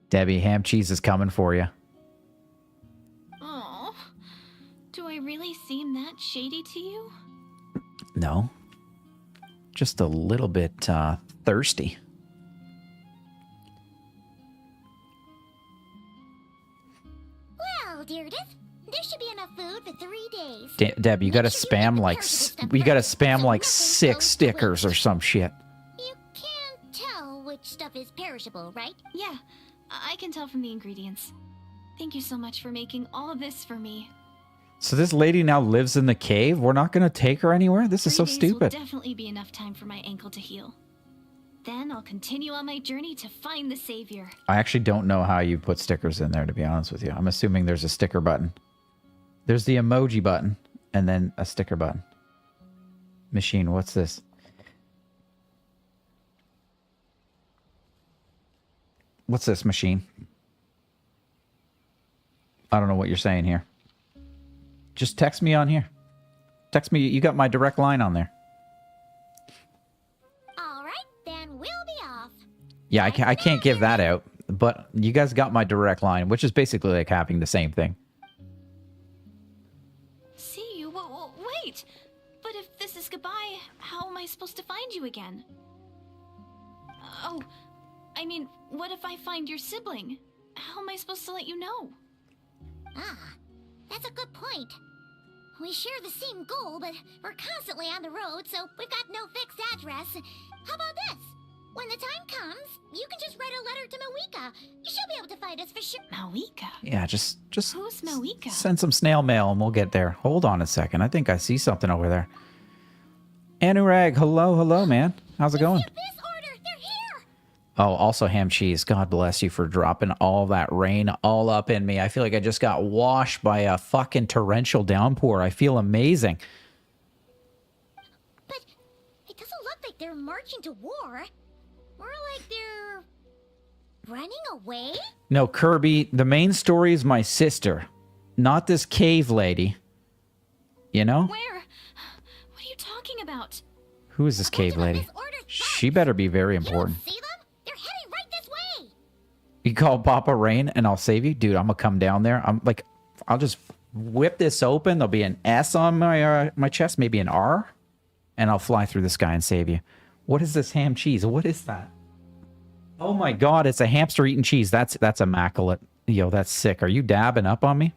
Debbie, ham cheese is coming for you. Oh, do I really seem that shady to you? No. Just a little bit thirsty. Well, Deirdre, there should be enough food for 3 days. Deb, you gotta spam like... You gotta spam like 6 stickers or some shit. You can't tell which stuff is perishable, right? Yeah, I can tell from the ingredients. Thank you so much for making all of this for me. So this lady now lives in the cave? We're not gonna take her anywhere? This is so 3 days stupid. will definitely be enough time for my ankle to heal. Then I'll continue on my journey to find the savior. I actually don't know how you put stickers in there, to be honest with you. I'm assuming there's a sticker button. There's the emoji button, and then a sticker button. Machine, what's this? What's this, machine? I don't know what you're saying here. Just text me on here. Text me. You got my direct line on there. All right, then we'll be off. Yeah, I can't give that out. But you guys got my direct line, which is basically like having the same thing. See you? Wait! But if this is goodbye, how am I supposed to find you again? Oh, I mean, what if I find your sibling? How am I supposed to let you know? Ah, that's a good point. We share the same goal, but we're constantly on the road, so we've got no fixed address. How about this? When the time comes, you can just write a letter to Mawika. She'll be able to find us for sure. Mawika? Yeah, just Who's Mawika? send some snail mail and we'll get there. Hold on a second. I think I see something over there. Anurag, hello, man. How's it going? This order, they're here. Oh, also ham cheese. God bless you for dropping all that rain all up in me. I feel like I just got washed by a fucking torrential downpour. I feel amazing. But it doesn't look like they're marching to war. More like they're running away? No, Kirby, the main story is my sister, not this cave lady. You know? Where? What are you talking about? Who is this cave lady? She better be very important. See them? They're heading right this way. You call Papa Rain and I'll save you? Dude, I'm gonna come down there. I'll just whip this open. There'll be an S on my chest, maybe an R. And I'll fly through the sky and save you. What is this ham cheese? What is that? Oh my god, it's a hamster eating cheese. That's immaculate. Yo, that's sick. Are you dabbing up on me?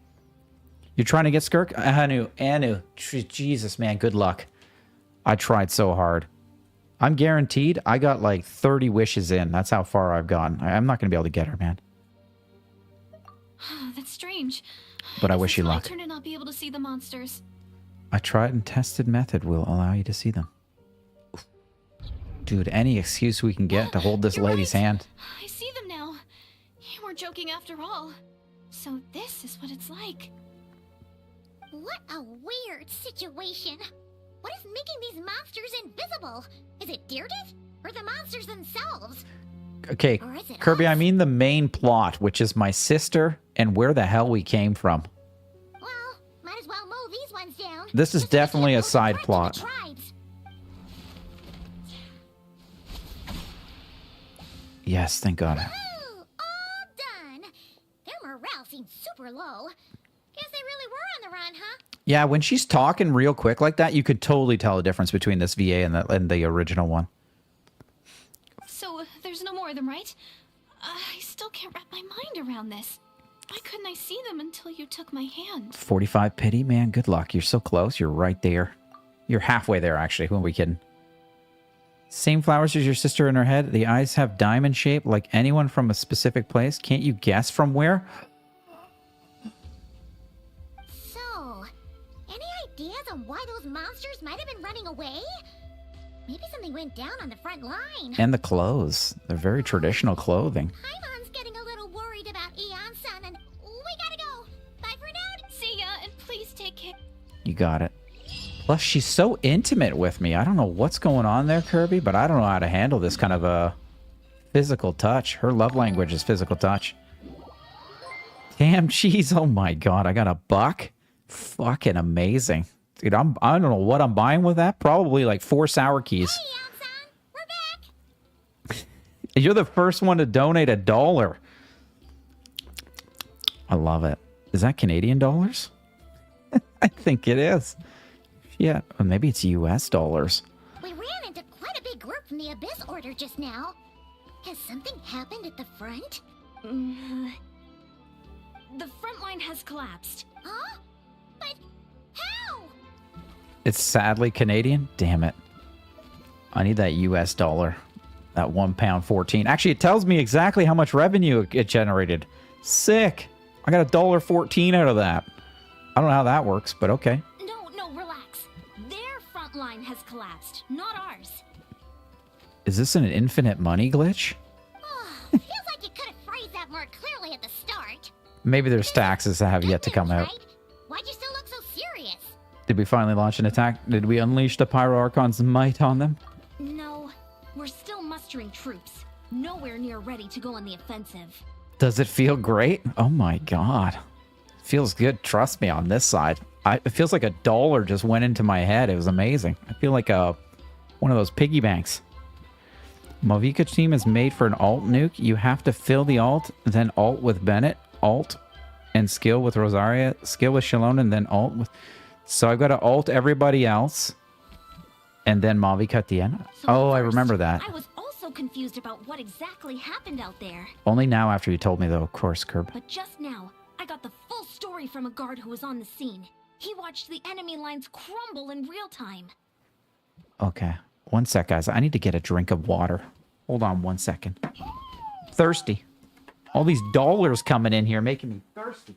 You're trying to get Skirk? Anu. Jesus, man, good luck. I tried so hard. I'm guaranteed I got like 30 wishes in. That's how far I've gone. I'm not going to be able to get her, man. That's strange. But I wish you luck. My turn to not be able to see the monsters. A tried and tested method will allow you to see them. Dude, any excuse we can get to hold this lady's hand. I see them now. You weren't joking after all. So this is what it's like. What a weird situation. What is making these monsters invisible? Is it Deirdre? Or the monsters themselves? Okay, Kirby, I mean the main plot, which is my sister and where the hell we came from. Well, might as well mow these ones down. This is definitely a side plot. Yes, thank God. Woohoo! All done. Their morale seems super low. Guess they really were on the run, huh? Yeah, when she's talking real quick like that, you could totally tell the difference between this VA and the original one. So there's no more of them, right? I still can't wrap my mind around this. Why couldn't I see them until you took my hand? 45 pity, man. Good luck. You're so close. You're right there. You're halfway there, actually. Who are we kidding? Same flowers as your sister in her head. The eyes have diamond shape like anyone from a specific place. Can't you guess from where? So, any ideas on why those monsters might have been running away? Maybe something went down on the front line. And the clothes. They're very traditional clothing. Paimon's getting a little worried about Eon-san, and we gotta go. Bye for now. See ya, and please take care. You got it. Plus, she's so intimate with me. I don't know what's going on there, Kirby, but I don't know how to handle this kind of a physical touch. Her love language is physical touch. Damn cheese. Oh my god, I got a buck? Fucking amazing. Dude, I don't know what I'm buying with that. Probably like 4 sour keys. Hey, Eon-san, we're back. You're the first one to donate $1. I love it. Is that Canadian dollars? I think it is. Yeah, or maybe it's US dollars. We ran into quite a big group from the Abyss Order just now. Has something happened at the front? The front line has collapsed. Huh? But how? It's sadly Canadian? Damn it. I need that US dollar. That £1.14. Actually, it tells me exactly how much revenue it generated. Sick. I got $1.14 out of that. I don't know how that works, but okay. No, relax. Their front line has collapsed, not ours. Is this an infinite money glitch? Feels like you could have phrased that more clearly at the start. Maybe there's taxes that have yet to come out. Right? Why'd you still look so serious? Did we finally launch an attack? Did we unleash the Pyro Archon's might on them? No, we're still mustering troops. Nowhere near ready to go on the offensive. Does it feel great? Oh my god. Feels good. Trust me on this side. It feels like $1 just went into my head. It was amazing. I feel like one of those piggy banks. Mavika team is made for an alt nuke. You have to fill the alt, then alt with Bennett, alt, and skill with Rosaria, skill with Shalon, and then alt with... So I've got to alt everybody else, and then Mavika at the end. Oh, I remember that. I was also confused about what exactly happened out there. Only now after you told me, though, of course, Curb. But just now, I got the full story from a guard who was on the scene. He watched the enemy lines crumble in real time. Okay. One sec, guys. I need to get a drink of water. Hold on one second. Thirsty. All these dollars coming in here making me thirsty.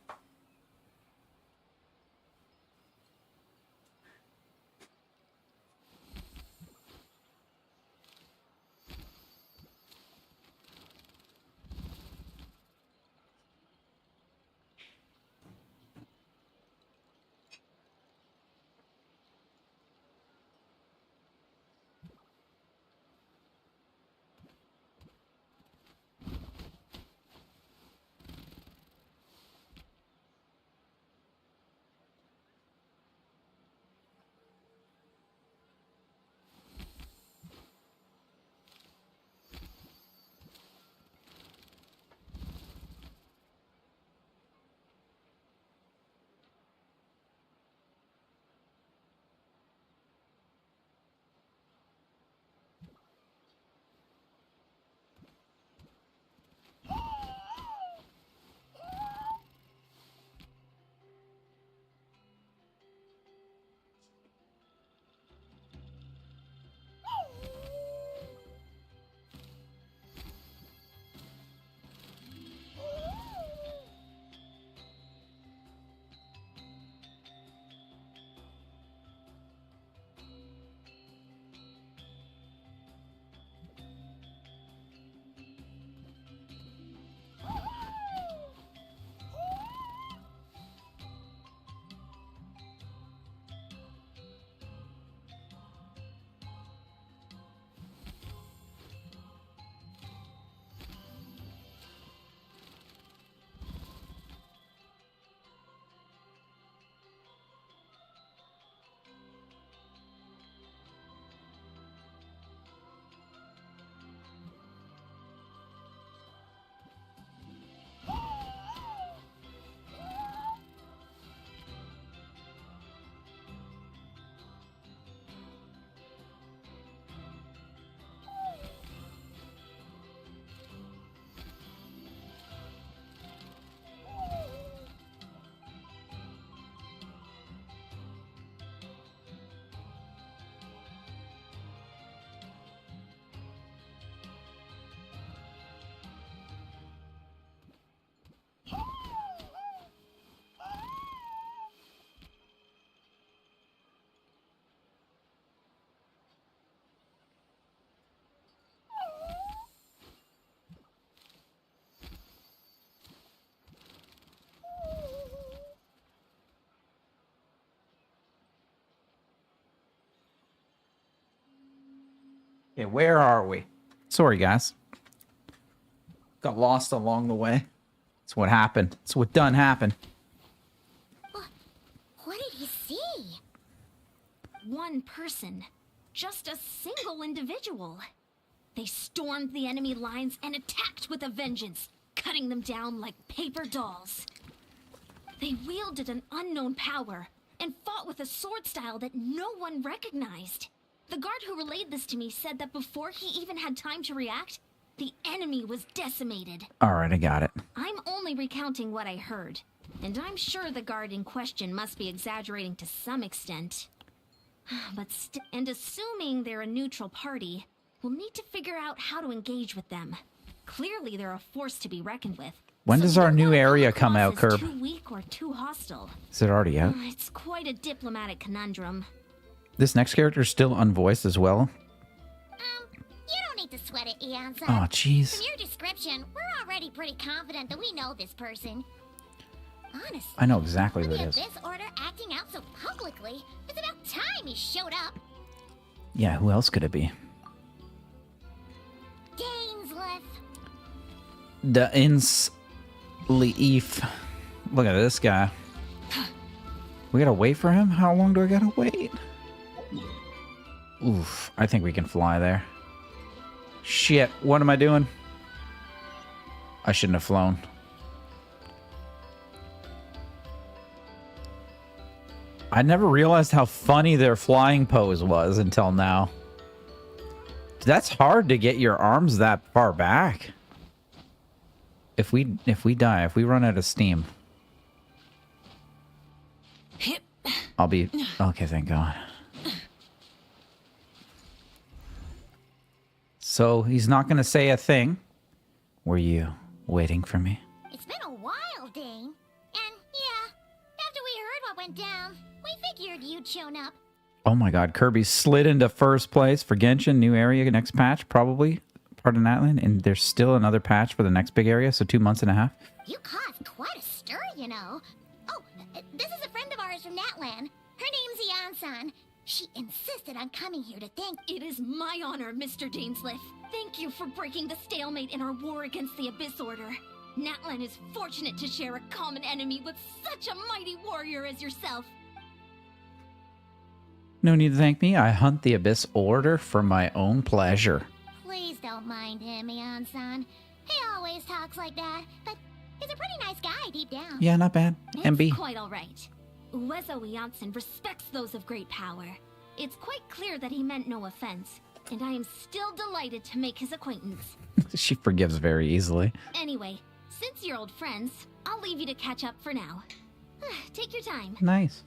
Okay, where are we? Sorry, guys. Got lost along the way. That's what happened. That's what done happened. What did he see? One person. Just a single individual. They stormed the enemy lines and attacked with a vengeance, cutting them down like paper dolls. They wielded an unknown power and fought with a sword style that no one recognized. The guard who relayed this to me said that before he even had time to react, the enemy was decimated. All right, I got it. I'm only recounting what I heard, and I'm sure the guard in question must be exaggerating to some extent. But assuming they're a neutral party, we'll need to figure out how to engage with them. Clearly, they're a force to be reckoned with. When does our new area come out, Kirby? Too weak or too hostile. Is it already out? It's quite a diplomatic conundrum. This next character is still unvoiced as well. You don't need to sweat it, Eon-san. Oh, jeez. From your description, we're already pretty confident that we know this person. Honestly, I know exactly who it is. This order acting out so publicly, it's about time he showed up. Yeah, who else could it be? Dainsleif. The Insleif. Look at this guy. We gotta wait for him? How long do I gotta wait? Oof, I think we can fly there. Shit, what am I doing? I shouldn't have flown. I never realized how funny their flying pose was until now. That's hard to get your arms that far back. If we die, if we run out of steam. I'll be... Okay, thank God. So he's not going to say a thing. Were you waiting for me? It's been a while, Dane. And yeah, after we heard what went down, we figured you'd shown up. Oh my God, Kirby slid into first place for Genshin, new area, next patch, probably part of Natlan, and there's still another patch for the next big area, so 2 months and a half. You caused quite a stir, you know. Oh, this is a friend of ours from Natlan. Her name's Ian-san. She insisted on coming here to thank... It is my honor, Mr. Dainsleif. Thank you for breaking the stalemate in our war against the Abyss Order. Natlan is fortunate to share a common enemy with such a mighty warrior as yourself. No need to thank me. I hunt the Abyss Order for my own pleasure. Please don't mind him, Ian-san. He always talks like that, but he's a pretty nice guy deep down. Yeah, not bad. It's MB. quite all right. Uezo Janssen respects those of great power. It's quite clear that he meant no offense, and I am still delighted to make his acquaintance. She forgives very easily. Anyway, since you're old friends, I'll leave you to catch up for now. Take your time. Nice.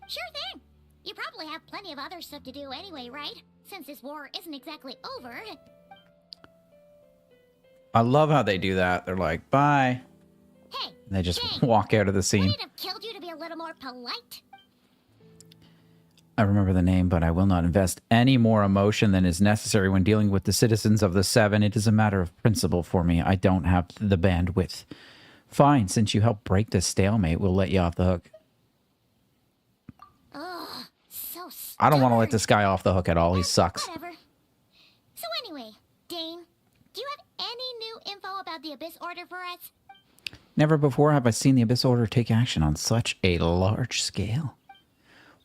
Sure thing. You probably have plenty of other stuff to do anyway, right? Since this war isn't exactly over. I love how they do that. They're like, bye. Hey, And they just Dane, walk out of the scene. would it have killed you to be a little more polite? I remember the name, but I will not invest any more emotion than is necessary when dealing with the citizens of the Seven. It is a matter of principle for me. I don't have the bandwidth. Fine, since you helped break the stalemate, we'll let you off the hook. Ugh, so stubborn. I don't want to let this guy off the hook at all. He sucks. Whatever. So anyway, Dane, do you have any new info about the Abyss Order for us? Never before have I seen the Abyss Order take action on such a large scale.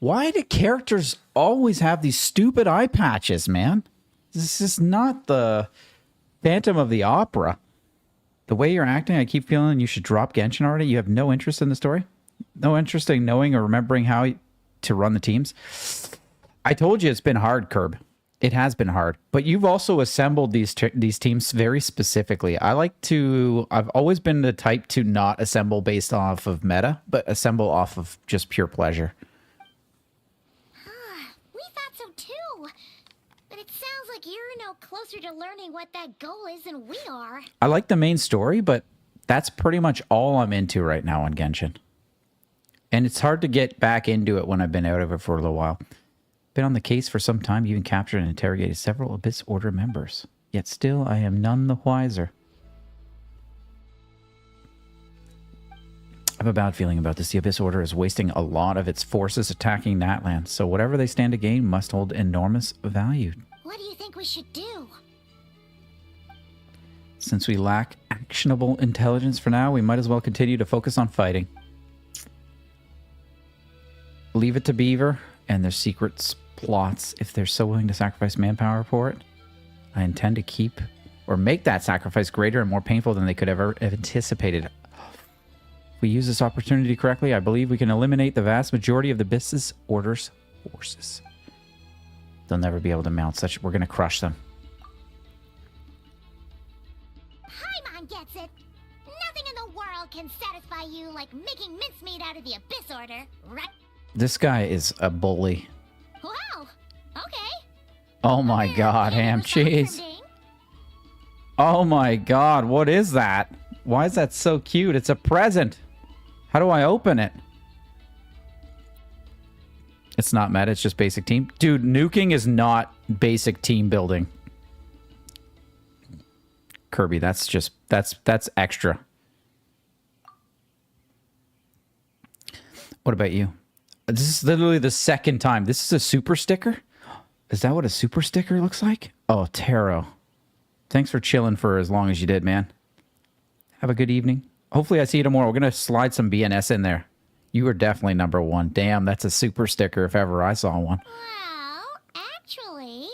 Why do characters always have these stupid eye patches, man? This is not the Phantom of the Opera. The way you're acting, I keep feeling you should drop Genshin already. You have no interest in the story? No interest in knowing or remembering how to run the teams? I told you it's been hard, Kirb. It has been hard. But you've also assembled these teams very specifically. I've always been the type to not assemble based off of meta, but assemble off of just pure pleasure. We thought so too. But it sounds like you're no closer to learning what that goal is than we are. I like the main story, but that's pretty much all I'm into right now on Genshin. And it's hard to get back into it when I've been out of it for a little while. Been on the case for some time, even captured and interrogated several Abyss Order members. Yet still, I am none the wiser. I have a bad feeling about this. The Abyss Order is wasting a lot of its forces attacking Natlan, so whatever they stand to gain must hold enormous value. What do you think we should do? Since we lack actionable intelligence for now, we might as well continue to focus on fighting. Leave it to Beaver and their secret plots if they're so willing to sacrifice manpower for it. I intend to keep or make that sacrifice greater and more painful than they could ever have anticipated. If we use this opportunity correctly, I believe we can eliminate the vast majority of the Abyss Order's forces. They'll never be able to mount such. We're going to crush them. Paimon gets it. Nothing in the world can satisfy you like making mincemeat out of the Abyss Order, right? This guy is a bully. Wow. Okay. Oh my God, ham cheese. Oh my God, what is that? Why is that so cute? It's a present. How do I open it? It's not meta, it's just basic team. Dude, nuking is not basic team building. Kirby, that's extra. What about you? This is literally the second time. This is a super sticker? Is that what a super sticker looks like? Oh, Taro. Thanks for chilling for as long as you did, man. Have a good evening. Hopefully I see you tomorrow. We're going to slide some BNS in there. You are definitely number one. Damn, that's a super sticker if ever I saw one. Well, actually,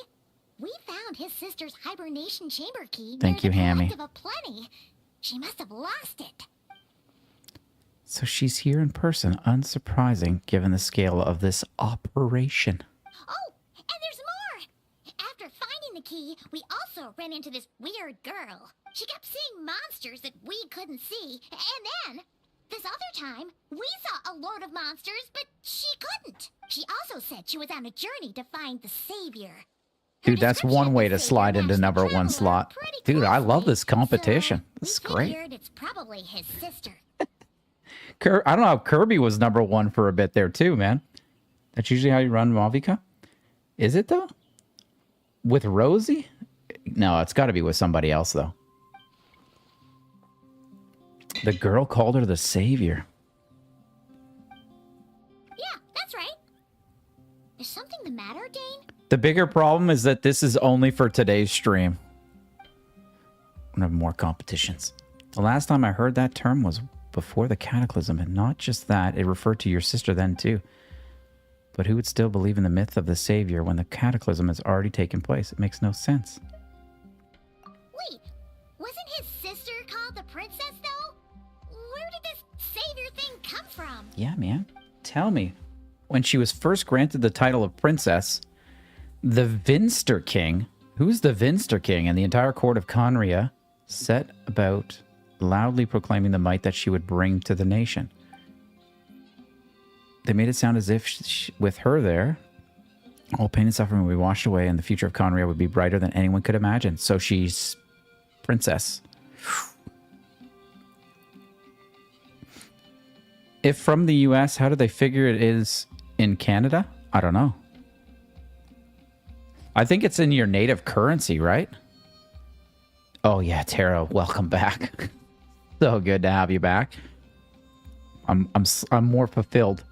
we found his sister's hibernation chamber key. Thank you, Hammy. Aplenty. She must have lost it. So she's here in person. Unsurprising, given the scale of this operation. Oh, and there's more! After finding the key, we also ran into this weird girl. She kept seeing monsters that we couldn't see, and then This other time, we saw a load of monsters, but she couldn't. She also said she was on a journey to find the savior. Dude, that's one way to slide into number one slot. Dude, I love this competition. This is great. It's probably his sister. I don't know how Kirby was number one for a bit there too, man. That's usually how you run Mavica. Is it though? With Rosie? No, it's got to be with somebody else though. The girl called her the savior. Yeah, that's right. Is something the matter, Dane? The bigger problem is that this is only for today's stream. We're gonna have more competitions. The last time I heard that term was before the Cataclysm, and not just that, it referred to your sister then too. But who would still believe in the myth of the savior when the Cataclysm has already taken place? It makes no sense. Wait, wasn't his sister called the princess though? Where did this savior thing come from? Yeah, man. Tell me. When she was first granted the title of princess, the Vinster King, who's the Vinster King, and the entire court of Conria set about loudly proclaiming the might that she would bring to the nation. They made it sound as if with her there, all pain and suffering would be washed away and the future of Conria would be brighter than anyone could imagine. So she's princess. If from the US, how do they figure it is in Canada? I don't know. I think it's in your native currency, right? Oh yeah, Tara, welcome back. So good to have you back. I'm more fulfilled.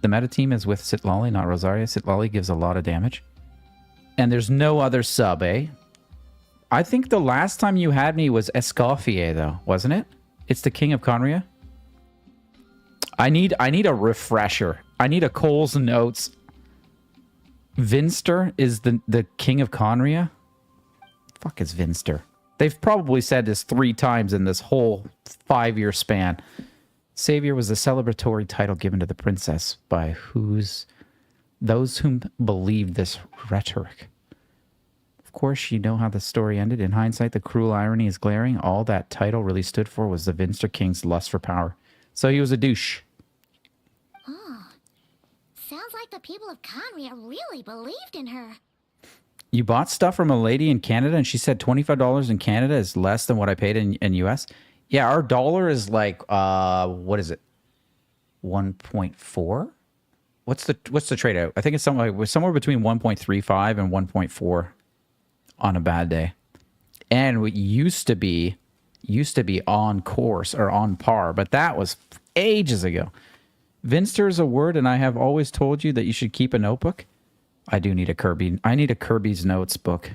The meta team is with Sitlali, not Rosaria. Sitlali gives a lot of damage. And there's no other sub, eh? I think the last time you had me was Escoffier, though, wasn't it? It's the King of Conria. I need a refresher. I need a Cole's Notes. Vinster is the King of Conria? Fuck is Vinster? They've probably said this 3 times in this whole 5-year span. Savior was a celebratory title given to the princess by those whom believed this rhetoric. Of course, you know how the story ended. In hindsight, the cruel irony is glaring. All that title really stood for was the Vinster King's lust for power. So he was a douche. Oh, sounds like the people of Conria really believed in her. You bought stuff from a lady in Canada and she said $25 in Canada is less than what I paid in US? Yeah, our dollar is like, what is it? 1.4? What's the trade out? I think it's somewhere between 1.35 and 1.4 on a bad day. And it used to be on course or on par, but that was ages ago. Vinster is a word, and I have always told you that you should keep a notebook. I do need a Kirby. I need a Kirby's Notes book.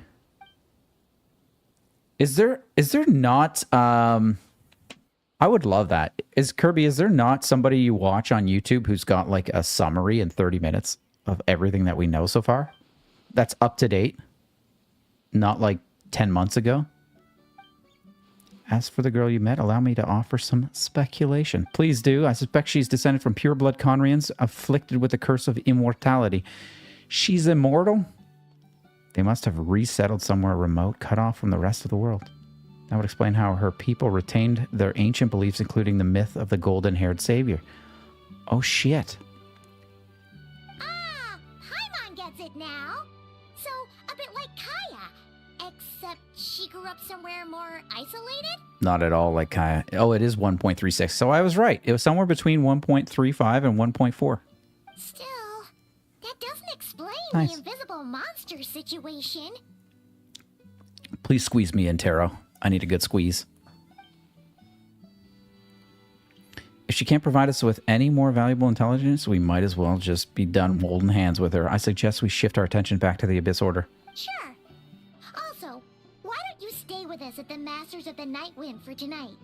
Is there not I would love that. Is there not somebody you watch on YouTube who's got like a summary in 30 minutes of everything that we know so far? That's up to date. Not like 10 months ago. As for the girl you met, allow me to offer some speculation. Please do. I suspect she's descended from pure-blood Conrians afflicted with the curse of immortality. She's immortal? They must have resettled somewhere remote, cut off from the rest of the world. That would explain how her people retained their ancient beliefs, including the myth of the golden-haired savior. Oh, shit. Ah, Paimon gets it now. So, a bit like Kaya, except she grew up somewhere more isolated? Not at all like Kaya. Oh, it is 1.36. So I was right. It was somewhere between 1.35 and 1.4. Still, that doesn't explain Nice. the invisible monster situation. Please squeeze me in, Taro. I need a good squeeze. If she can't provide us with any more valuable intelligence, we might as well just be done holding hands with her. I suggest we shift our attention back to the Abyss Order. Sure. Also, why don't you stay with us at the Masters of the Night Wind for tonight?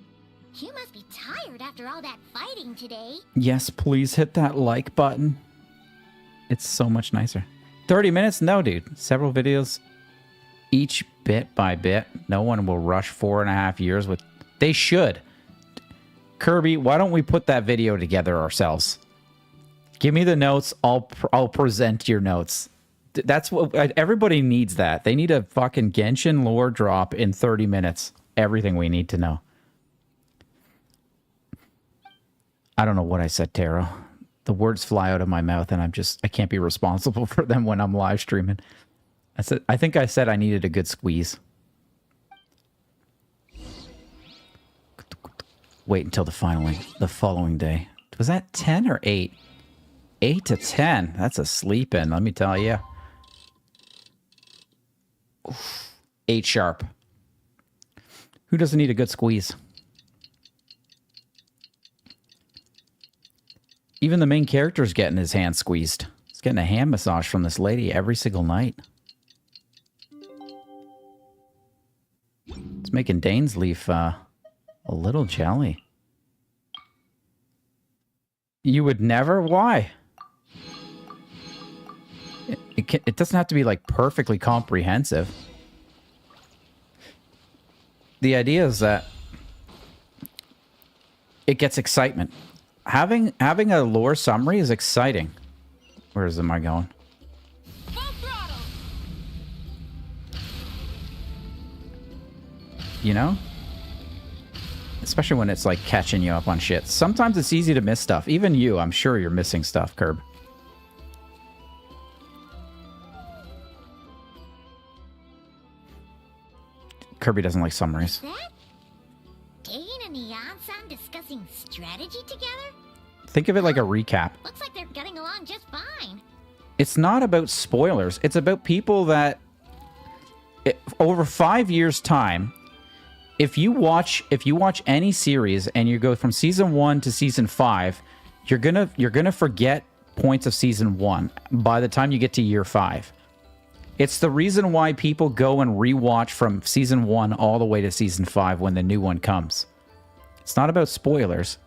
You must be tired after all that fighting today. Yes, please hit that like button. It's so much nicer. 30 minutes? No, dude. Several videos, each bit by bit. No one will rush 4.5 years with... They should. Kirby, why don't we put that video together ourselves? Give me the notes. I'll present your notes. That's what... Everybody needs that. They need a fucking Genshin lore drop in 30 minutes. Everything we need to know. I don't know what I said, Taro. The words fly out of my mouth and I can't be responsible for them when I'm live streaming. I think I said I needed a good squeeze. Wait until the following day. Was that 10 or 8? 8 to 10. That's a sleep in, let me tell you. 8 sharp. Who doesn't need a good squeeze? Even the main character's getting his hand squeezed. He's getting a hand massage from this lady every single night. It's making Dainsleif a little jelly. You would never? Why? It doesn't have to be like perfectly comprehensive. The idea is that it gets excitement. Having a lore summary is exciting. Where am I going? You know? Especially when it's like catching you up on shit. Sometimes it's easy to miss stuff. Even you, I'm sure you're missing stuff, Kirby. Kirby doesn't like summaries. Dane and Neon-san discussing strategy together? Think of it like a recap. Looks like they're getting along just fine. It's not about spoilers. It's about people that... over 5 years' time, if you watch any series and you go from season 1 to season 5, you're gonna forget points of season 1 by the time you get to year 5. It's the reason why people go and rewatch from season 1 all the way to season 5 when the new one comes. It's not about spoilers.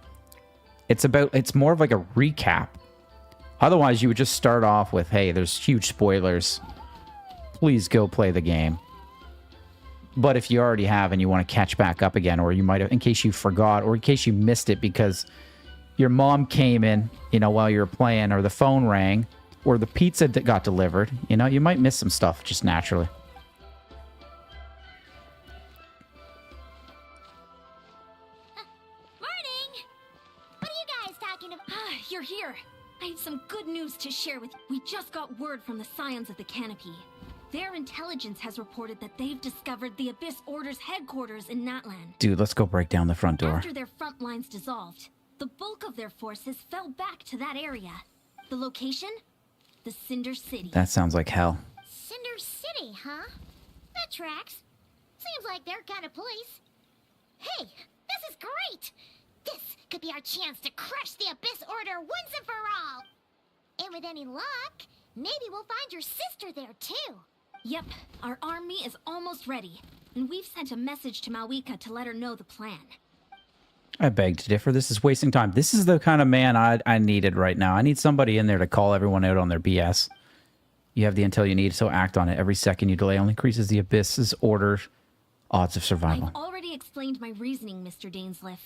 It's more of like a recap. Otherwise, you would just start off with, hey, there's huge spoilers. Please go play the game. But if you already have and you want to catch back up again, or you might have, in case you forgot, or in case you missed it because your mom came in, while you were playing, or the phone rang, or the pizza that got delivered, you might miss some stuff just naturally. Morning! What are you guys talking about? You're here. I have some good news to share with you. We just got word from the Scions of the Canopy. Their intelligence has reported that they've discovered the Abyss Order's headquarters in Natlan. Dude, let's go break down the front door. After their front lines dissolved, the bulk of their forces fell back to that area. The location? The Cinder City. That sounds like hell. Cinder City, huh? That tracks. Seems like their kind of place. Hey, this is great! This could be our chance to crush the Abyss Order once and for all! And with any luck, maybe we'll find your sister there too. Yep, our army is almost ready, and we've sent a message to Malwika to let her know the plan. I beg to differ. This is wasting time. This is the kind of man I needed right now. I need somebody in there to call everyone out on their BS. You have the intel you need, so act on it. Every second you delay only increases the Abyss's order odds of survival. I've already explained my reasoning, Mr. Dainsleif.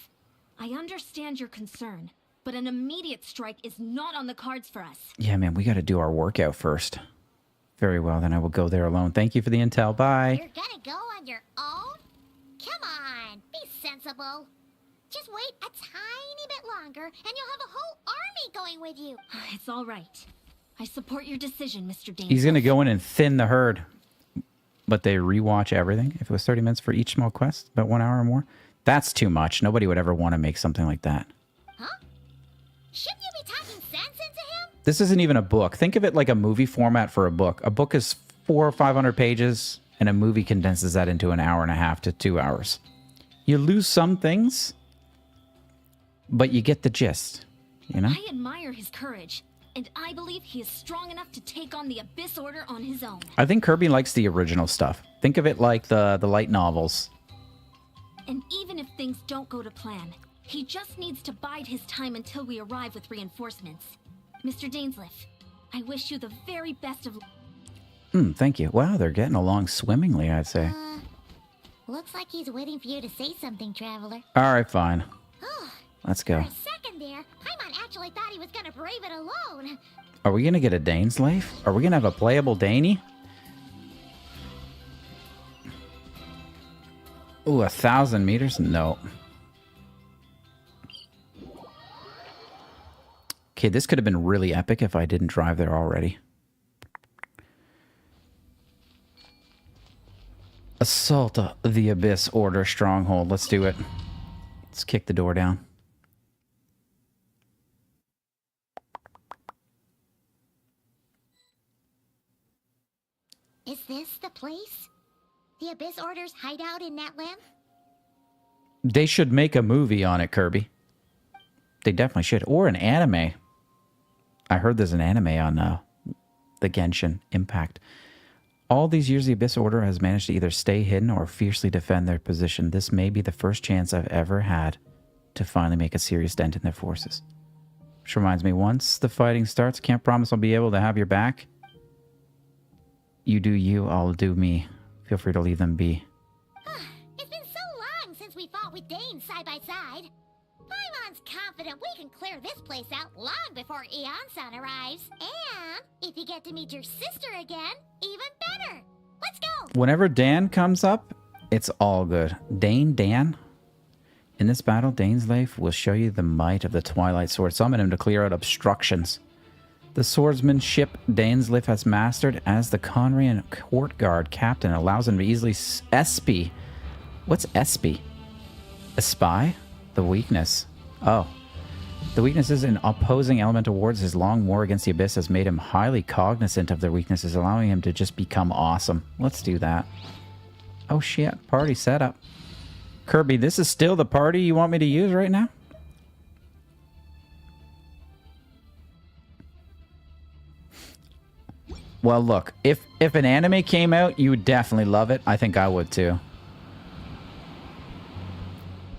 I understand your concern, but an immediate strike is not on the cards for us. Yeah, man, we got to do our workout first. Very well, then I will go there alone. Thank you for the intel. Bye. You're gonna go on your own? Come on, be sensible. Just wait a tiny bit longer, and you'll have a whole army going with you. It's all right. I support your decision, Mr. Dainsleif. He's going to go in and thin the herd. But they rewatch everything. If it was 30 minutes for each small quest, about 1 hour or more. That's too much. Nobody would ever want to make something like that. Huh? Shouldn't you be talking sense into him? This isn't even a book. Think of it like a movie format for a book. A book is 400 or 500 pages, and a movie condenses that into an hour and a half to 2 hours. You lose some things, but you get the gist, I admire his courage, and I believe he is strong enough to take on the Abyss Order on his own. I think Kirby likes the original stuff. Think of it like the light novels. And even if things don't go to plan, he just needs to bide his time until we arrive with reinforcements. Mr. Dainsleif, I wish you the very best of luck. Thank you. Wow, they're getting along swimmingly, I'd say. Looks like he's waiting for you to say something, Traveler. All right, fine. Let's go. For a second there, Paimon actually thought he was gonna brave it alone. Are we gonna get a Dainsleif? Are we gonna have a playable Daney? Ooh, 1,000 meters? No. Okay, this could have been really epic if I didn't drive there already. Assault the Abyss Order Stronghold. Let's do it. Let's kick the door down. Is this the place? The Abyss Order's hideout in Natlan? They should make a movie on it, Kirby. They definitely should. Or an anime. I heard there's an anime on the Genshin Impact. All these years, the Abyss Order has managed to either stay hidden or fiercely defend their position. This may be the first chance I've ever had to finally make a serious dent in their forces. Which reminds me, once the fighting starts, can't promise I'll be able to have your back. You do you, I'll do me. Feel free to leave them be. It's been so long since we fought with Dane side by side. Paimon's confident we can clear this place out long before Eon-san arrives. And if you get to meet your sister again, even better. Let's go! Whenever Dan comes up, it's all good. Dan? In this battle, Dane's life will show you the might of the Twilight Sword. Summon him to clear out obstructions. The swordsmanship Dainsleif has mastered as the Conrian court guard captain allows him to easily espy. What's espy? Espy? The weakness. Oh. The weaknesses in opposing elemental wards. His long war against the Abyss has made him highly cognizant of their weaknesses, allowing him to just become awesome. Let's do that. Oh shit, party setup. Kirby, this is still the party you want me to use right now? Well, look, if an anime came out, you would definitely love it. I think I would too.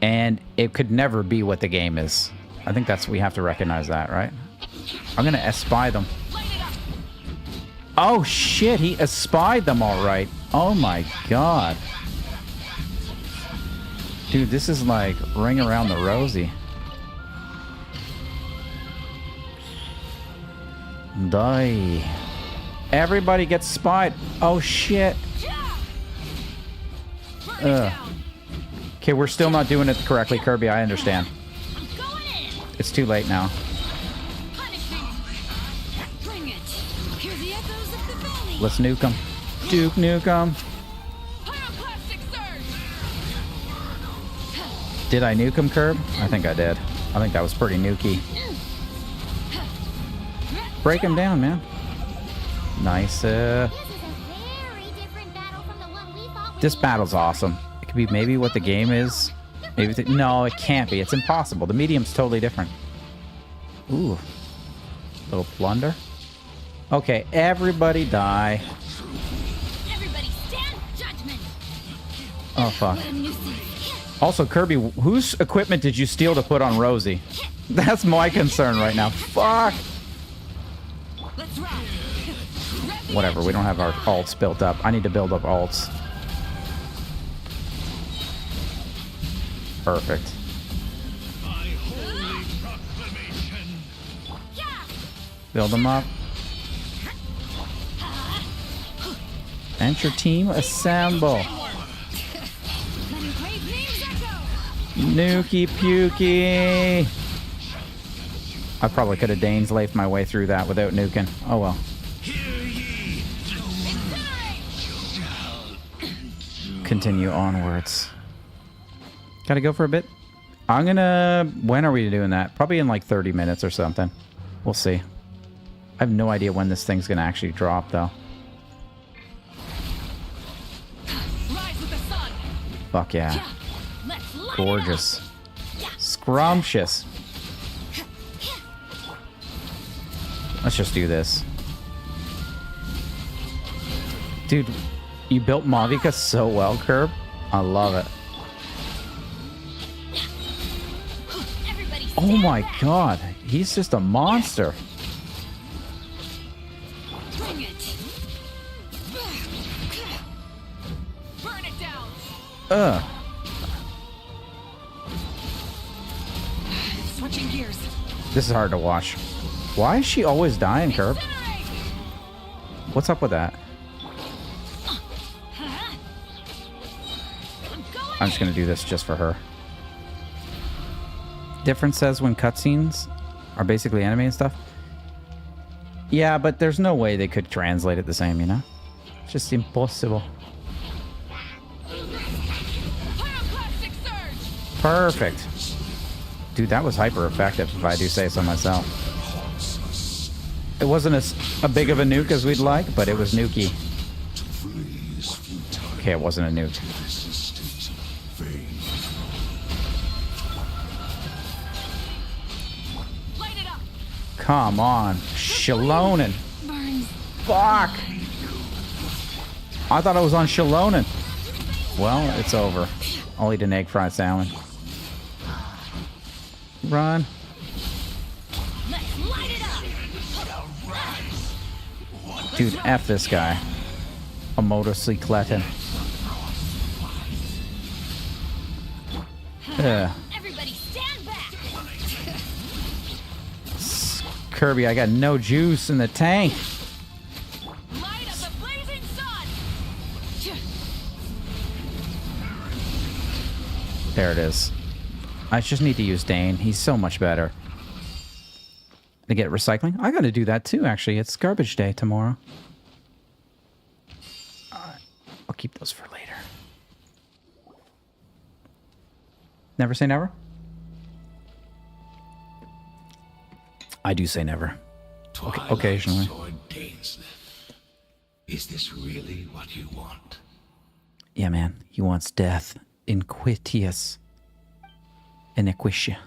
And it could never be what the game is. I think we have to recognize that, right? I'm gonna espy them. Oh shit, he espied them all right. Oh my god. Dude, this is like Ring Around the Rosie. Die. Everybody gets spied. Oh shit. Okay, we're still not doing it correctly, Kirby. I understand. It's too late now. Let's nuke him. Duke nuke him. Did I nuke him, Kirb? I think I did. I think that was pretty nukey. Break him down, man. Nice. This battle's awesome. It could be maybe what the game is. Maybe no, it can't be. It's impossible. The medium's totally different. Ooh. Little plunder. Okay, everybody die. Everybody stand judgment. Oh, fuck. Also, Kirby, whose equipment did you steal to put on Rosie? That's my concern right now. Fuck. Whatever, we don't have our alts built up. I need to build up alts. Perfect. Build them up. Enter team, assemble. Nuki Pukey. I probably could have Dainsleifed my way through that without nuking. Oh well. Continue onwards. Gotta go for a bit. I'm gonna... When are we doing that? Probably in like 30 minutes or something. We'll see. I have no idea when this thing's gonna actually drop though. Fuck yeah. Gorgeous. Scrumptious. Let's just do this. Dude, you built Mavica so well, Curb. I love it. Oh my god. He's just a monster. Bring it. Burn it down. Switching gears. This is hard to watch. Why is she always dying, Curb? What's up with that? I'm just gonna do this just for her. Difference says when cutscenes are basically enemy and stuff. Yeah, but there's no way they could translate it the same, you know? It's just impossible. Perfect. Dude, that was hyper effective, if I do say so myself. It wasn't a big of a nuke as we'd like, but it was nukey. Okay, it wasn't a nuke. Come on. Shallonen. Fuck. I thought I was on Shallonen. Well, it's over. I'll eat an egg fried salmon. Run. Dude, F this guy. A motorcycleton. Everybody stand back. Kirby, I got no juice in the tank. Light up the blazing sun. There it is. I just need to use Dane. He's so much better. To get recycling? I gotta do that too, actually. It's garbage day tomorrow. I'll keep those for later. Never say never? I do say never. Occasionally. Is this really what you want? Yeah, man. He wants death. Inquitius. Inequitia.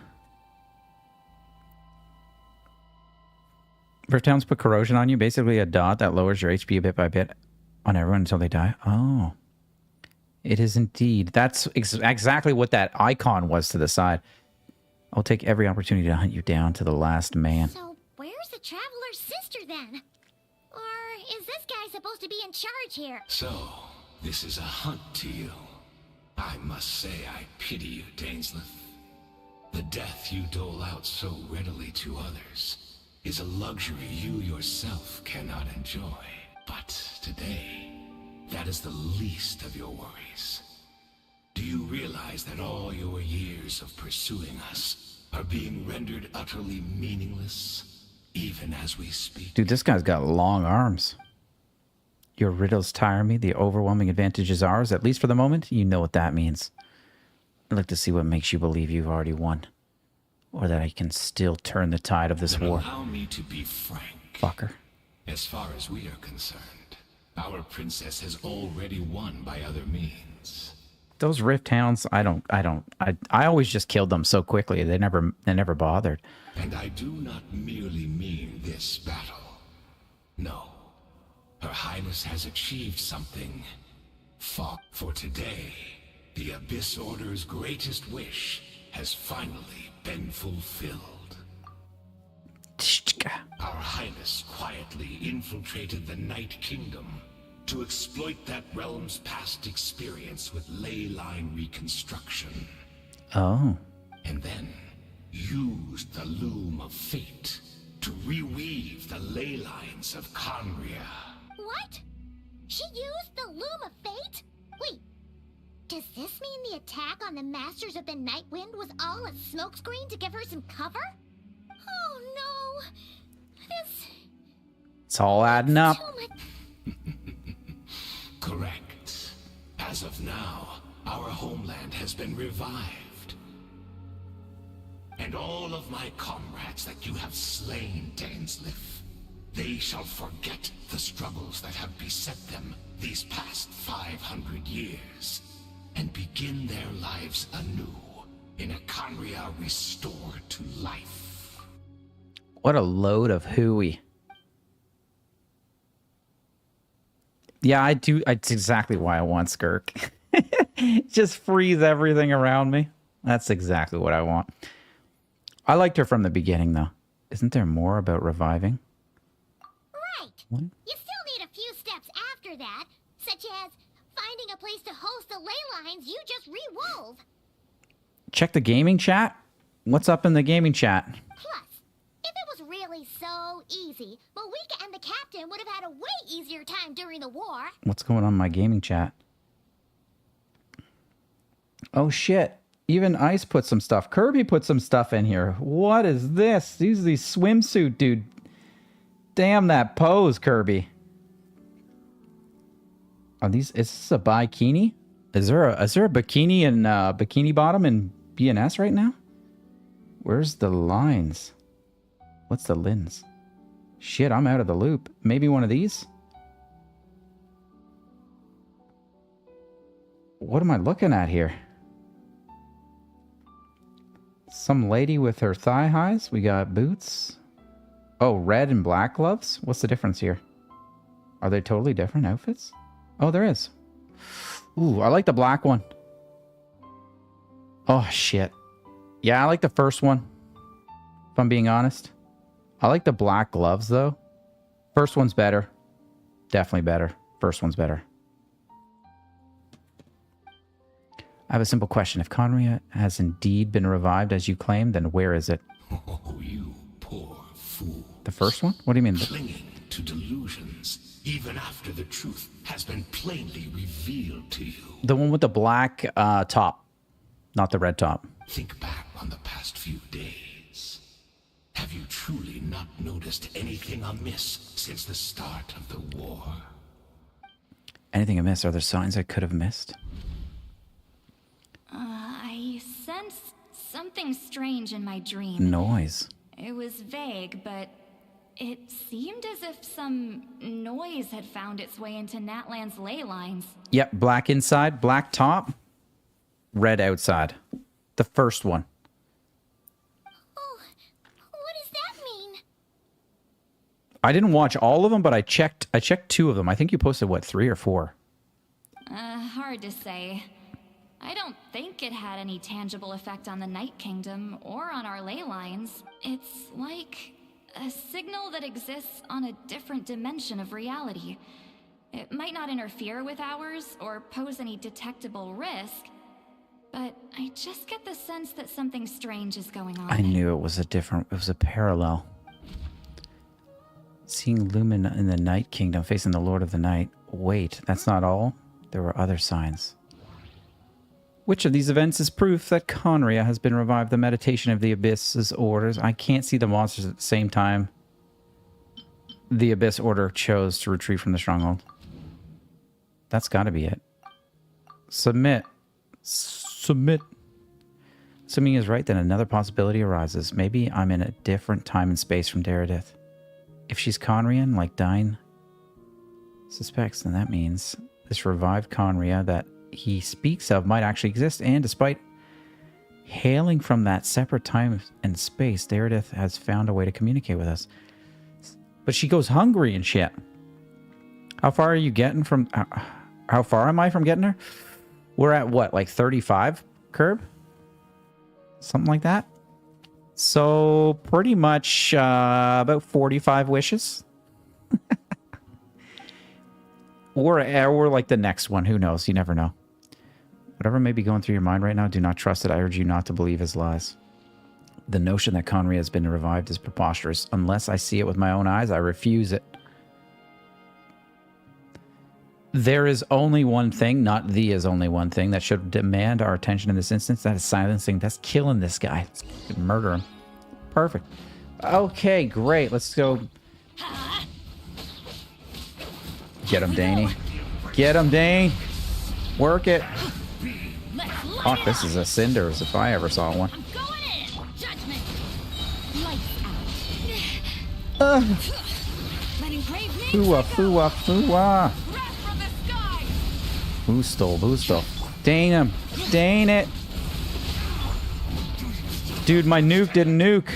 Rift Hounds put corrosion on you. Basically a dot that lowers your HP bit by bit on everyone until they die. Oh. It is indeed. That's exactly what that icon was to the side. I'll take every opportunity to hunt you down to the last man. So, where's the Traveler's sister then? Or is this guy supposed to be in charge here? So, this is a hunt to you. I must say I pity you, Dainsleif. The death you dole out so readily to others is a luxury you yourself cannot enjoy. But today, that is the least of your worries. Do you realize that all your years of pursuing us are being rendered utterly meaningless, even as we speak? Dude, this guy's got long arms. Your riddles tire me. The overwhelming advantage is ours, at least for the moment. You know what that means. I'd like to see what makes you believe you've already won. Or that I can still turn the tide of this Then war. allow me to be frank. Fucker. As far as we are concerned, our princess has already won by other means. Those Rift Hounds, I always just killed them so quickly. They never bothered. And I do not merely mean this battle. No. Her Highness has achieved something far. For today, the Abyss Order's greatest wish has finally been fulfilled. Our Highness quietly infiltrated the Night Kingdom to exploit that realm's past experience with ley line reconstruction. Oh. And then used the Loom of Fate to reweave the ley lines of Conria. What? She used the Loom of Fate? Wait, does this mean the attack on the Masters of the Night Wind was all a smokescreen to give her some cover? Oh no. It's all adding up. Correct. As of now, our homeland has been revived. And all of my comrades that you have slain, Dainsleif, they shall forget the struggles that have beset them these past 500 years, and begin their lives anew in a Conria restored to life. What a load of hooey. Yeah, I do. It's exactly why I want Skirk. Just freeze everything around me. That's exactly what I want. I liked her from the beginning, though. Isn't there more about reviving? Right. What? You still need a few steps after that, such as finding a place to host the ley lines you just re-wove. Check the gaming chat. What's up in the gaming chat? Plus, if it was really so easy, Malika and the captain would have had a way easier time during the war. What's going on in my gaming chat? Oh, shit. Even Ice put some stuff. Kirby put some stuff in here. What is this? These swimsuit, dude. Damn that pose, Kirby. Are these? Is this a bikini? Is there a bikini and bikini bottom in BNS right now? Where's the lines? What's the lens? Shit, I'm out of the loop. Maybe one of these? What am I looking at here? Some lady with her thigh highs. We got boots. Oh, red and black gloves? What's the difference here? Are they totally different outfits? Oh, there is. Ooh, I like the black one. Oh, shit. Yeah, I like the first one. If I'm being honest. I like the black gloves, though. First one's better. Definitely better. First one's better. I have a simple question. If Conria has indeed been revived as you claim, then where is it? Oh, you poor fool. The first one? What do you mean? Clinging to delusions, even after the truth has been plainly revealed to you. The one with the black top, not the red top. Think back on the past few days. Have you truly not noticed anything amiss since the start of the war? Anything amiss? Are there signs I could have missed? I sensed something strange in my dream. Noise. It was vague, but it seemed as if some noise had found its way into Natlan's ley lines. Yep, black inside, black top, red outside. The first one. Oh, what does that mean? I didn't watch all of them, but I checked 2 of them. I think you posted, what, 3 or 4? Hard to say. I don't think it had any tangible effect on the Night Kingdom or on our ley lines. It's like a signal that exists on a different dimension of reality. It might not interfere with ours or pose any detectable risk, but I just get the sense that something strange is going on. I knew it was a parallel. Seeing Lumine in the Night Kingdom facing the Lord of the Night. Wait, that's not all? There were other signs. Which of these events is proof that Conria has been revived? The meditation of the Abyss's orders. I can't see the monsters at the same time. The Abyss Order chose to retreat from the stronghold. That's got to be it. Submit. Submit. Assuming he is right, then another possibility arises. Maybe I'm in a different time and space from Daredith. If she's Conrian, like Dine suspects, then that means this revived Conria that he speaks of might actually exist, and despite hailing from that separate time and space, Daredith has found a way to communicate with us. But she goes hungry and shit. How far are you getting from... How far am I from getting her? We're at what, like 35, Curb? Something like that? So, pretty much about 45 wishes. Or like the next one. Who knows? You never know. Whatever may be going through your mind right now, do not trust it. I urge you not to believe his lies. The notion that Conria has been revived is preposterous. Unless I see it with my own eyes, I refuse it. There is only one thing, not the is only one thing, that should demand our attention in this instance. That is silencing. That's killing this guy. Let's murder him. Perfect. Okay, great. Let's go. Get him, Danny. Get him, Dane. Work it. Fuck, this is a Cinders if I ever saw one. Fooah, fooah, fooah. Who stole? Dane him. Dane it. Dude, my nuke didn't nuke.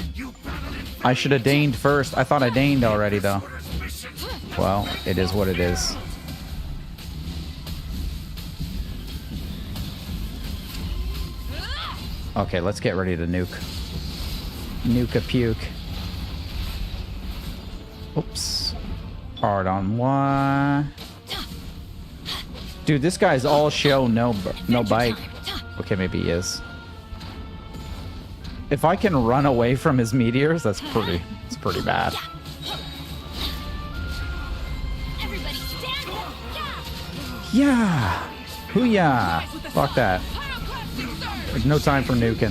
I should have daned first. I thought I daned already, though. Well, it is what it is. Okay, let's get ready to nuke. Nuke a puke. Oops. Hard on Y. Dude, this guy's all show, no bite. Okay, maybe he is. If I can run away from his meteors, it's pretty bad. Yeah! Hoo-yah! Fuck that. There's no time for nuking.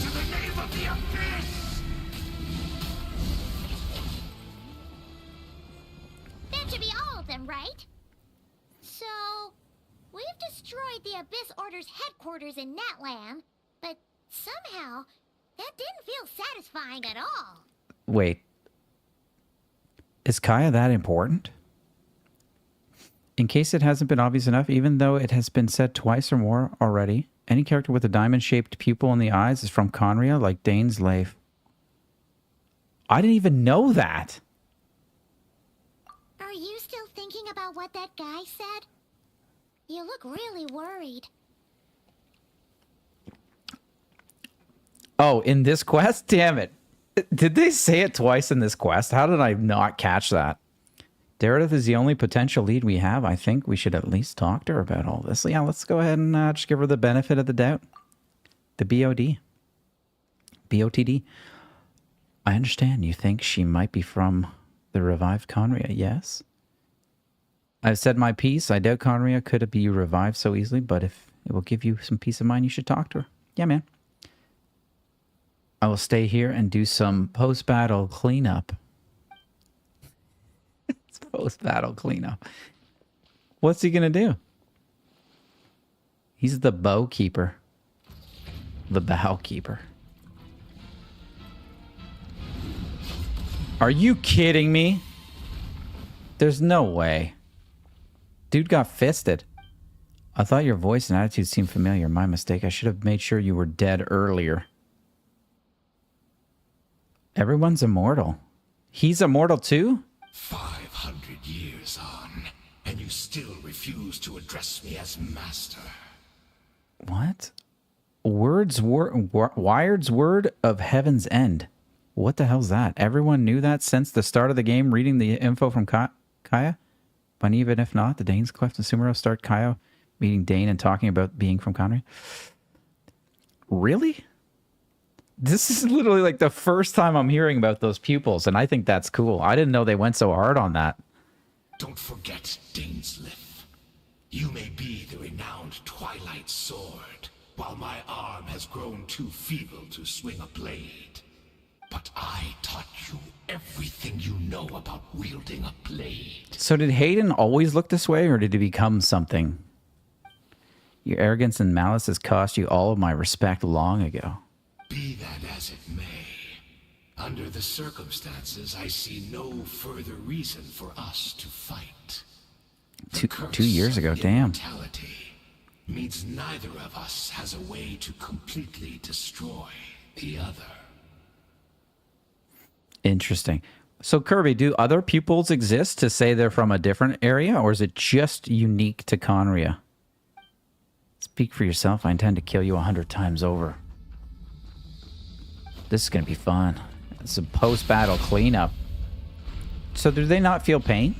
That should be all of them, right? So, we've destroyed the Abyss Order's headquarters in Natlan, but somehow, that didn't feel satisfying at all. Wait. Is Kaya that important? In case it hasn't been obvious enough, even though it has been said twice or more already, any character with a diamond-shaped pupil in the eyes is from Conria, like Dane's Leif. I didn't even know that. Are you still thinking about what that guy said? You look really worried. Oh, in this quest? Damn it. Did they say it twice in this quest? How did I not catch that? Daredith is the only potential lead we have. I think we should at least talk to her about all this. Yeah, let's go ahead and just give her the benefit of the doubt. The BOD. BOTD. I understand you think she might be from the revived Conria, yes? I've said my piece. I doubt Conria could be revived so easily, but if it will give you some peace of mind, you should talk to her. Yeah, man. I will stay here and do some post-battle cleanup. It's post-battle cleanup. What's he gonna do? He's the bow keeper. The bow keeper. Are you kidding me? There's no way. Dude got fisted. I thought your voice and attitude seemed familiar. My mistake. I should have made sure you were dead earlier. Everyone's immortal. He's immortal too? 500 years on, and you still refuse to address me as master. What? Wired's word of heaven's end. What the hell's that? Everyone knew that since the start of the game, reading the info from Kaya? But even if not, the Danes, Cleft, and Sumero start Kaya meeting Dane and talking about being from Conria. Really? This is literally like the first time I'm hearing about those pupils, and I think that's cool. I didn't know they went so hard on that. Don't forget Dainsleif. You may be the renowned Twilight Sword, while my arm has grown too feeble to swing a blade. But I taught you everything you know about wielding a blade. So did Hayden always look this way, or did he become something? Your arrogance and malice has cost you all of my respect long ago. Be that as it may, under the circumstances, I see no further reason for us to fight. 2 years ago, damn. Means neither of us has a way to completely destroy the other. Interesting. So Kirby, do other pupils exist to say they're from a different area, or is it just unique to Conria? Speak for yourself. I intend to kill you 100 times over. This is going to be fun. It's a post-battle cleanup. So do they not feel pain?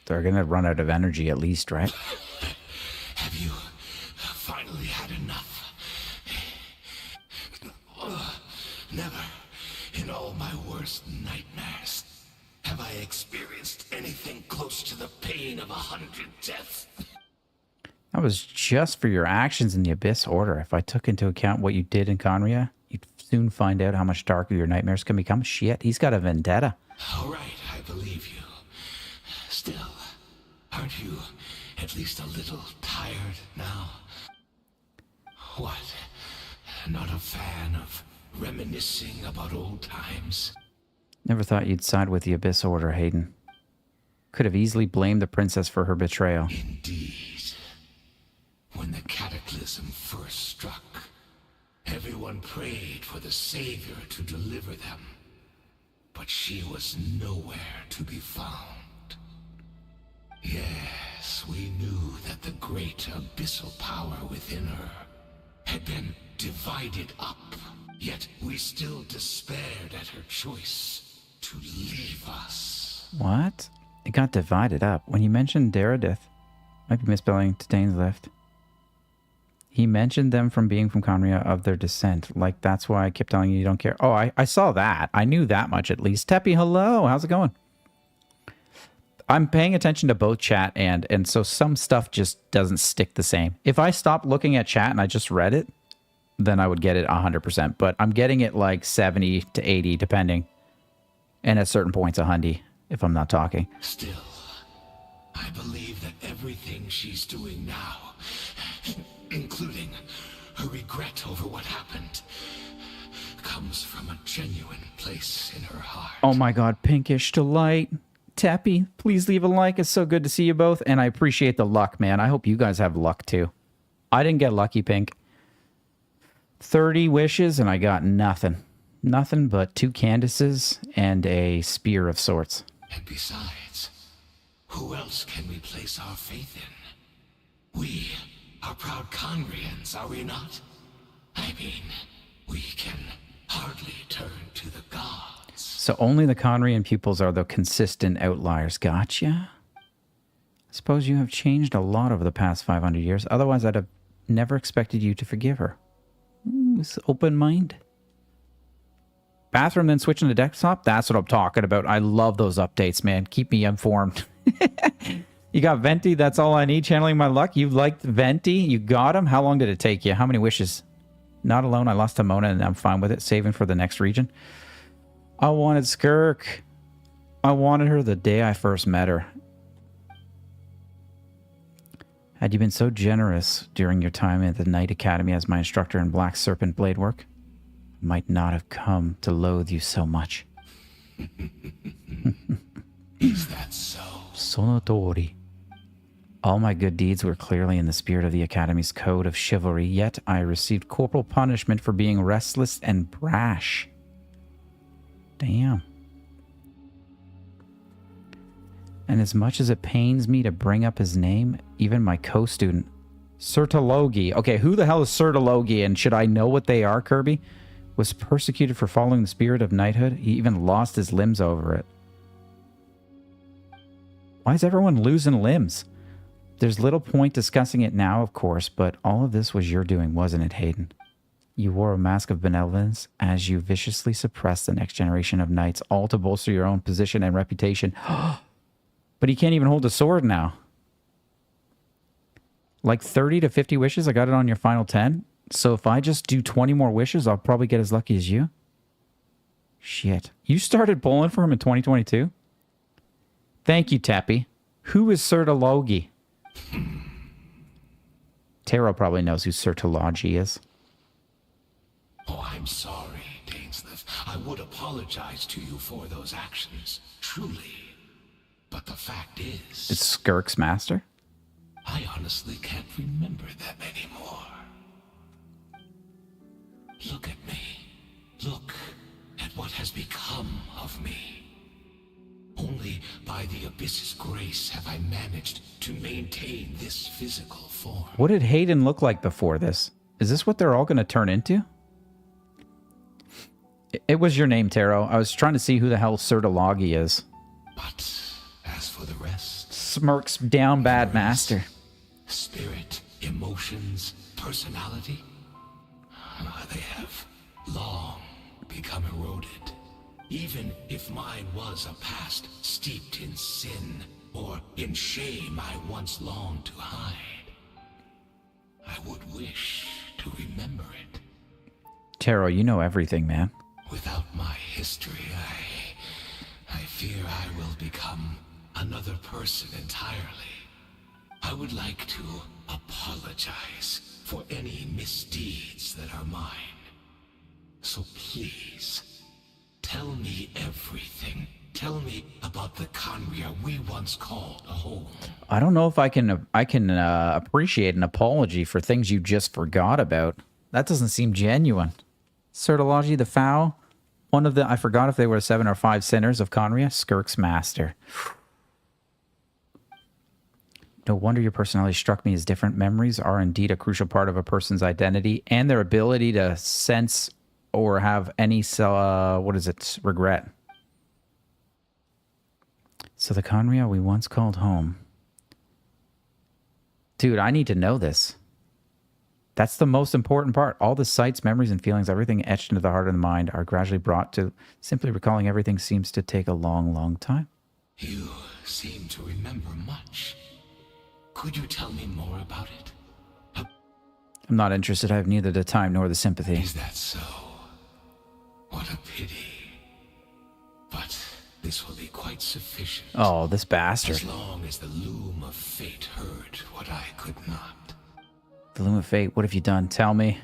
They're going to run out of energy at least, right? Have you finally had enough? Never in all my worst nightmares have I experienced anything close to the pain of 100 deaths. That was just for your actions in the Abyss Order. If I took into account what you did in Conria, you'd soon find out how much darker your nightmares can become. Shit, he's got a vendetta. All right, I believe you. Still, aren't you at least a little tired now? What? Not a fan of reminiscing about old times? Never thought you'd side with the Abyss Order, Hayden. Could have easily blamed the princess for her betrayal. Indeed. When the cataclysm first struck, everyone prayed for the Savior to deliver them. But she was nowhere to be found. Yes, we knew that the great abyssal power within her had been divided up, yet we still despaired at her choice to leave us. What? It got divided up. When you mentioned Daredith, might be misspelling to Dainsleif. He mentioned them from being from Conria of their descent. Like, that's why I kept telling you don't care. Oh, I saw that. I knew that much at least. Teppy, hello. How's it going? I'm paying attention to both chat and so some stuff just doesn't stick the same. If I stopped looking at chat and I just read it, then I would get it 100%. But I'm getting it like 70 to 80, depending. And at certain points, 100, if I'm not talking. Still, I believe that everything she's doing now, including her regret over what happened, comes from a genuine place in her heart. Oh my god, Pinkish Delight. Tappy, please leave a like. It's so good to see you both. And I appreciate the luck, man. I hope you guys have luck too. I didn't get lucky, Pink. 30 wishes and I got nothing. Nothing but 2 Candaces and a spear of sorts. And besides, who else can we place our faith in? We are proud Conrians, are we not? I mean, we can hardly turn to the gods. So only the Conrian pupils are the consistent outliers. Gotcha. I suppose you have changed a lot over the past 500 years. Otherwise, I'd have never expected you to forgive her. This open mind. Bathroom, then switching to desktop? That's what I'm talking about. I love those updates, man. Keep me informed. You got Venti? That's all I need. Channeling my luck. You liked Venti? You got him? How long did it take you? How many wishes? Not alone. I lost to Mona and I'm fine with it. Saving for the next region. I wanted Skirk. I wanted her the day I first met her. Had you been so generous during your time at the Knight Academy as my instructor in Black Serpent blade work, I might not have come to loathe you so much. Is that so? Sonotori. All my good deeds were clearly in the spirit of the Academy's code of chivalry, yet I received corporal punishment for being restless and brash. Damn. And as much as it pains me to bring up his name, even my co-student, Sertologi. Okay, who the hell is Sertologi, and should I know what they are, Kirby? Was persecuted for following the spirit of knighthood. He even lost his limbs over it. Why is everyone losing limbs? There's little point discussing it now, of course, but all of this was your doing, wasn't it, Hayden? You wore a mask of benevolence as you viciously suppressed the next generation of knights, all to bolster your own position and reputation. But he can't even hold a sword now. Like 30 to 50 wishes? I got it on your final 10. So if I just do 20 more wishes, I'll probably get as lucky as you. Shit. You started bowling for him in 2022? Thank you, Tappy. Who is Sertologi? Taro probably knows who Sertologi is. Oh, I'm sorry, Dainsleif. I would apologize to you for those actions, truly. But the fact is... It's Skirk's master? I honestly can't remember them anymore. Look at me. Look at what has become of me. Only by the Abyss's grace have I managed to maintain this physical form. What did Hayden look like before this? Is this what they're all going to turn into? It was your name, Taro. I was trying to see who the hell Sertologi is. But as for the rest... Smirks down bad master. Spirit, emotions, personality... they have long become eroded. Even if mine was a past steeped in sin or in shame I once longed to hide, I would wish to remember it. Taro, you know everything, man. Without my history, I fear I will become another person entirely. I would like to apologize for any misdeeds that are mine. So please, tell me everything. Tell me about the Conria we once called a home. I don't know if I can appreciate an apology for things you just forgot about. That doesn't seem genuine. Sertologi the Foul, one of the, I forgot if they were 7 or 5 sinners of Conria, Skirk's master. No wonder your personality struck me as different. Memories are indeed a crucial part of a person's identity and their ability to sense or have any, regret. So the Conria we once called home. Dude, I need to know this. That's the most important part. All the sights, memories, and feelings, everything etched into the heart and the mind are gradually brought to simply recalling everything seems to take a long, long time. You seem to remember much. Could you tell me more about it? I'm not interested. I have neither the time nor the sympathy. Is that so? What a pity. But this will be quite sufficient. Oh, this bastard. As long as the loom of fate heard what I could not. The loom of fate, what have you done? Tell me.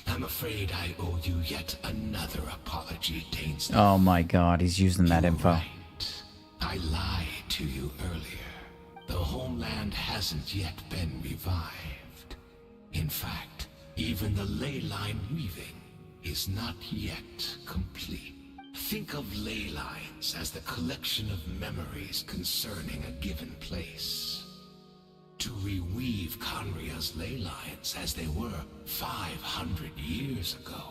I'm afraid I owe you yet another apology, Dainsleif. Oh my god, he's using that info. Right. I lied to you earlier. The homeland hasn't yet been revived. In fact, even the ley line weaving is not yet complete. Think of ley lines as the collection of memories concerning a given place. To reweave Conria's ley lines as they were 500 years ago,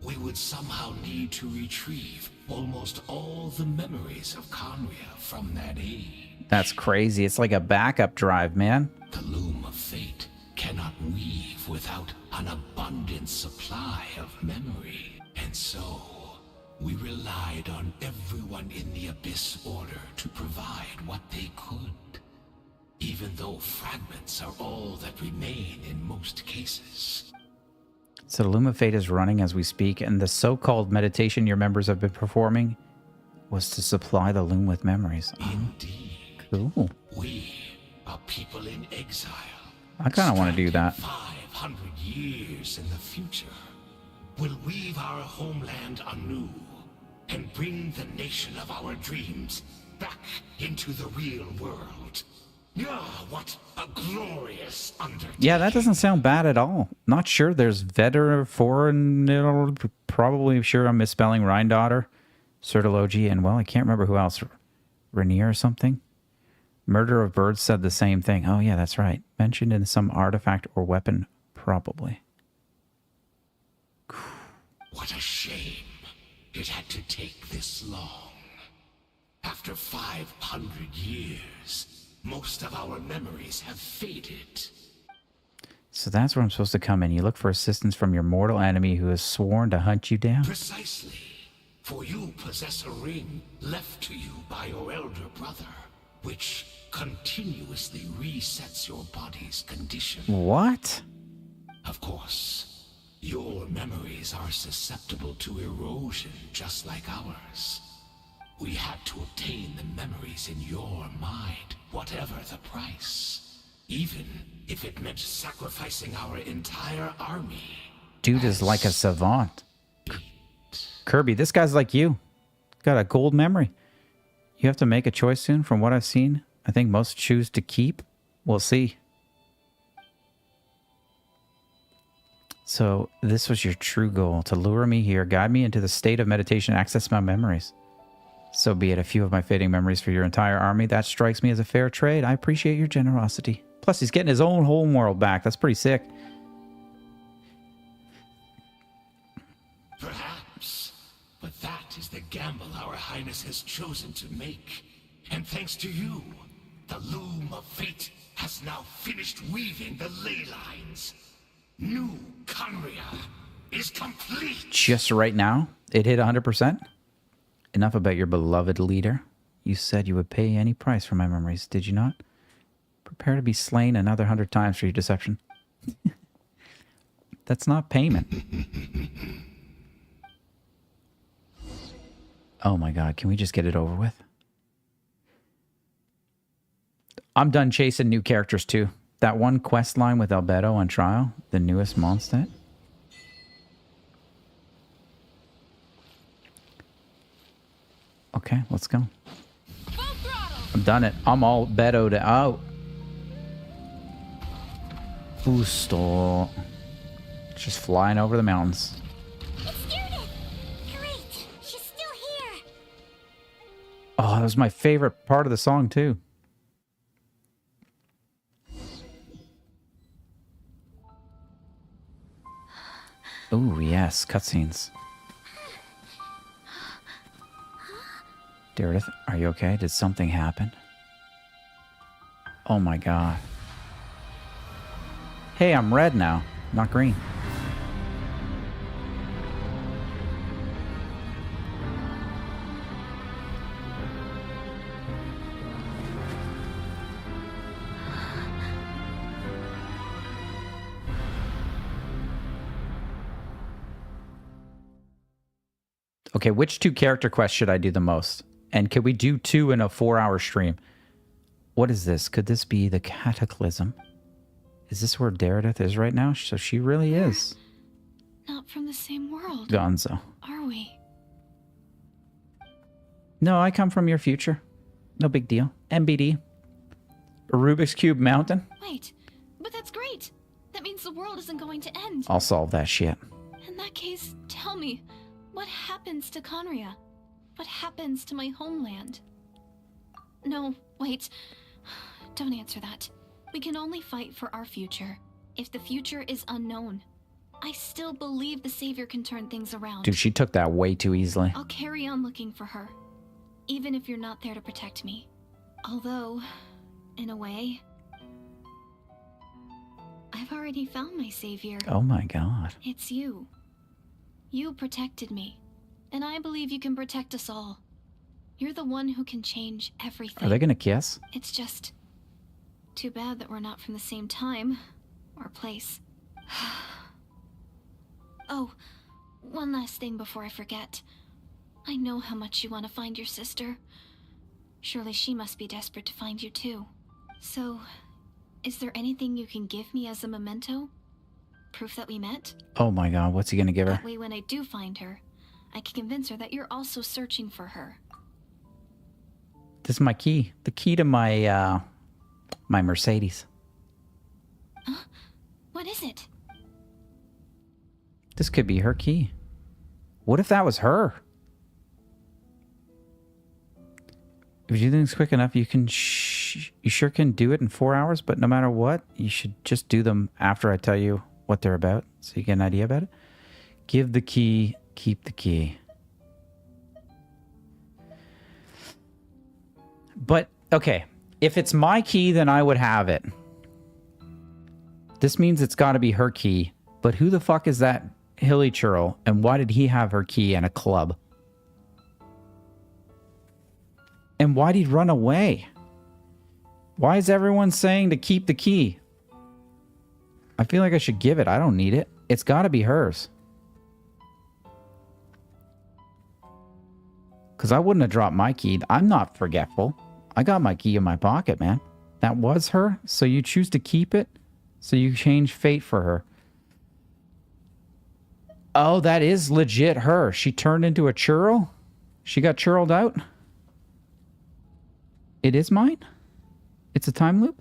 we would somehow need to retrieve almost all the memories of Conria from that age. That's crazy. It's like a backup drive, man. The loom of fate cannot weave without an abundant supply of memory. And so, we relied on everyone in the Abyss Order to provide what they could. Even though fragments are all that remain in most cases. So the Loom of Fate is running as we speak, and the so-called meditation your members have been performing was to supply the Loom with memories. Indeed. Cool. We are people in exile. I kind of want to do that. 500 years in the future, we'll weave our homeland anew and bring the nation of our dreams back into the real world. Ah, what a glorious undertaking. Yeah, that doesn't sound bad at all. Not sure there's Vetter, foreign, probably sure I'm misspelling Rhine-daughter, Certology, and well, I can't remember who else. Rainiere or something? Murder of Birds said the same thing. Oh yeah, that's right. Mentioned in some artifact or weapon, probably. What a shame it had to take this long. After 500 years, most of our memories have faded. So that's where I'm supposed to come in. You look for assistance from your mortal enemy who has sworn to hunt you down. Precisely. For you possess a ring left to you by your elder brother, which continuously resets your body's condition. What? Of course, your memories are susceptible to erosion just like ours. We had to obtain the memories in your mind, whatever the price. Even if it meant sacrificing our entire army. Dude is like a savant. Kirby, this guy's like you. Got a gold memory. You have to make a choice soon from what I've seen. I think most choose to keep. We'll see. So this was your true goal, to lure me here, guide me into the state of meditation, access my memories. So be it, a few of my fading memories for your entire army. That strikes me as a fair trade. I appreciate your generosity. Plus, he's getting his own home world back. That's pretty sick. Perhaps. But that is the gamble our Highness has chosen to make. And thanks to you, the Loom of Fate has now finished weaving the ley lines. New Conria is complete. Just right now, it hit 100%. Enough about your beloved leader. You said you would pay any price for my memories, did you not? Prepare to be slain another 100 times for your deception. That's not payment. Oh my god, can we just get it over with? I'm done chasing new characters too. That one quest line with Albedo on trial, the newest Mondstadt. Okay, let's go. I've done it. I'm all Bedoed out. Boosto. Just flying over the mountains. It's Judith! Great! She's still here! Oh, that was my favorite part of the song, too. Oh, yes, cutscenes. Meredith, are you okay? Did something happen? Oh my god. Hey, I'm red now, not green. Okay, which 2 character quests should I do the most? And could we do 2 in a 4-hour stream? What is this? Could this be the Cataclysm? Is this where Daredeth is right now? So she really is. Not from the same world. Gonzo. Are we? No, I come from your future. No big deal. MBD. A Rubik's Cube mountain. Wait, but that's great. That means the world isn't going to end. I'll solve that shit. In that case, tell me, what happens to Conria? What happens to my homeland? No, wait. Don't answer that. We can only fight for our future. If the future is unknown, I still believe the Savior can turn things around. Dude, she took that way too easily. I'll carry on looking for her, even if you're not there to protect me. Although, in a way, I've already found my Savior. Oh my god. It's you. You protected me, and I believe you can protect us all. You're the one who can change everything. Are they gonna kiss? It's just too bad that we're not from the same time or place. Oh, one last thing before I forget. I know how much you want to find your sister. Surely she must be desperate to find you too. So, is there anything you can give me as a memento? Proof that we met? Oh my god, what's he gonna give her? That way when I do find her, I can convince her that you're also searching for her. This is my key. The key to my, my Mercedes. Huh? What is it? This could be her key. What if that was her? If you do things quick enough, you can you sure can do it in 4 hours, but no matter what, you should just do them after I tell you what they're about, so you get an idea about it. Give the key, keep the key. But, okay, if it's my key, then I would have it. This means it's got to be her key, but who the fuck is that Hilly Churl, and why did he have her key and a club? And why'd he run away? Why is everyone saying to keep the key? I feel like I should give it. I don't need it. It's got to be hers. Because I wouldn't have dropped my key. I'm not forgetful. I got my key in my pocket, man. That was her, so you choose to keep it, so you change fate for her. Oh, that is legit her. She turned into a churl? She got churled out? It is mine? It's a time loop?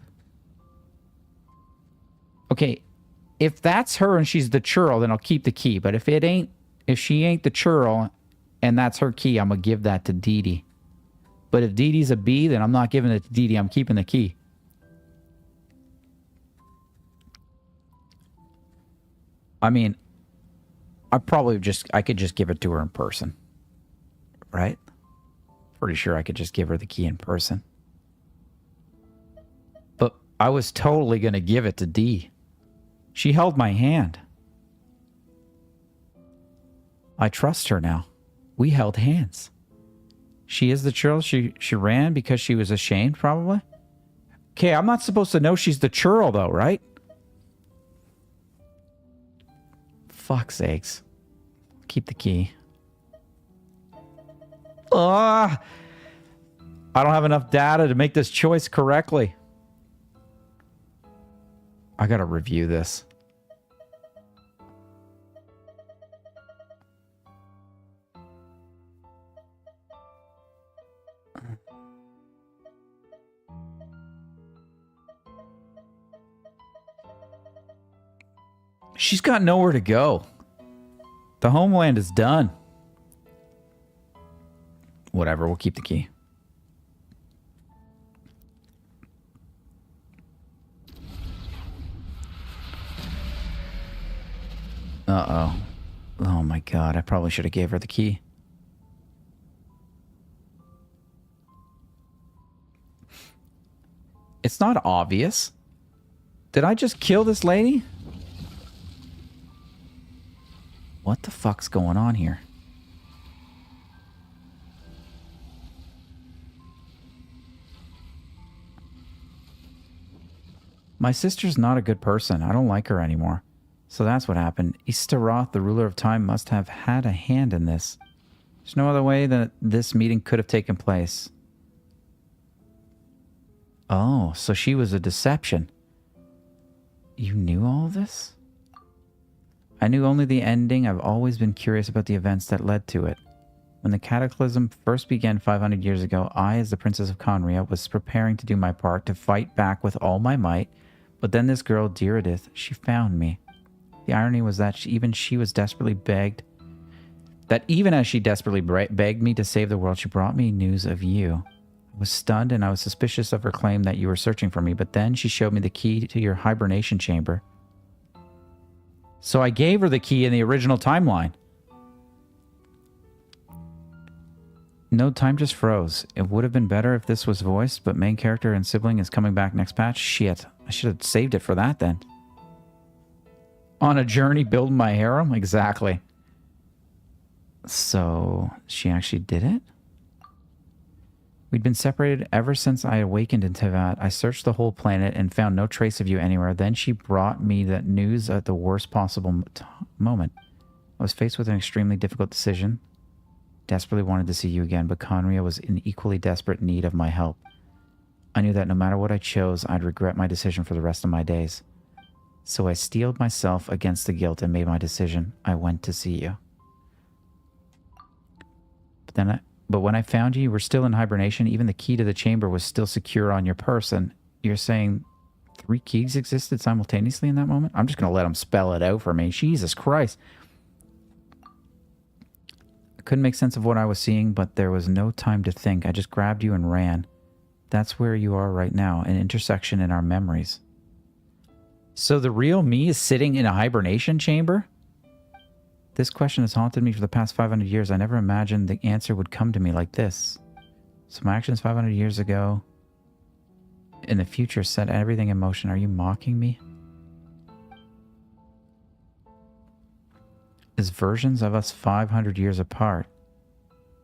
Okay, if that's her and she's the churl, then I'll keep the key. But if she ain't the churl and that's her key, I'm gonna give that to Dee Dee. But if Dee Dee's a bee, then I'm not giving it to Dee Dee. I'm keeping the key. I mean, I could just give it to her in person. Right? Pretty sure I could just give her the key in person. But I was totally going to give it to Dee. She held my hand. I trust her now. We held hands. She is the churl. She ran because she was ashamed, probably. Okay, I'm not supposed to know she's the churl, though, right? Fuck's sakes. Keep the key. I don't have enough data to make this choice correctly. I gotta review this. She's got nowhere to go. The homeland is done. Whatever, we'll keep the key. Uh-oh. Oh my god, I probably should have gave her the key. It's not obvious. Did I just kill this lady? What the fuck's going on here? My sister's not a good person. I don't like her anymore. So that's what happened. Istaroth, the ruler of time, must have had a hand in this. There's no other way that this meeting could have taken place. Oh, so she was a deception. You knew all of this? I knew only the ending. I've always been curious about the events that led to it. When the cataclysm first began 500 years ago, I, as the Princess of Conria, was preparing to do my part to fight back with all my might. But then this girl, Diridith, she found me. The irony was that even as she desperately begged me to save the world, she brought me news of you. I was stunned and I was suspicious of her claim that you were searching for me, but then she showed me the key to your hibernation chamber. So I gave her the key in the original timeline. No, time just froze. It would have been better if this was voiced, but main character and sibling is coming back next patch. Shit. I should have saved it for that then. On a journey building my harem? Exactly. So, she actually did it? We'd been separated ever since I awakened in Tevat. I searched the whole planet and found no trace of you anywhere. Then she brought me that news at the worst possible moment. I was faced with an extremely difficult decision. Desperately wanted to see you again, but Conria was in equally desperate need of my help. I knew that no matter what I chose, I'd regret my decision for the rest of my days. So I steeled myself against the guilt and made my decision. I went to see you. But when I found you, you were still in hibernation. Even the key to the chamber was still secure on your person. You're saying 3 keys existed simultaneously in that moment? I'm just going to let him spell it out for me. Jesus Christ. I couldn't make sense of what I was seeing, but there was no time to think. I just grabbed you and ran. That's where you are right now, an intersection in our memories. So the real me is sitting in a hibernation chamber? This question has haunted me for the past 500 years. I never imagined the answer would come to me like this. So my actions 500 years ago in the future set everything in motion. Are you mocking me? Is versions of us 500 years apart?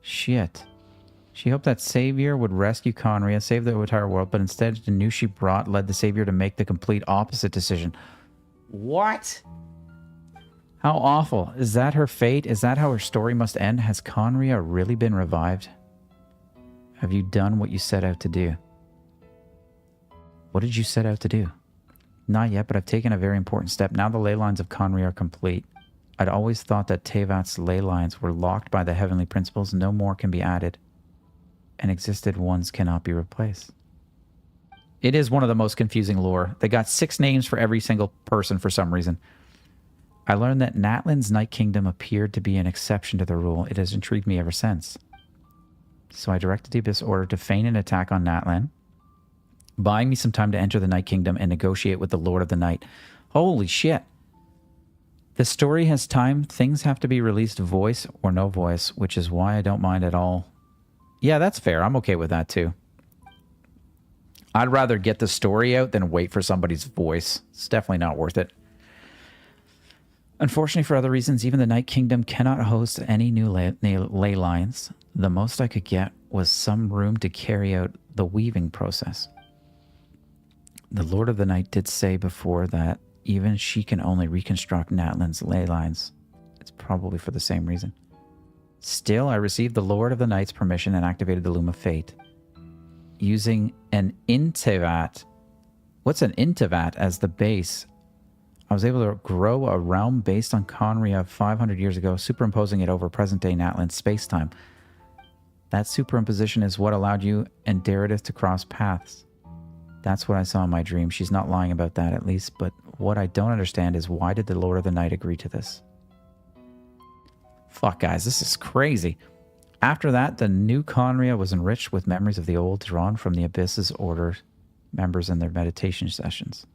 Shit. She hoped that Savior would rescue Conria, save the entire world, but instead the news she brought led the Savior to make the complete opposite decision. What? How awful. Is that her fate? Is that how her story must end? Has Conria really been revived? Have you done what you set out to do? What did you set out to do? Not yet, but I've taken a very important step. Now the ley lines of Conria are complete. I'd always thought that Tevat's ley lines were locked by the heavenly principles. No more can be added. And existed ones cannot be replaced. It is one of the most confusing lore. They got 6 names for every single person for some reason. I learned that Natlan's Night Kingdom appeared to be an exception to the rule. It has intrigued me ever since. So I directed the Abyss Order to feign an attack on Natlan, buying me some time to enter the Night Kingdom and negotiate with the Lord of the Night. Holy shit. The story has time. Things have to be released voice or no voice, which is why I don't mind at all. Yeah, that's fair. I'm okay with that too. I'd rather get the story out than wait for somebody's voice. It's definitely not worth it. Unfortunately, for other reasons, even the Night Kingdom cannot host any new ley lines. The most I could get was some room to carry out the weaving process. The Lord of the Night did say before that even she can only reconstruct Natlan's ley lines. It's probably for the same reason. Still, I received the Lord of the Night's permission and activated the Loom of Fate. Using an Intivat. What's an Intivat as the base? I was able to grow a realm based on Conria 500 years ago, superimposing it over present-day Natlan space-time. That superimposition is what allowed you and Diridith to cross paths. That's what I saw in my dream. She's not lying about that, at least, but what I don't understand is why did the Lord of the Night agree to this? Fuck, guys, this is crazy. After that, the new Conria was enriched with memories of the old drawn from the Abyss's Order members in their meditation sessions.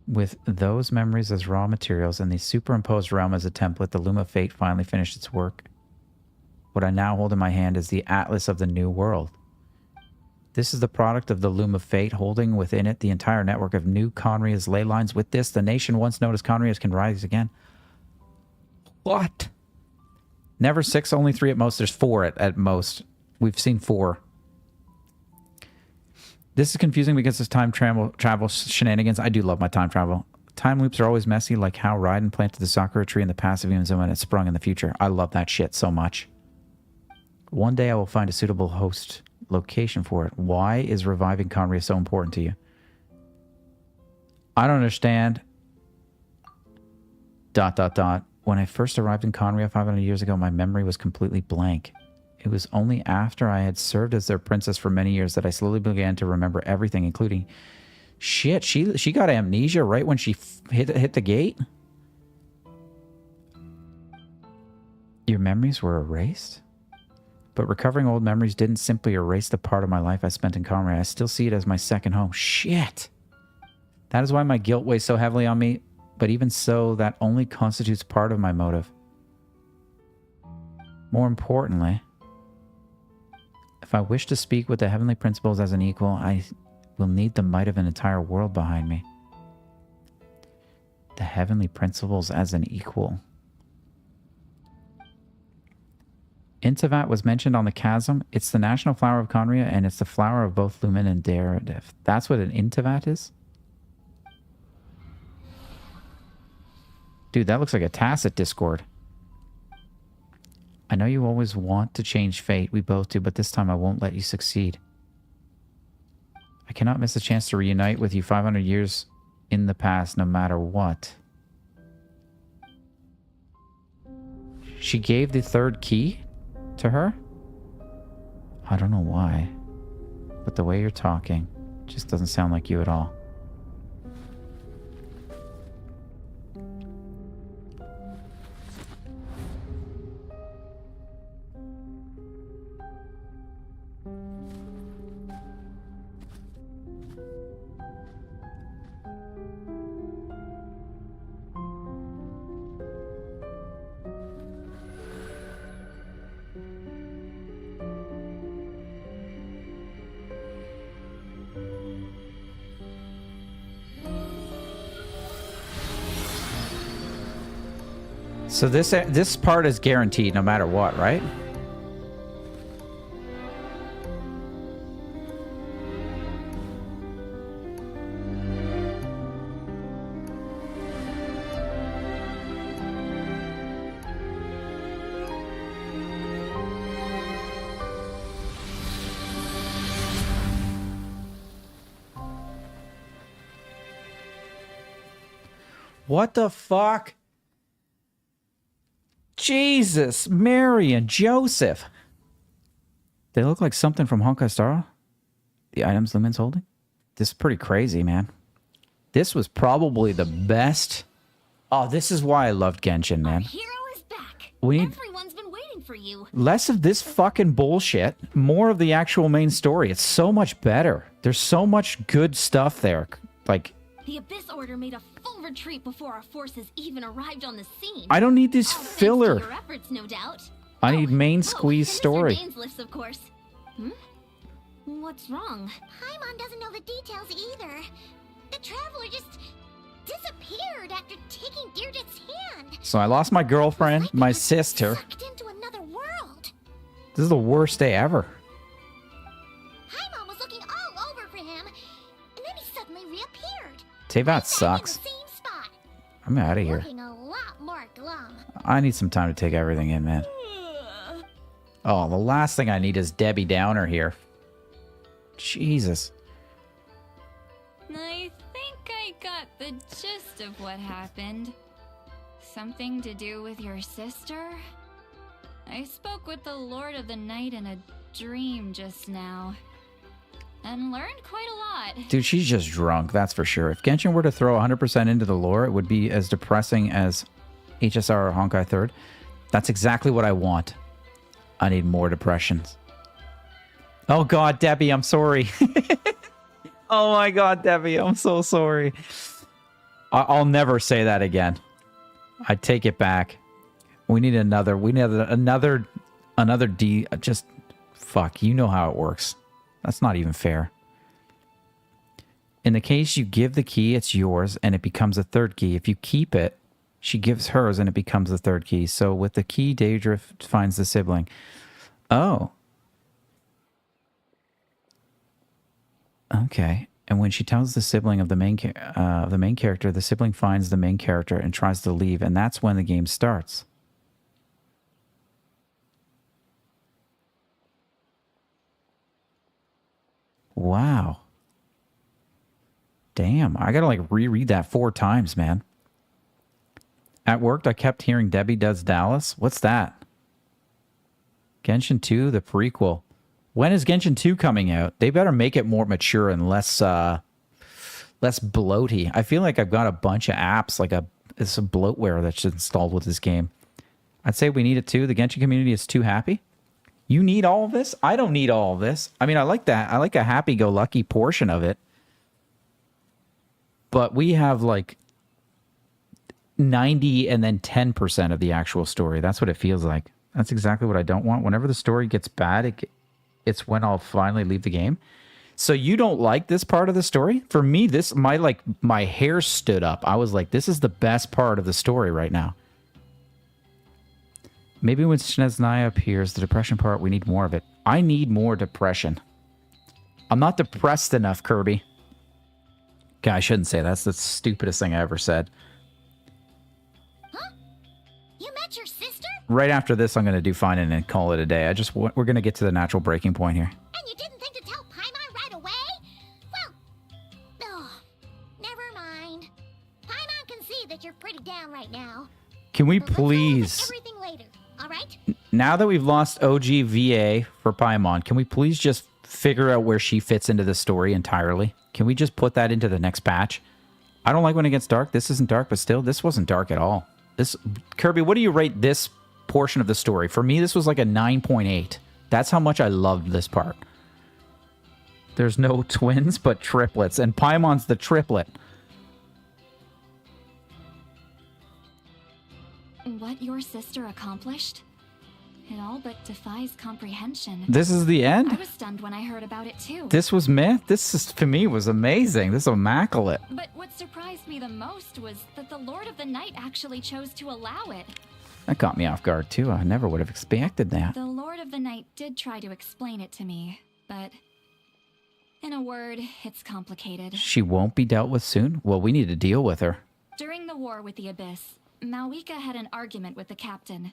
With those memories as raw materials and the superimposed realm as a template, the Loom of Fate finally finished its work. What I now hold in my hand is the Atlas of the New World. This is the product of the loom of fate, holding within it the entire network of new Conria's ley lines. With this, the nation once known as Conria's can rise again. What? Never 6, only 3 at most. There's 4 at most. We've seen 4. This is confusing because it's time travel shenanigans. I do love my time travel. Time loops are always messy, like how Raiden planted the Sakura tree in the past even when it sprung in the future. I love that shit so much. One day I will find a suitable host location for it. Why is reviving Conria so important to you? I don't understand. ... When I first arrived in Conria 500 years ago, my memory was completely blank. It was only after I had served as their princess for many years that I slowly began to remember everything, including... Shit, she got amnesia right when she hit the gate? Your memories were erased? But recovering old memories didn't simply erase the part of my life I spent in Conria. I still see it as my second home. Shit! That is why my guilt weighs so heavily on me, but even so, that only constitutes part of my motive. More importantly, if I wish to speak with the heavenly principles as an equal, I will need the might of an entire world behind me. The heavenly principles as an equal. Intavat was mentioned on the chasm. It's the national flower of Conria, and it's the flower of both Lumine and Daredef. That's what an Intavat is? Dude, that looks like a tacit discord. I know you always want to change fate. We both do, but this time I won't let you succeed. I cannot miss a chance to reunite with you 500 years in the past, no matter what. She gave the 3rd key to her? I don't know why, but the way you're talking just doesn't sound like you at all. So this part is guaranteed no matter what, right? What the fuck? Jesus, Mary and Joseph. They look like something from Honkai Star. The items Lumine's holding. This is pretty crazy, man. This was probably the best. Oh, this is why I loved Genshin, man. Our hero is back. We need Everyone's been waiting for you. less of this fucking bullshit, more of the actual main story. It's so much better. There's so much good stuff there. Like, The Abyss Order made a full retreat before our forces even arrived on the scene. I don't need this All thanks filler. to your efforts, no doubt. I need main squeeze and story. Mr. Dainsliff's, of course. What's wrong? Paimon doesn't know the details either. The traveler just disappeared after taking Deirdre's hand. So I lost my girlfriend, my sister. Sucked into another world. This is the worst day ever. Paimon was looking all over for him, and then he suddenly reappeared. Tevat sucks. Same spot. I'm out of here. Looking a lot more glum. I need some time to take everything in, man. Oh, the last thing I need is Debbie Downer here. Jesus. I think I got the gist of what happened. Something to do with your sister? I spoke with the Lord of the Night in a dream just now, and learned quite a lot. Dude, she's just drunk, that's for sure. If Genshin were to throw 100% into the lore, it would be as depressing as HSR or Honkai 3rd. That's exactly what I want. I need more depressions. Oh god, Debbie, I'm sorry. Oh my god, Debbie, I'm so sorry. I'll never say that again. I take it back. We need another D. Just fuck. You know how it works. That's not even fair. In the case you give the key, it's yours, and it becomes a third key. If you keep it, she gives hers, and it becomes a third key. So with the key, Daedra finds the sibling. Oh. Okay. And when she tells the sibling of the main character, the sibling finds the main character and tries to leave, and that's when the game starts. Wow. Damn, I gotta like reread that 4 times, man. At work, I kept hearing Debbie Does Dallas. What's that? Genshin 2, the prequel. When is Genshin 2 coming out? They better make it more mature and less bloaty. I feel like I've got a bunch of apps, like it's a bloatware that's installed with this game. I'd say we need it too. The Genshin community is too happy. You need all of this? I don't need all of this. I mean, I like that. I like a happy-go-lucky portion of it. But we have like 90 and then 10% of the actual story. That's what it feels like. That's exactly what I don't want. Whenever the story gets bad, it's when I'll finally leave the game. So you don't like this part of the story? For me, my hair stood up. I was like, this is the best part of the story right now. Maybe when Snezhnaya appears, the depression part, we need more of it. I need more depression. I'm not depressed enough, Kirby. Okay, I shouldn't say that. That's the stupidest thing I ever said. Huh? You met your sister? Right after this, I'm going to do fine and call it a day. We're going to get to the natural breaking point here. And you didn't think to tell Paimon right away? Well, never mind. Paimon can see that you're pretty down right now. Can we please... Everything later, all right? Now that we've lost OG VA for Paimon, can we please just figure out where she fits into the story entirely? Can we just put that into the next patch? I don't like when it gets dark. This isn't dark, but still, this wasn't dark at all. Kirby, what do you rate this portion of the story? For me, this was like a 9.8. That's how much I loved this part. There's no twins, but triplets. And Paimon's the triplet. What your sister accomplished? It all but defies comprehension. This is the end? I was stunned when I heard about it too. This was myth? To me, was amazing. This is immaculate. But what surprised me the most was that the Lord of the Night actually chose to allow it. That got me off guard, too. I never would have expected that. The Lord of the Night did try to explain it to me, but in a word, it's complicated. She won't be dealt with soon? Well, we need to deal with her. During the war with the Abyss, Malwika had an argument with the captain.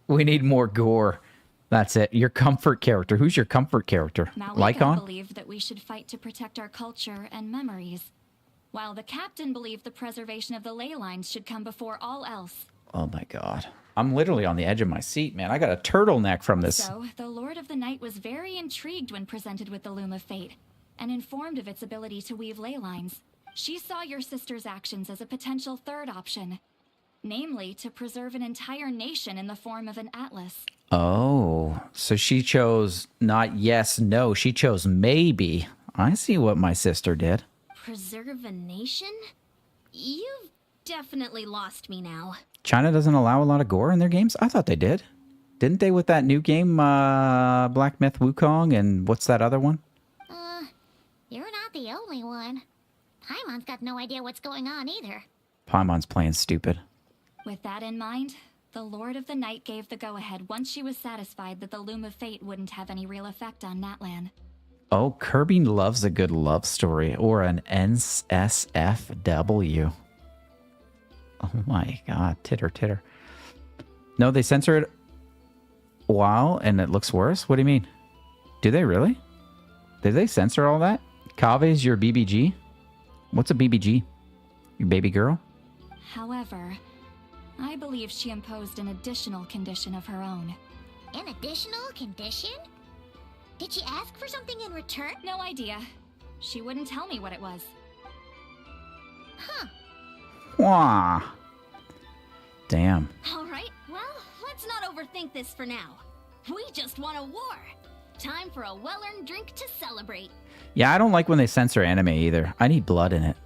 We need more gore. That's it. Your comfort character. Who's your comfort character? Malwika believed that we should fight to protect our culture and memories, while the captain believed the preservation of the ley lines should come before all else. Oh my god. I'm literally on the edge of my seat, man. I got a turtleneck from this. So, the Lord of the Night was very intrigued when presented with the Loom of Fate, and informed of its ability to weave ley lines. She saw your sister's actions as a potential third option. Namely, to preserve an entire nation in the form of an atlas. Oh, so she chose not yes, no. She chose maybe. I see what my sister did. Preserve a nation? You've definitely lost me now. China doesn't allow a lot of gore in their games? I thought they did. Didn't they with that new game, Black Myth Wukong, and what's that other one? You're not the only one. Paimon's got no idea what's going on either. Paimon's playing stupid. With that in mind, the Lord of the Night gave the go-ahead once she was satisfied that the Loom of Fate wouldn't have any real effect on Natlan. Oh, Kirby loves a good love story, or an NSFW. Oh my god, titter, titter. No, they censor it a while and it looks worse? What do you mean? Do they really? Did they censor all that? Kave's your BBG? What's a BBG? Your baby girl? However, I believe she imposed an additional condition of her own. An additional condition? Did she ask for something in return? No idea. She wouldn't tell me what it was. Huh. Wah. Damn. All right, well, let's not overthink this for now. We just won a war. Time for a well-earned drink to celebrate. Yeah, I don't like when they censor anime either. I need blood in it.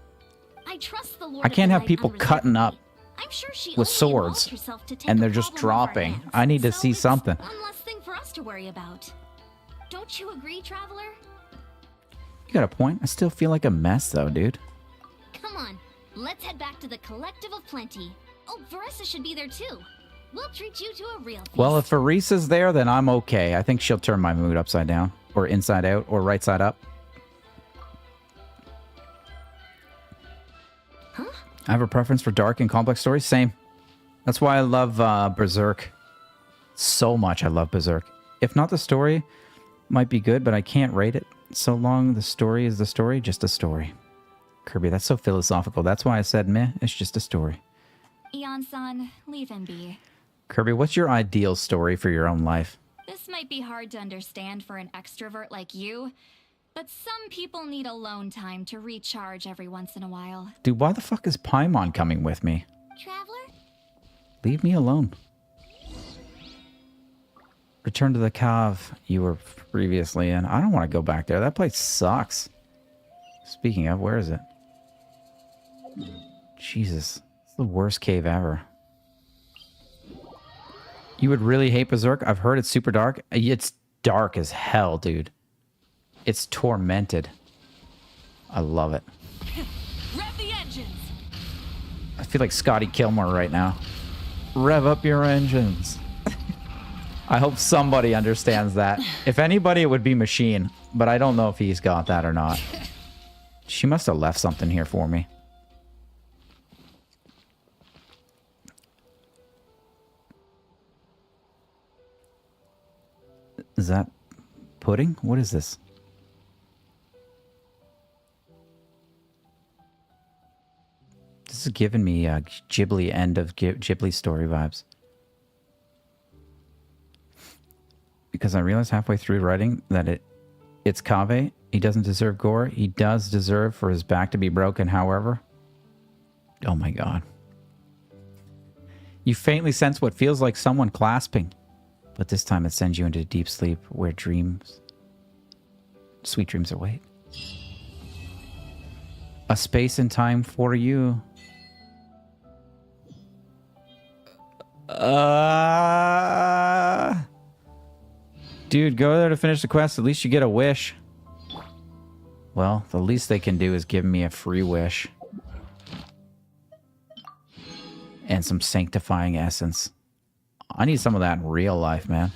I trust the Lord I can't of the have Night people cutting up I'm sure she with only swords, involved herself to take and a they're just problem off our dropping. hands. I need to So see it's something. one less thing for us to worry about. Don't you agree, Traveler? You got a point. I still feel like a mess, though, dude. Come on, let's head back to the Collective of Plenty. Oh, Veressa should be there too. We'll treat you to a real feast. Well, if Arisa's there, then I'm okay. I think she'll turn my mood upside down, or inside out, or right side up. Huh? I have a preference for dark and complex stories. Same. That's why I love Berserk. So much I love Berserk. If not, the story might be good, but I can't rate it. So long the story is the story, just a story. Kirby, that's so philosophical. That's why I said meh, it's just a story. Eon-san, leave him be. Kirby, what's your ideal story for your own life? This might be hard to understand for an extrovert like you, but some people need alone time to recharge every once in a while. Dude, why the fuck is Paimon coming with me? Traveler? Leave me alone. Return to the cave you were previously in. I don't want to go back there. That place sucks. Speaking of, where is it? Jesus. It's the worst cave ever. You would really hate Berserk? I've heard it's super dark. It's dark as hell, dude. It's tormented. I love it. Rev the engines. I feel like Scotty Kilmore right now. Rev up your engines. I hope somebody understands that. If anybody, it would be Machine, but I don't know if he's got that or not. She must have left something here for me. Is that pudding? What is this? This is giving me Ghibli end of Ghibli story vibes. Because I realized halfway through writing that it's Kaveh. He doesn't deserve gore. He does deserve for his back to be broken, however. Oh my god. You faintly sense what feels like someone clasping. But this time it sends you into deep sleep where sweet dreams await. A space and time for you. Dude, go there to finish the quest. At least you get a wish. Well, the least they can do is give me a free wish. And some sanctifying essence. I need some of that in real life, man.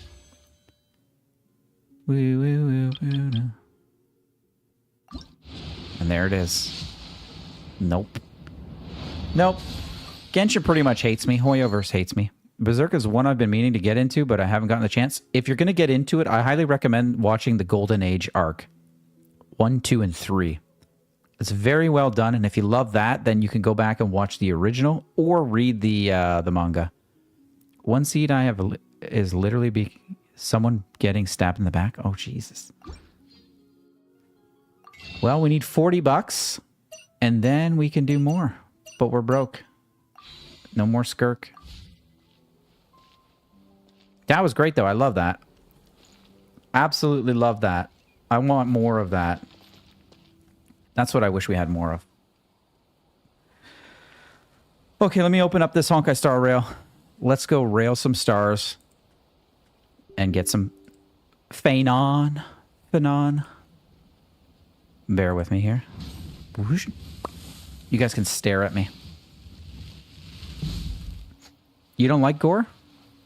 And there it is. Nope. Nope. Genshin pretty much hates me. Hoyoverse hates me. Berserk is one I've been meaning to get into, but I haven't gotten the chance. If you're going to get into it, I highly recommend watching the Golden Age arc. 1, 2, and 3. It's very well done, and if you love that, then you can go back and watch the original or read the manga. One seed I have is literally someone getting stabbed in the back. Oh, Jesus. Well, we need 40 bucks, and then we can do more. But we're broke. No more Skirk. That was great, though. I love that. Absolutely love that. I want more of that. That's what I wish we had more of. Okay, let me open up this Honkai Star Rail. Let's go rail some stars. And get some Phanon. Bear with me here. You guys can stare at me. You don't like gore?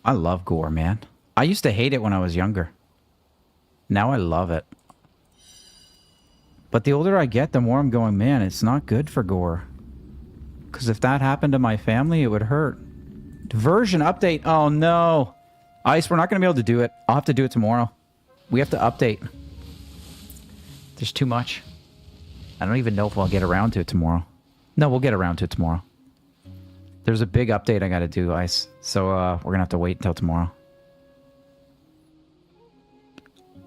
I love gore, man. I used to hate it when I was younger. Now I love it. But the older I get, the more I'm going, man, it's not good for gore. Because if that happened to my family, it would hurt. Version update. Oh, no. Ice, we're not going to be able to do it. I'll have to do it tomorrow. We have to update. There's too much. I don't even know if I'll get around to it tomorrow. No, we'll get around to it tomorrow. There's a big update I got to do, Ice. So we're going to have to wait until tomorrow.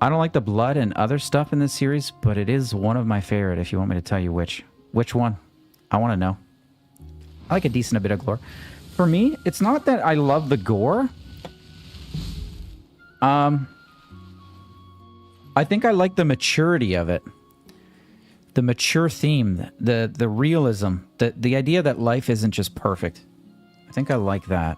I don't like the blood and other stuff in this series, but it is one of my favorite, if you want me to tell you which. Which one? I want to know. I like a decent bit of gore. For me, it's not that I love the gore. I think I like the maturity of it. The mature theme, the realism, the idea that life isn't just perfect. I think I like that.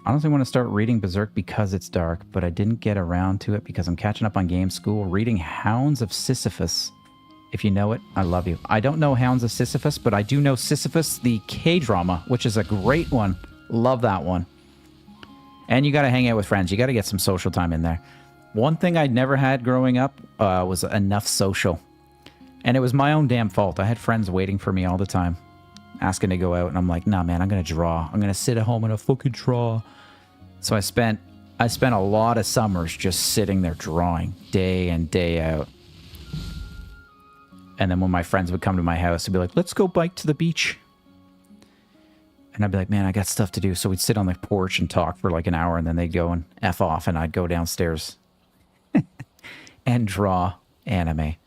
I honestly want to start reading Berserk because it's dark, but I didn't get around to it because I'm catching up on game school. Reading Hounds of Sisyphus. If you know it, I love you. I don't know Hounds of Sisyphus, but I do know Sisyphus, the K-drama, which is a great one. Love that one. And you got to hang out with friends. You got to get some social time in there. One thing I'd never had growing up was enough social. And it was my own damn fault. I had friends waiting for me all the time, asking to go out. And I'm like, nah, man, I'm going to draw. I'm going to sit at home and fucking draw. So I spent a lot of summers just sitting there drawing day in, day out. And then when my friends would come to my house, they'd be like, let's go bike to the beach. And I'd be like, man, I got stuff to do. So we'd sit on the porch and talk for like an hour, and then they'd go and F off, and I'd go downstairs and draw anime.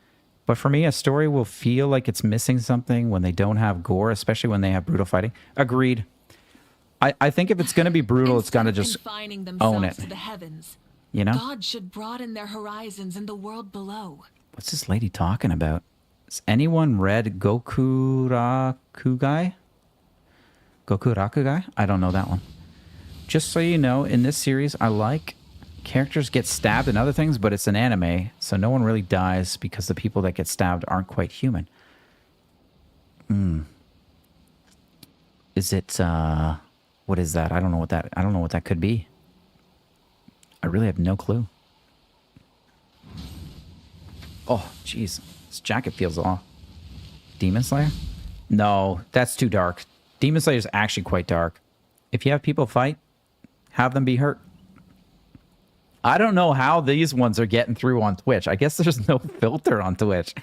But for me, a story will feel like it's missing something when they don't have gore, especially when they have brutal fighting. Agreed. I think if it's going to be brutal, it's got to just own it. To the heavens, you know? God should broaden their horizons in the world below. What's this lady talking about? Has anyone read Gokurakugai? Gokurakugai? I don't know that one. Just so you know, in this series, I like characters get stabbed and other things, but it's an anime, so no one really dies because the people that get stabbed aren't quite human. Is it, what is that? I don't know what that could be. I really have no clue. Oh, jeez. This jacket feels off. Demon Slayer? No, that's too dark. Demon Slayer is actually quite dark. If you have people fight, have them be hurt. I don't know how these ones are getting through on Twitch. I guess there's no filter on Twitch.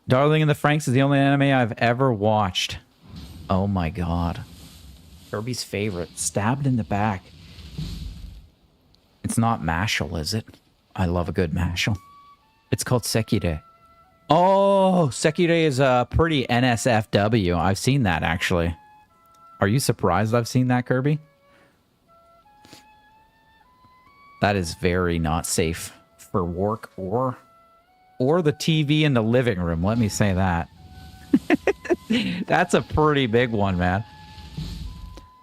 Darling in the Franxx is the only anime I've ever watched. Oh my god. Kirby's favorite. Stabbed in the back. It's not Mashal, is it? I love a good Mashal. It's called Sekire. Oh, Sekire is pretty NSFW. I've seen that, actually. Are you surprised I've seen that, Kirby? That is very not safe for work or the TV in the living room. Let me say that. That's a pretty big one, man.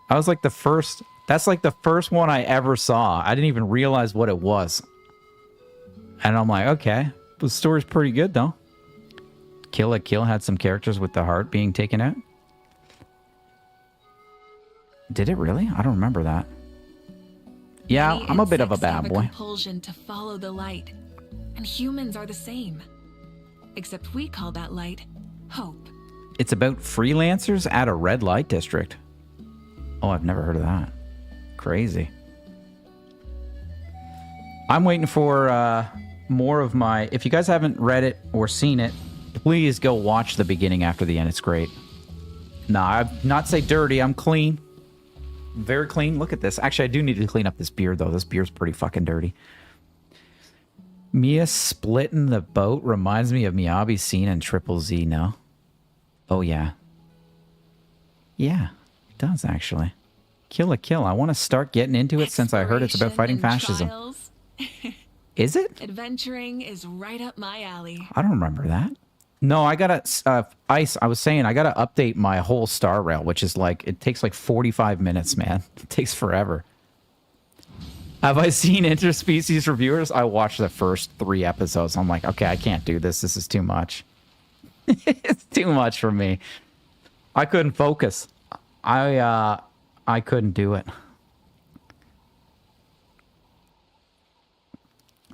I was like that's like the first one I ever saw. I didn't even realize what it was. And I'm like, okay, the story's pretty good though. Kill la Kill had some characters with the heart being taken out. Did it really? I don't remember that. Yeah, I'm a bit of a bad boy. Compulsion to follow the light, and humans are the same. Except we call that light hope. It's about freelancers at a red light district. Oh, I've never heard of that. Crazy. I'm waiting for more of my... If you guys haven't read it or seen it, please go watch the beginning after the end. It's great. Nah, I'm not say dirty. I'm clean. Very clean. Look at this. Actually, I do need to clean up this beard, though. This beard's pretty fucking dirty. Mia splitting the boat reminds me of Miyabi's scene in Triple Z, no? Oh, yeah. Yeah, it does, actually. Kill la Kill. I want to start getting into it since I heard it's about fighting fascism. Is it? Adventuring is right up my alley. I don't remember that. No, I gotta, Ice, I was saying, I gotta update my whole Star Rail, which is like, it takes like 45 minutes, man. It takes forever. Have I seen interspecies reviewers? I watched the first 3 episodes. I'm like, okay, I can't do this. This is too much. It's too much for me. I couldn't focus. I couldn't do it.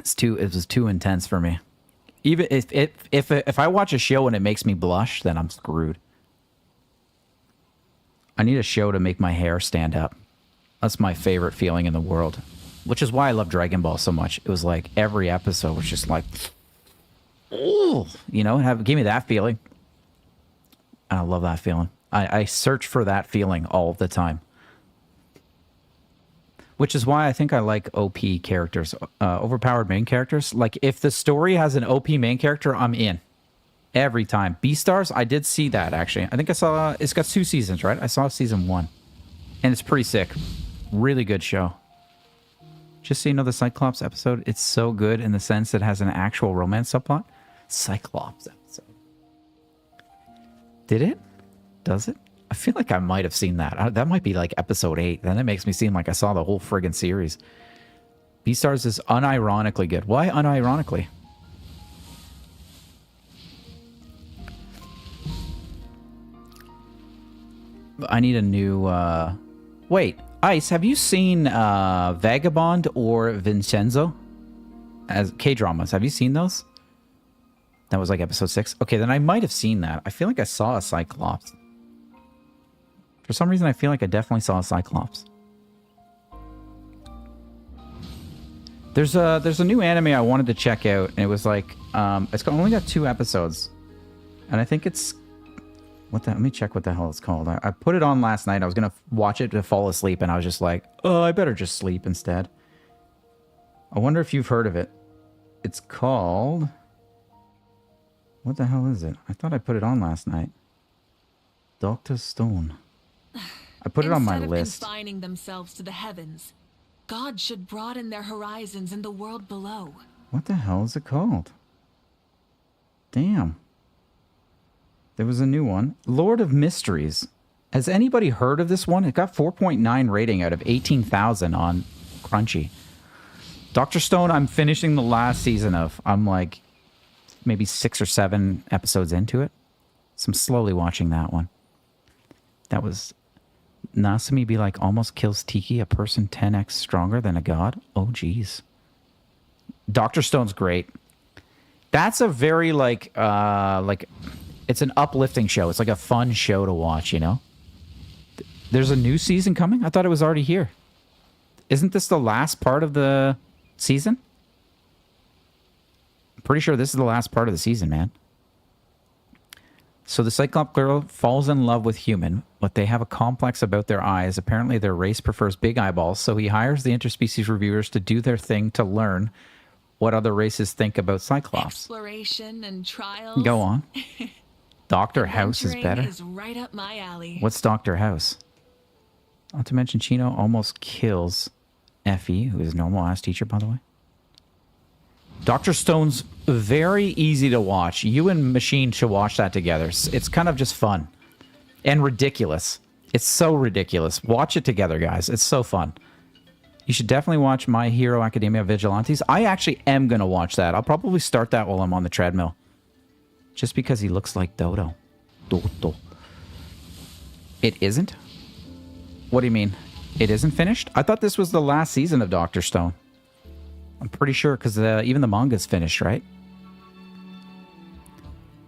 It was too intense for me. Even if I watch a show and it makes me blush, then I'm screwed. I need a show to make my hair stand up. That's my favorite feeling in the world. Which is why I love Dragon Ball so much. It was like every episode was just like, oh, you know, gave me that feeling. And I love that feeling. I search for that feeling all the time. Which is why I think I like OP characters, overpowered main characters. Like, if the story has an OP main character, I'm in. Every time. Beastars, I did see that, actually. I think I saw, it's got 2 seasons, right? I saw season 1. And it's pretty sick. Really good show. Just so you know, the Cyclops episode, it's so good in the sense it has an actual romance subplot. Cyclops episode. Did it? Does it? I feel like I might have seen that. That might be like episode 8. Then it makes me seem like I saw the whole friggin' series. Beastars is unironically good. Why unironically? I need a new... Wait, Ice, have you seen Vagabond or Vincenzo? As K-dramas, have you seen those? That was like episode 6. Okay, then I might have seen that. I feel like I saw a Cyclops. For some reason, I feel like I definitely saw a Cyclops. There's a new anime I wanted to check out, and it was like, only got 2 episodes. And I think it's... let me check what the hell it's called. I put it on last night. I was going to watch it to fall asleep, and I was just like, oh, I better just sleep instead. I wonder if you've heard of it. It's called... what the hell is it? I thought I put it on last night. Dr. Stone. I put it on my list. Instead of confining themselves to the heavens, God should broaden their horizons in the world below. What the hell is it called? Damn. There was a new one. Lord of Mysteries. Has anybody heard of this one? It got 4.9 rating out of 18,000 on Crunchy. Dr. Stone, I'm finishing the last season of. I'm like maybe 6 or 7 episodes into it. So I'm slowly watching that one. That was... Nasumi be like almost kills Tiki, a person 10x stronger than a god. Oh, geez. Dr. Stone's great. That's a very like it's an uplifting show. It's like a fun show to watch, you know? There's a new season coming? I thought it was already here. Isn't this the last part of the season? I'm pretty sure this is the last part of the season, man. So the Cyclops girl falls in love with human, but they have a complex about their eyes. Apparently their race prefers big eyeballs, so he hires the interspecies reviewers to do their thing to learn what other races think about Cyclops. Exploration and trials. Go on. Dr. House is better. Is right up my alley. What's Dr. House? Not to mention Chino almost kills Effie, who is a normal ass teacher, by the way. Dr. Stone's very easy to watch. You and Machine should watch that together. It's kind of just fun. And ridiculous. It's so ridiculous. Watch it together, guys. It's so fun. You should definitely watch My Hero Academia Vigilantes. I actually am going to watch that. I'll probably start that while I'm on the treadmill. Just because he looks like Dodo. Dodo. It isn't? What do you mean? It isn't finished? I thought this was the last season of Dr. Stone. I'm pretty sure, because even the manga's finished, right?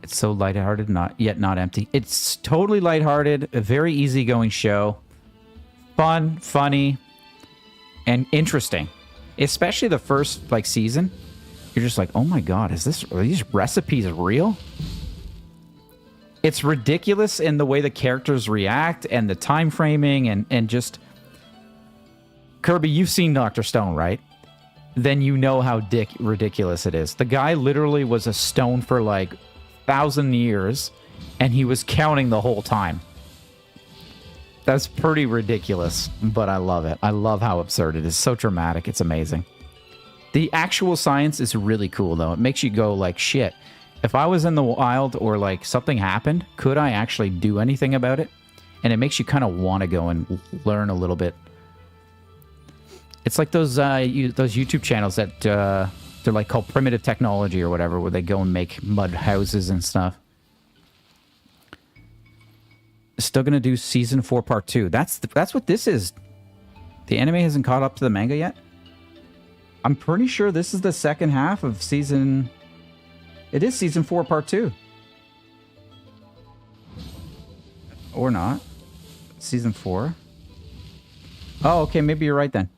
It's so lighthearted, yet not empty. It's totally lighthearted, a very easygoing show. Fun, funny, and interesting. Especially the first season. You're just like, oh my god, are these recipes real? It's ridiculous in the way the characters react and the time framing and just... Kirby, you've seen Dr. Stone, right? Then you know how ridiculous it is. The guy literally was a stone for 1,000 years, and he was counting the whole time. That's pretty ridiculous, but I love it. I love how absurd it is. So dramatic. It's amazing. The actual science is really cool, though. It makes you go, shit. If I was in the wild or, something happened, could I actually do anything about it? And it makes you kind of want to go and learn a little bit. It's like those YouTube channels that they're called Primitive Technology or whatever, where they go and make mud houses and stuff. Still gonna do season 4 part 2. That's what this is. The anime hasn't caught up to the manga yet. I'm pretty sure this is the second half of season. It is season 4 part 2. Or not. Season 4. Oh, okay, maybe you're right then.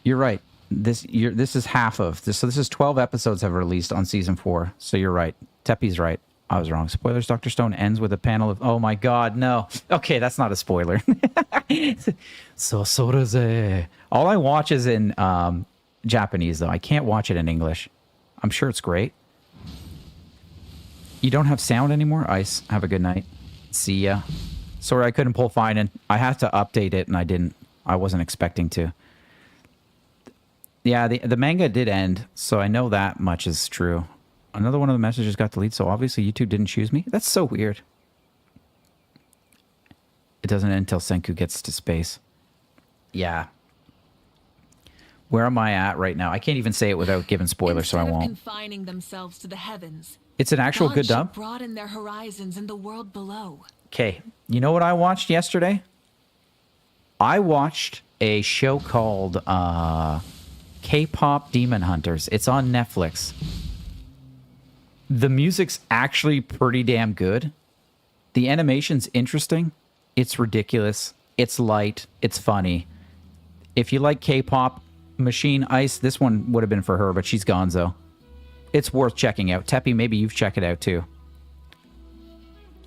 You're right. This is half of this. So this is 12 episodes have released on season 4. So you're right. Teppy's right. I was wrong. Spoilers. Dr. Stone ends with a panel of... Oh my god, no. Okay, that's not a spoiler. All I watch is in Japanese, though. I can't watch it in English. I'm sure it's great. You don't have sound anymore? Ice. Have a good night. See ya. Sorry, I couldn't pull fine, and I had to update it, and I didn't. I wasn't expecting to. Yeah, the manga did end, so I know that much is true. Another one of the messages got deleted, so obviously YouTube didn't choose me. That's so weird. It doesn't end until Senku gets to space. Yeah. Where am I at right now? I can't even say it without giving spoilers, so I Instead of won't. confining themselves to the heavens, It's an actual gods good should dub. broaden their horizons in the world below. Okay, you know what I watched yesterday? I watched a show called K-pop Demon Hunters. It's on Netflix. The music's actually pretty damn good. The animation's interesting. It's ridiculous. It's light. It's funny. If you like K-pop, Machine Ice, this one would have been for her, but she's gonzo. It's worth checking out. Teppy, maybe you've checked it out too.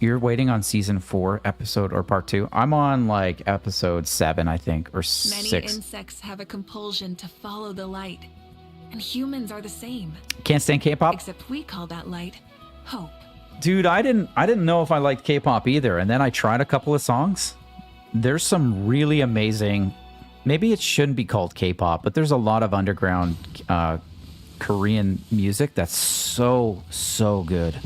You're waiting on season 4 episode or part 2. I'm on like episode 7, I think, or 6. Many insects have a compulsion to follow the light, and humans are the same. Can't stand K-pop? Except we call that light hope. Dude, I didn't know if I liked K-pop either, and then I tried a couple of songs. There's some really amazing, maybe it shouldn't be called K-pop, but there's a lot of underground Korean music that's so good.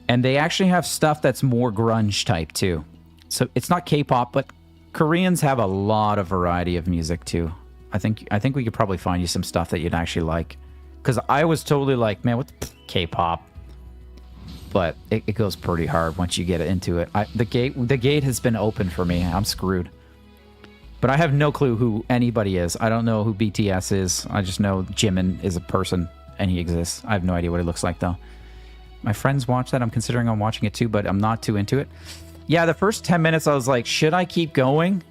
And they actually have stuff that's more grunge type too. So it's not K-pop, but Koreans have a lot of variety of music too. I think we could probably find you some stuff that you'd actually like. Because I was totally like, man, what the K-pop? But it goes pretty hard once you get into it. The gate has been open for me. I'm screwed. But I have no clue who anybody is. I don't know who BTS is. I just know Jimin is a person and he exists. I have no idea what he looks like though. My friends watch that. I'm considering on watching it too, but I'm not too into it. Yeah, the first 10 minutes I was like, should I keep going?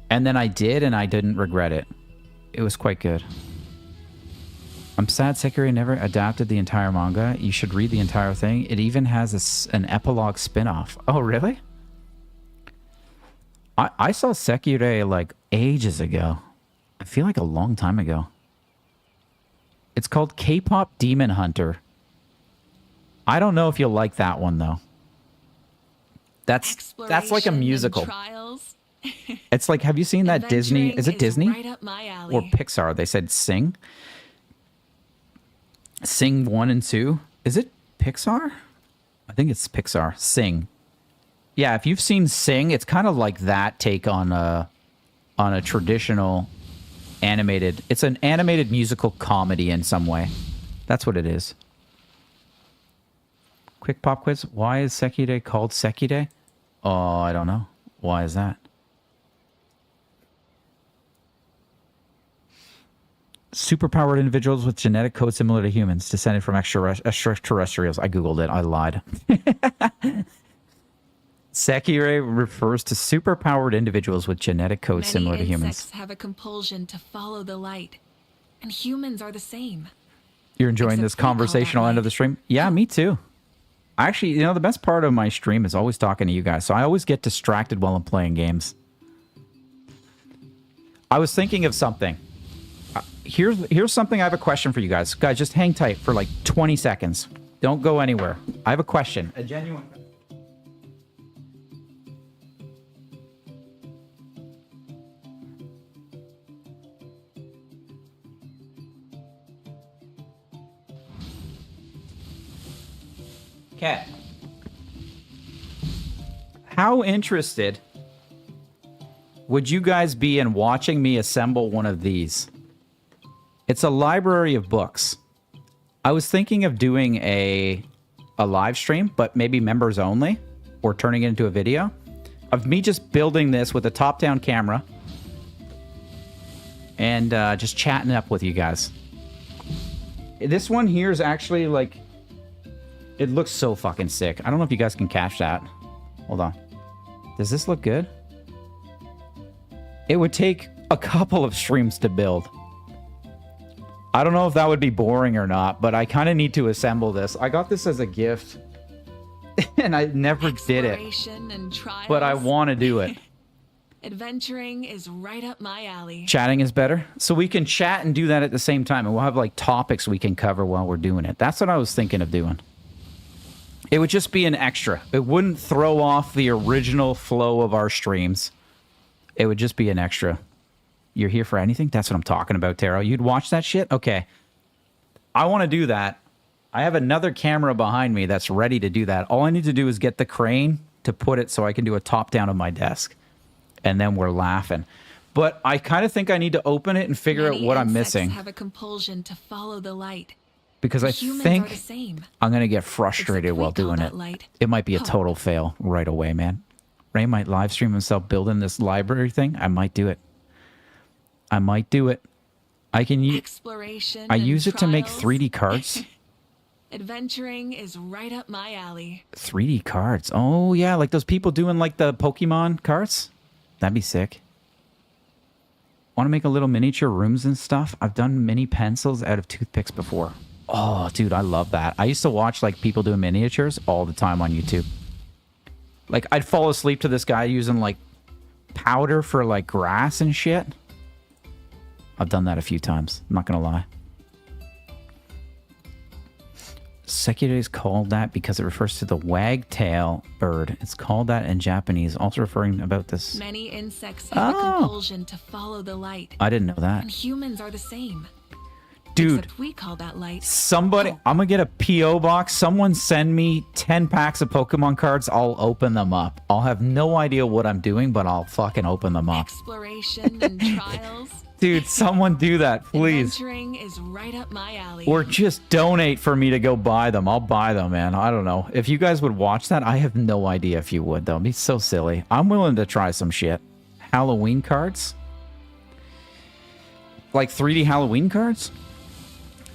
And then I did, and I didn't regret it. It was quite good. I'm sad Sekiro never adapted the entire manga. You should read the entire thing. It even has an epilogue spin-off. Oh, really? I saw Sekiro like ages ago. I feel like a long time ago. It's called K-pop Demon Hunter. I don't know if you'll like that one though. That's like a musical. It's like, have you seen that Disney? Is it Disney right up my alley. or Pixar? They said Sing. Sing 1 and 2. Is it Pixar? I think it's Pixar. Sing. Yeah, if you've seen Sing, it's kind of like that take on a traditional animated. It's an animated musical comedy in some way. That's what it is. Quick pop quiz. Why is Sekide called Sekide? Oh, I don't know. Why is that? Superpowered individuals with genetic code similar to humans, descended from extraterrestrials. I googled it. I lied. Sekire refers to superpowered individuals with genetic code similar to humans. Many insects have a compulsion to follow the light, and humans are the same. You're enjoying this conversational end of the stream? Yeah, me too. Actually, you know, the best part of my stream is always talking to you guys, so I always get distracted while I'm playing games. I was thinking of something. Here's something. I have a question for you guys. Guys, just hang tight for like 20 seconds. Don't go anywhere. I have a question. A genuine question. Okay. How interested would you guys be in watching me assemble one of these? It's a library of books. I was thinking of doing a live stream, but maybe members only, or turning it into a video of me just building this with a top-down camera and just chatting up with you guys. This one here is actually like, it looks so fucking sick. I don't know if you guys can catch that. Hold on. Does this look good? It would take a couple of streams to build. I don't know if that would be boring or not, but I kind of need to assemble this. I got this as a gift, and I never did it. But I want to do it. Adventuring is right up my alley. Chatting is better. So we can chat and do that at the same time, and we'll have like topics we can cover while we're doing it. That's what I was thinking of doing. It would just be an extra. It wouldn't throw off the original flow of our streams. It would just be an extra. You're here for anything? That's what I'm talking about, Taro. You'd watch that shit? Okay. I want to do that. I have another camera behind me that's ready to do that. All I need to do is get the crane to put it so I can do a top down of my desk. And then we're laughing. But I kind of think I need to open it and figure out what I'm missing. Have a compulsion to follow the light. Because I Humans think are the same. I'm going to get frustrated while doing it. It might be a total fail right away, man. Ray might live stream himself building this library thing. I might do it. I might do it. I can use Exploration. I use it to make 3D cards. Adventuring is right up my alley. 3D cards. Oh, yeah, like those people doing like the Pokemon cards. That'd be sick. Want to make a little miniature rooms and stuff? I've done mini pencils out of toothpicks before. Oh, dude, I love that. I used to watch like people doing miniatures all the time on YouTube. Like, I'd fall asleep to this guy using like powder for like grass and shit. I've done that a few times. I'm not going to lie. Sekidae is called that because it refers to the wagtail bird. It's called that in Japanese, also referring about this. Many insects have a compulsion to follow the light. I didn't know that. And humans are the same. Dude, Except we call that light. somebody, I'm going to get a P.O. box. Someone send me 10 packs of Pokemon cards. I'll open them up. I'll have no idea what I'm doing, but I'll fucking open them up. Exploration and trials. Dude, someone do that, please. Adventuring is right up my alley. Or just donate for me to go buy them. I'll buy them, man. I don't know. If you guys would watch that, I have no idea if you would, though. It'd be so silly. I'm willing to try some shit. Halloween cards? Like 3D Halloween cards?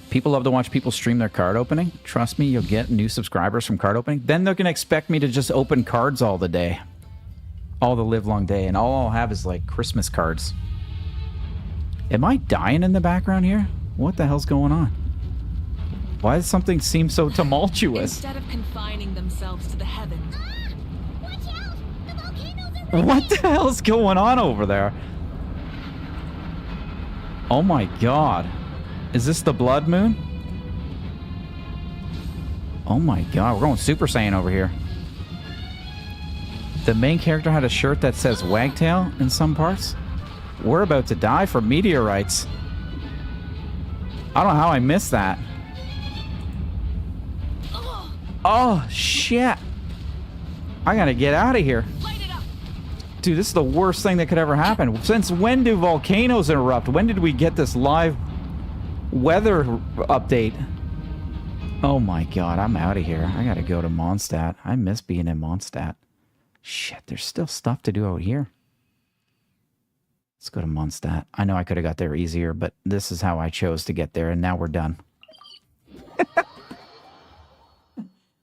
People love to watch people stream their card opening. Trust me, you'll get new subscribers from card opening. Then they're going to expect me to just open cards all the day. All the live long day. And all I'll have is like Christmas cards. Am I dying in the background here? What the hell's going on? Why does something seem so tumultuous? Instead of confining themselves to the heavens. Watch out! The volcanoes are What the hell's going on over there? Oh my god. Is this the blood moon? Oh my god, we're going Super Saiyan over here. The main character had a shirt that says Wagtail in some parts. We're about to die from meteorites. I don't know how I missed that. Oh, shit. I gotta get out of here. Dude, this is the worst thing that could ever happen. Since when do volcanoes erupt? When did we get this live weather update? Oh my god, I'm out of here. I gotta go to Mondstadt. I miss being in Mondstadt. Shit, there's still stuff to do out here. Let's go to Mondstadt. I know I could have got there easier, but this is how I chose to get there, and now we're done.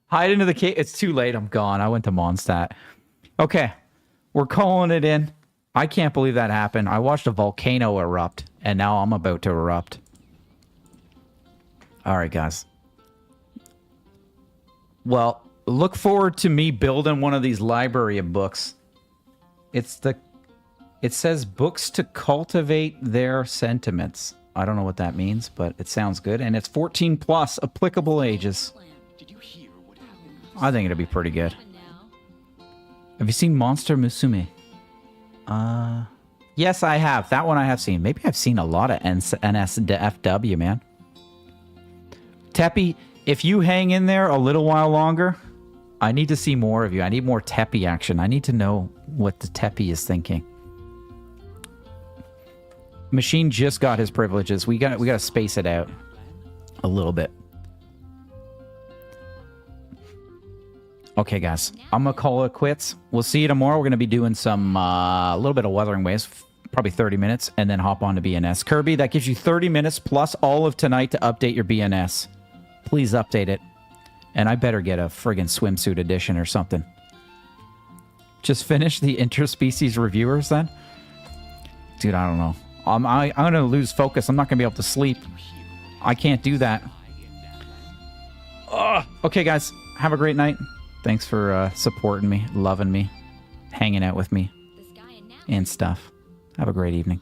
Hide into the cave. It's too late. I'm gone. I went to Mondstadt. Okay, we're calling it in. I can't believe that happened. I watched a volcano erupt, and now I'm about to erupt. All right, guys. Well, look forward to me building one of these library of books. It says books to cultivate their sentiments. I don't know what that means, but it sounds good. And it's 14 plus applicable ages. I think it'll be pretty good. Have you seen Monster Musume? Yes, I have. That one I have seen. Maybe I've seen a lot of NSFW, man. Teppy, if you hang in there a little while longer, I need to see more of you. I need more Teppy action. I need to know what the Teppy is thinking. Machine just got his privileges. We got to space it out a little bit. Okay, guys, I'm gonna call it quits. We'll see you tomorrow. We're gonna be doing some a little bit of Wuthering Waves, probably 30 minutes, and then hop on to BNS. Kirby, that gives you 30 minutes plus all of tonight to update your BNS. Please update it, and I better get a friggin' swimsuit edition or something. Just finish the interspecies reviewers then, dude. I don't know. I'm gonna lose focus. I'm not gonna be able to sleep. I can't do that. Ugh. Okay, guys, have a great night. Thanks for supporting me, loving me, hanging out with me, and stuff. Have a great evening.